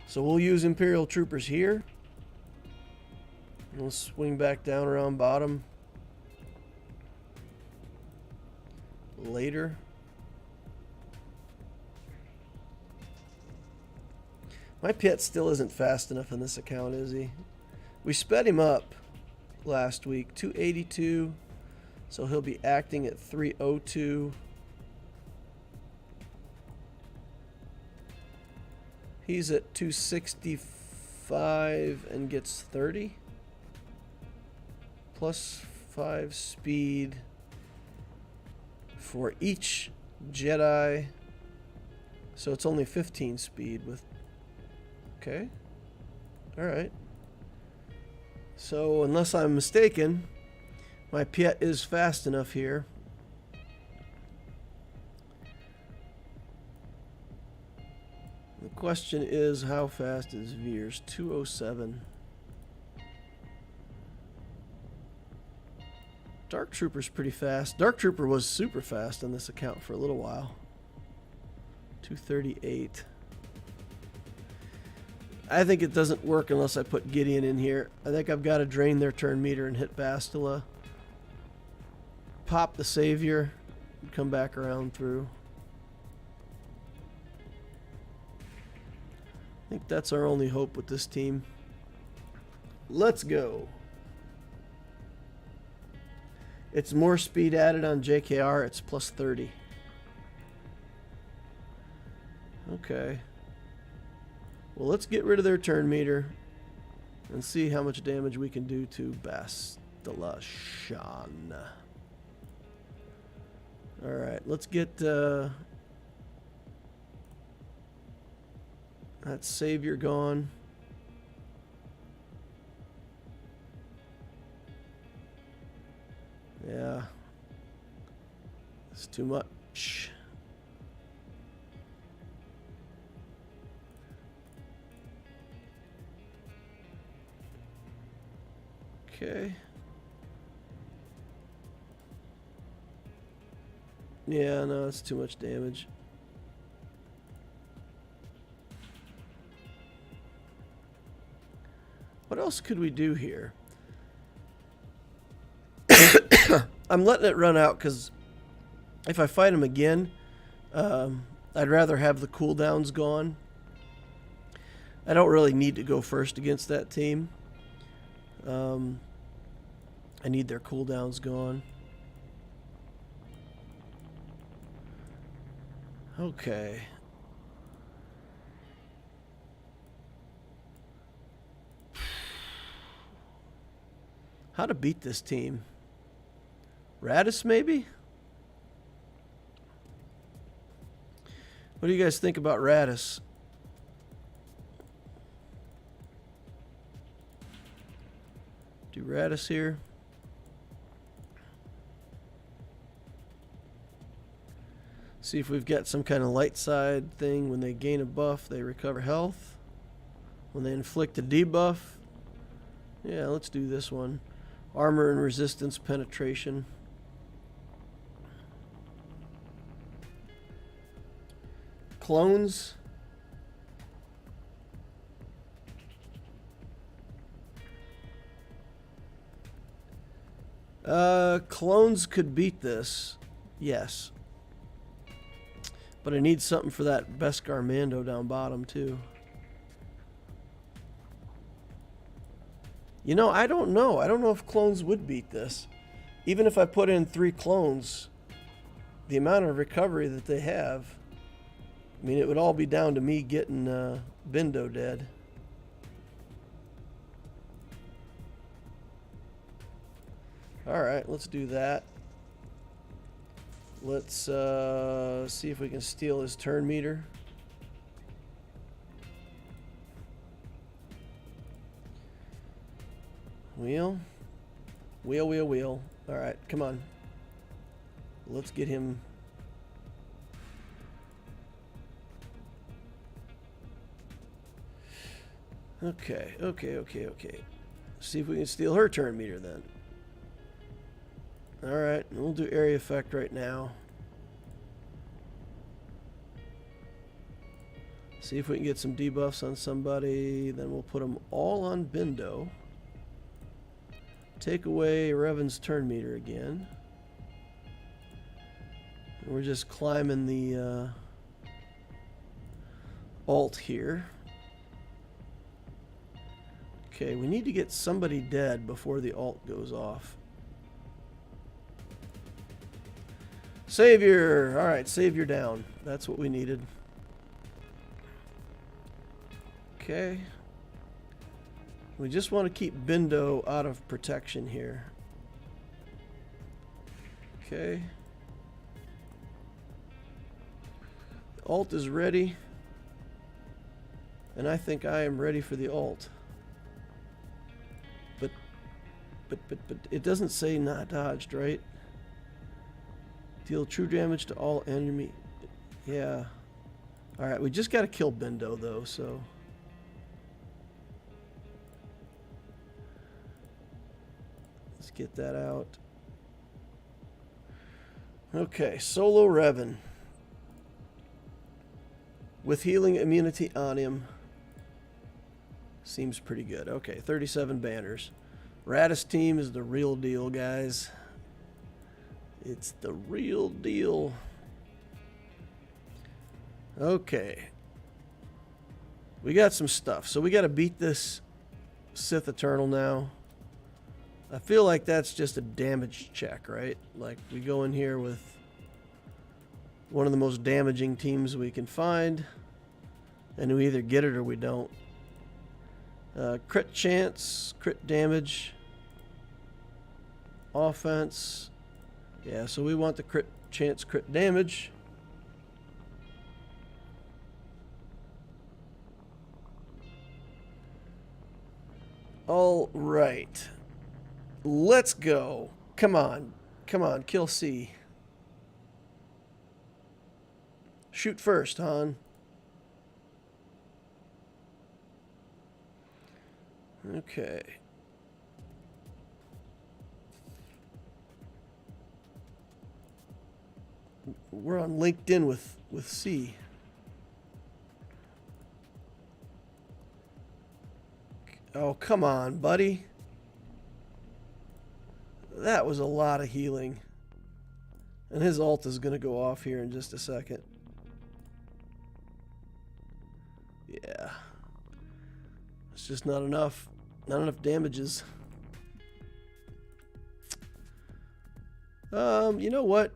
So we'll use Imperial Troopers here. We'll swing back down around bottom later. My Piet still isn't fast enough in this account, is he? We sped him up last week, 282. So he'll be acting at 302. He's at 265 and gets 30. Plus 5 speed for each Jedi. So it's only 15 speed with... Okay. Alright. So unless I'm mistaken, my Piet is fast enough here. The question is, how fast is Veers? 207. Dark Trooper's pretty fast. Dark Trooper was super fast on this account for a little while. 238. I think it doesn't work unless I put Gideon in here. I think I've got to drain their turn meter and hit Bastila. Pop the Savior and come back around through. I think that's our only hope with this team. Let's go. It's more speed added on JKR. It's plus 30. Okay. Well, let's get rid of their turn meter and see how much damage we can do to Bastila Shan. Alright, let's get that Savior gone. Yeah. It's too much. Okay. Yeah, no, it's too much damage. What else could we do here? I'm letting it run out because if I fight him again, I'd rather have the cooldowns gone. I don't really need to go first against that team. I need their cooldowns gone. Okay. How to beat this team? Radis, maybe? What do you guys think about Radis? Do Radis here. See if we've got some kind of light side thing. When they gain a buff, they recover health. When they inflict a debuff. Yeah, let's do this one. Armor and resistance penetration. Clones. Clones could beat this. Yes. But I need something for that Beskar Mando down bottom, too. You know, I don't know. I don't know if clones would beat this. Even if I put in 3 clones, the amount of recovery that they have, I mean, it would all be down to me getting Bindo dead. Alright, let's do that. Let's see if we can steal his turn meter. Wheel. Wheel, wheel, wheel. Alright, come on. Let's get him. Okay. See if we can steal her turn meter then. Alright, we'll do area effect right now. See if we can get some debuffs on somebody. Then we'll put them all on Bindo. Take away Revan's turn meter again. We're just climbing the alt here. Okay, we need to get somebody dead before the alt goes off. Savior! Alright, Savior down. That's what we needed. Okay. We just want to keep Bindo out of protection here. Okay. The alt is ready. And I think I am ready for the alt. But it doesn't say not dodged, right? Deal true damage to all enemy. Yeah. Alright, we just got to kill Bindo though, so. Let's get that out. Okay, solo Revan. With healing immunity on him. Seems pretty good. Okay, 37 banners. Radis team is the real deal, guys. It's the real deal. Okay. We got some stuff. So we got to beat this Sith Eternal now. I feel like that's just a damage check, right? Like we go in here with one of the most damaging teams we can find. And we either get it or we don't. Crit chance, crit damage, offense. Yeah, so we want the crit chance, crit damage. All right. Let's go. Come on. Come on, kill C. Shoot first, Han. Okay. we're on LinkedIn with C. Oh, come on, buddy. That was a lot of healing. And his ult is going to go off here in just a second. Yeah. It's just not enough. Not enough damages. You know what?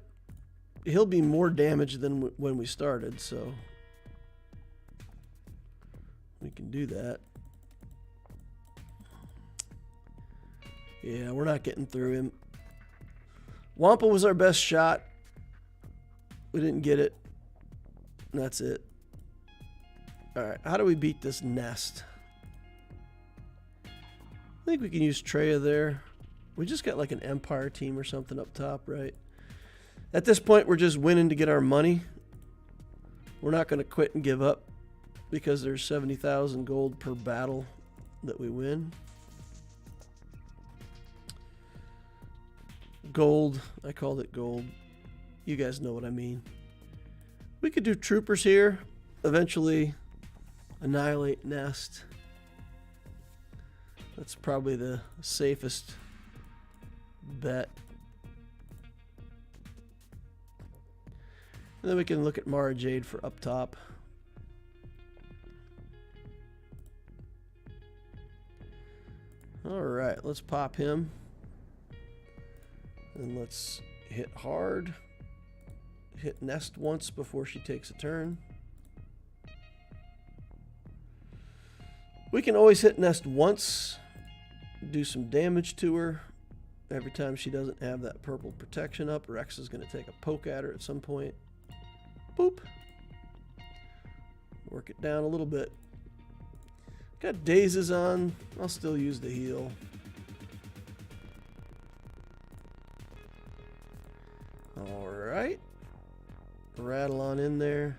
He'll be more damaged than when we started, so we can do that. Yeah, we're not getting through him. Wampa was our best shot. We didn't get it. And that's it. Alright, how do we beat this nest? I think we can use Treya there. We just got like an Empire team or something up top, right? At this point, we're just winning to get our money. We're not going to quit and give up because there's 70,000 gold per battle that we win. Gold. I called it gold. You guys know what I mean. We could do troopers here. Eventually annihilate nest. That's probably the safest bet. And then we can look at Mara Jade for up top. Alright, let's pop him. And let's hit hard. Hit nest once before she takes a turn. We can always hit nest once. Do some damage to her. Every time she doesn't have that purple protection up, Rex is going to take a poke at her at some point. Boop. Work it down a little bit. Got dazes on. I'll still use the heal. Alright. Rattle on in there.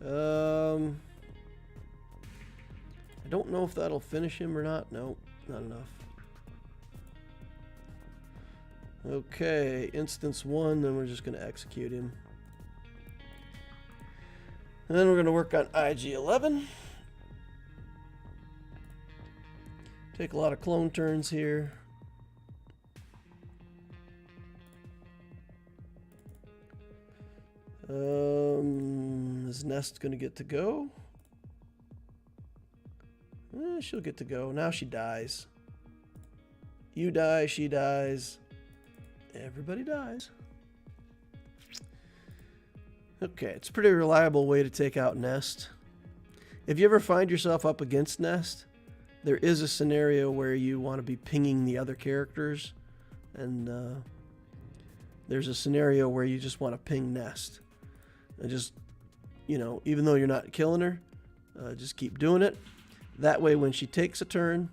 I don't know if that'll finish him or not. Nope, not enough. Okay, instance 1, then we're just going to execute him. And then we're going to work on IG-11. Take a lot of clone turns here. Is Nest going to get to go? She'll get to go. Now she dies. You die, she dies. Everybody dies. Okay, it's a pretty reliable way to take out Nest. If you ever find yourself up against Nest, there is a scenario where you want to be pinging the other characters, and there's a scenario where you just want to ping Nest. And just, you know, even though you're not killing her, just keep doing it. That way, when she takes a turn,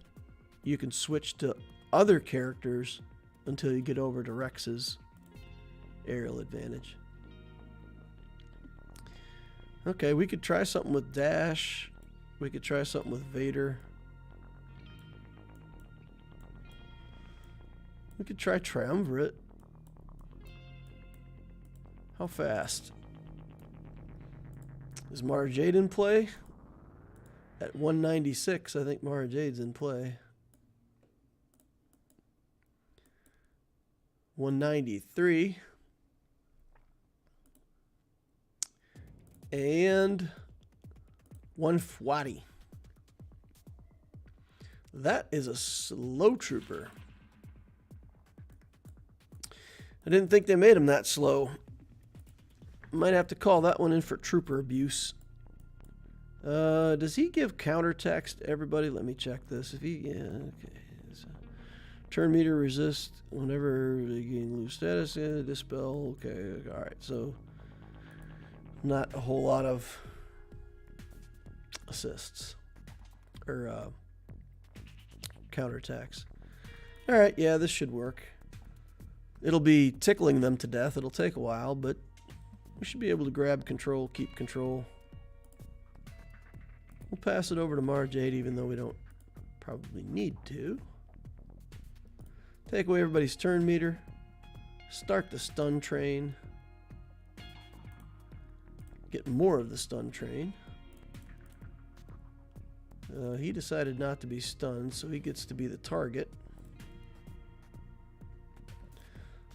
you can switch to other characters until you get over to Rex's aerial advantage. Okay, we could try something with Dash. We could try something with Vader. We could try Triumvirate. How fast? Is Mara Jade in play? At 196, I think Mara Jade's in play. 193. And 140. That is a slow trooper. I didn't think they made him that slow. Might have to call that one in for trooper abuse. Does he give counter text to everybody? Let me check this. If he, yeah, okay. Turn meter resist whenever they gain loose status. Yeah, dispel. Okay, all right. So not a whole lot of assists or counterattacks. All right, yeah, this should work. It'll be tickling them to death. It'll take a while, but we should be able to grab control, keep control. We'll pass it over to Mara Jade, even though we don't probably need to. Take away everybody's turn meter. Start the stun train. Get more of the stun train. He decided not to be stunned, so he gets to be the target.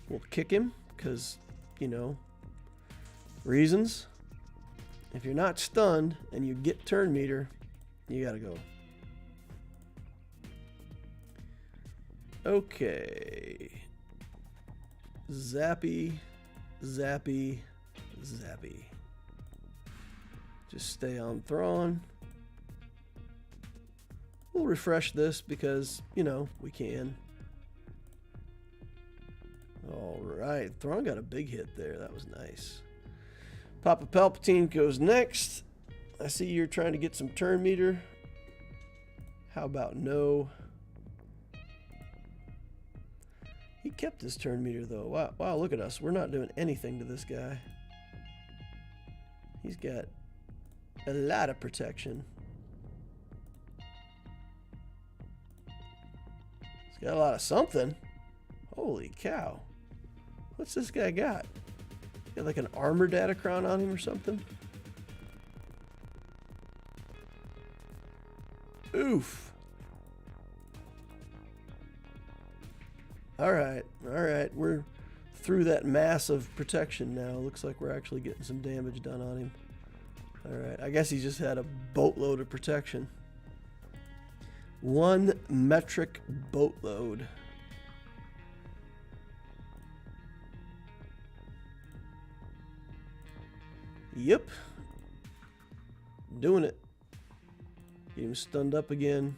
We'll kick him, because, you know, reasons. If you're not stunned and you get turn meter, you gotta go. Okay. Zappy, zappy, zappy. Just stay on Thrawn. We'll refresh this because, you know, we can. Alright, Thrawn got a big hit there. That was nice. Papa Palpatine goes next. I see you're trying to get some turn meter. How about no? He kept his turn meter though. Wow, wow, look at us. We're not doing anything to this guy. He's got a lot of protection. He's got a lot of something. Holy cow. What's this guy got? Got like an armor datacron on him or something? Oof. Alright, alright. We're through that mass of protection now. Looks like we're actually getting some damage done on him. Alright, I guess he just had a boatload of protection. 1 metric boatload. Yep. Doing it. Get him stunned up again.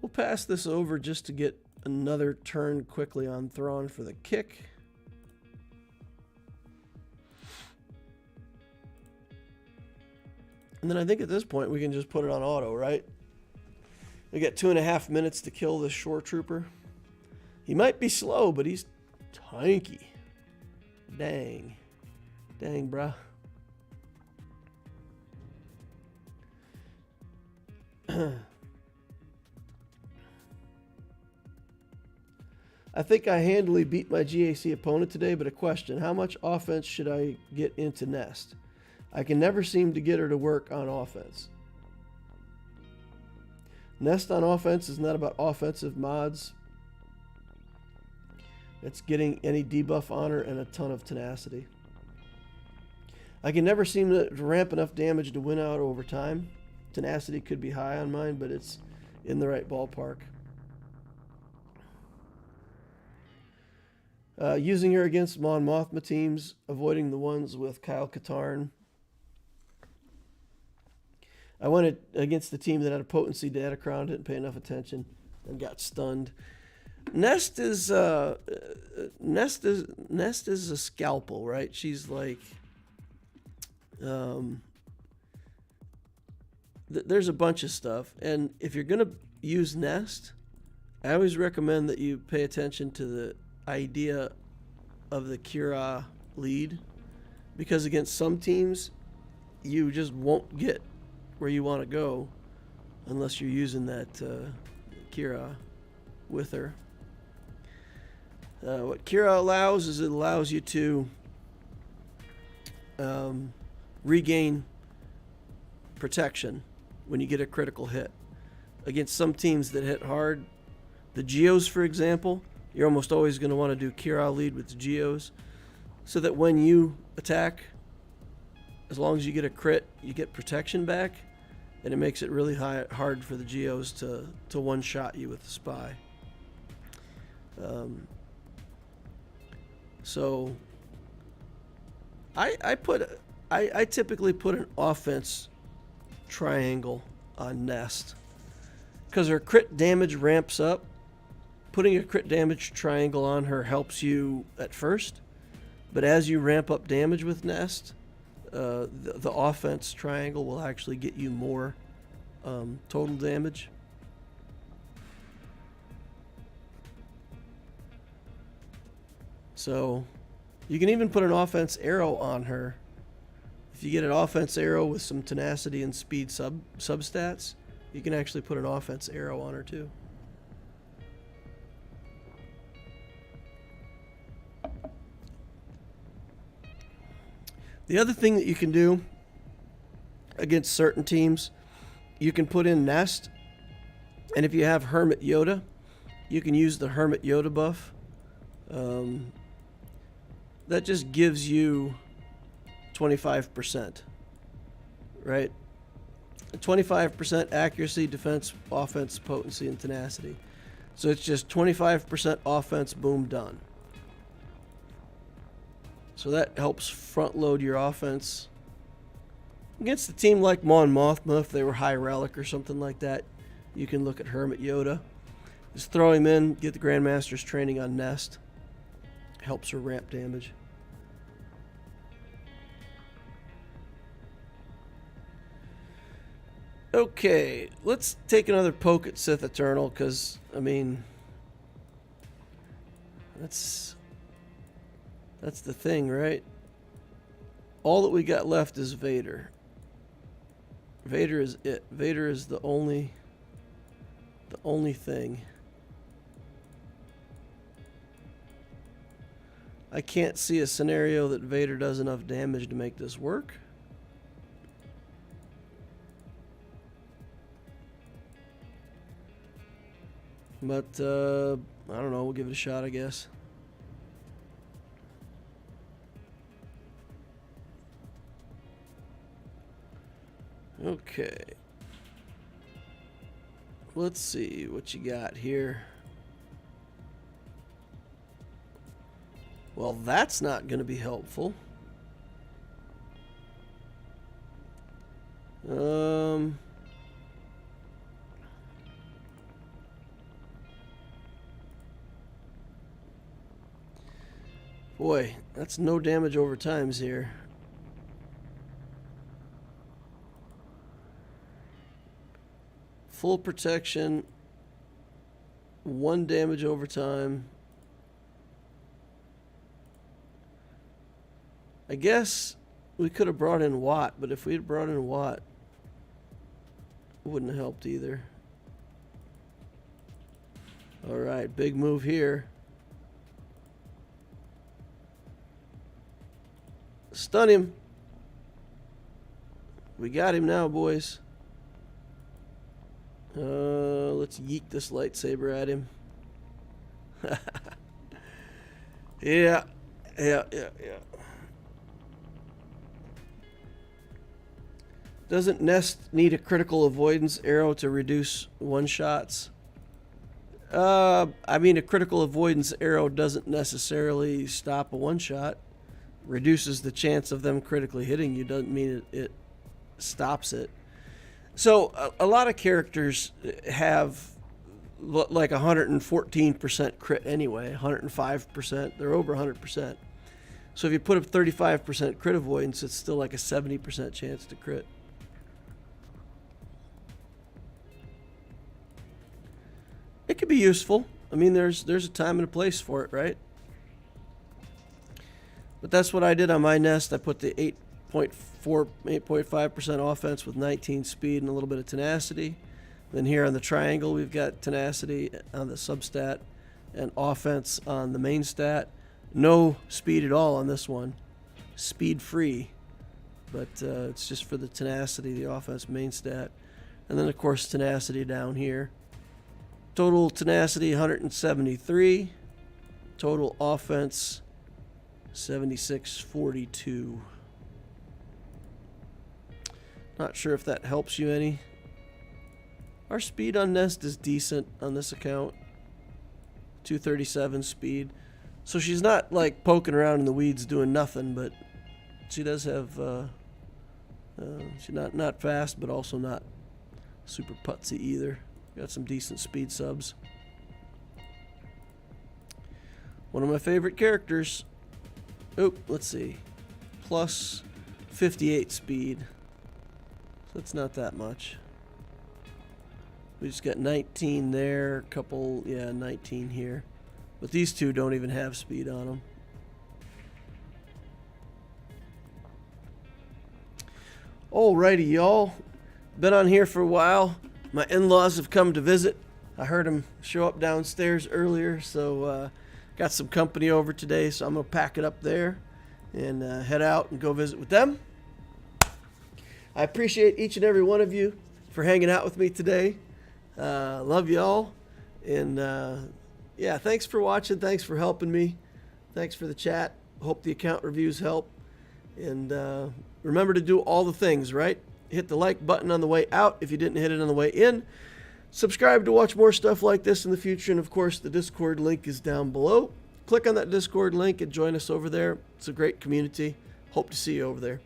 We'll pass this over just to get another turn quickly on Thrawn for the kick. And then I think at this point we can just put it on auto, right? We got 2.5 minutes to kill this shore trooper. He might be slow, but he's tanky. Dang. Dang, bruh. I think I handily beat my GAC opponent today, but a question. How much offense should I get into Nest? I can never seem to get her to work on offense. Nest on offense is not about offensive mods. It's getting any debuff on her and a ton of tenacity. I can never seem to ramp enough damage to win out over time. Tenacity could be high on mine, but it's in the right ballpark. Using her against Mon Mothma teams, avoiding the ones with Kyle Katarn. I went against the team that had a potency datacron, didn't pay enough attention, and got stunned. Nest is a scalpel, right? She's like, there's a bunch of stuff, and if you're gonna use Nest, I always recommend that you pay attention to the idea of the Kira lead, because against some teams, you just won't get where you want to go unless you're using that Kira with her. What Kira allows is it allows you to regain protection when you get a critical hit. Against some teams that hit hard, the Geos, for example, you're almost always going to want to do Kira lead with the Geos, so that when you attack, as long as you get a crit, you get protection back, and it makes it really hard for the Geos to one-shot you with the spy. So I typically put an offense triangle on Nest because her crit damage ramps up. Putting a crit damage triangle on her helps you at first, but as you ramp up damage with Nest, the offense triangle will actually get you more total damage. So you can even put an offense arrow on her. If you get an offense arrow with some tenacity and speed substats, you can actually put an offense arrow on her too. The other thing that you can do against certain teams, you can put in Nest, and if you have Hermit Yoda, you can use the Hermit Yoda buff. That just gives you 25%, right? 25% accuracy, defense, offense, potency, and tenacity. So it's just 25% offense, boom, done. So that helps front load your offense. Against a team like Mon Mothma, if they were high relic or something like that, you can look at Hermit Yoda. Just throw him in, get the Grandmaster's training on Nest. Helps her ramp damage. Okay, let's take another poke at Sith Eternal, because, I mean, that's the thing, right? All that we got left is Vader. Vader is it. Vader is the only thing. I can't see a scenario that Vader does enough damage to make this work. But, I don't know, we'll give it a shot, I guess. Okay. Let's see what you got here. Well, that's not going to be helpful. Boy, that's no damage over times here. Full protection, 1 damage over time. I guess we could have brought in Watt, but if we had brought in Watt, it wouldn't have helped either. Alright, big move here. Stun him. We got him now, boys. Let's yeet this lightsaber at him. Yeah. Doesn't Nest need a critical avoidance arrow to reduce one-shots? I mean, a critical avoidance arrow doesn't necessarily stop a one-shot. Reduces the chance of them critically hitting you, doesn't mean it stops it. So a lot of characters have like 114% crit anyway, 105%. They're over 100%. So if you put up 35% crit avoidance, it's still like a 70% chance to crit. It could be useful. I mean, there's a time and a place for it, right? But that's what I did on my Nest. I put the 8.5% offense with 19 speed and a little bit of tenacity. Then here on the triangle, we've got tenacity on the substat and offense on the main stat. No speed at all on this one. Speed free. But it's just for the tenacity, the offense main stat. And then, of course, tenacity down here. Total tenacity, 173. Total offense, 7642. Not sure if that helps you any. Our speed on Nest is decent on this account. 237 speed. So she's not like poking around in the weeds doing nothing, but she does have she's not fast, but also not super putsy either. Got some decent speed subs. One of my favorite characters. Oh, let's see. Plus 58 speed. So that's not that much. We just got 19 there, a couple, 19 here. But these two don't even have speed on them. Alrighty, y'all. Been on here for a while. My in-laws have come to visit. I heard them show up downstairs earlier, so got some company over today, so I'm going to pack it up there. and head out and go visit with them. I appreciate each and every one of you for hanging out with me today. Love you all. And yeah, thanks for watching. Thanks for helping me. Thanks for the chat. Hope the account reviews help. And remember to do all the things, right? Hit the like button on the way out if you didn't hit it on the way in. Subscribe to watch more stuff like this in the future. And of course, the Discord link is down below. Click on that Discord link and join us over there. It's a great community. Hope to see you over there.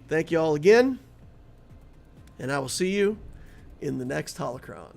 Thank you all again. And I will see you in the next Holocron.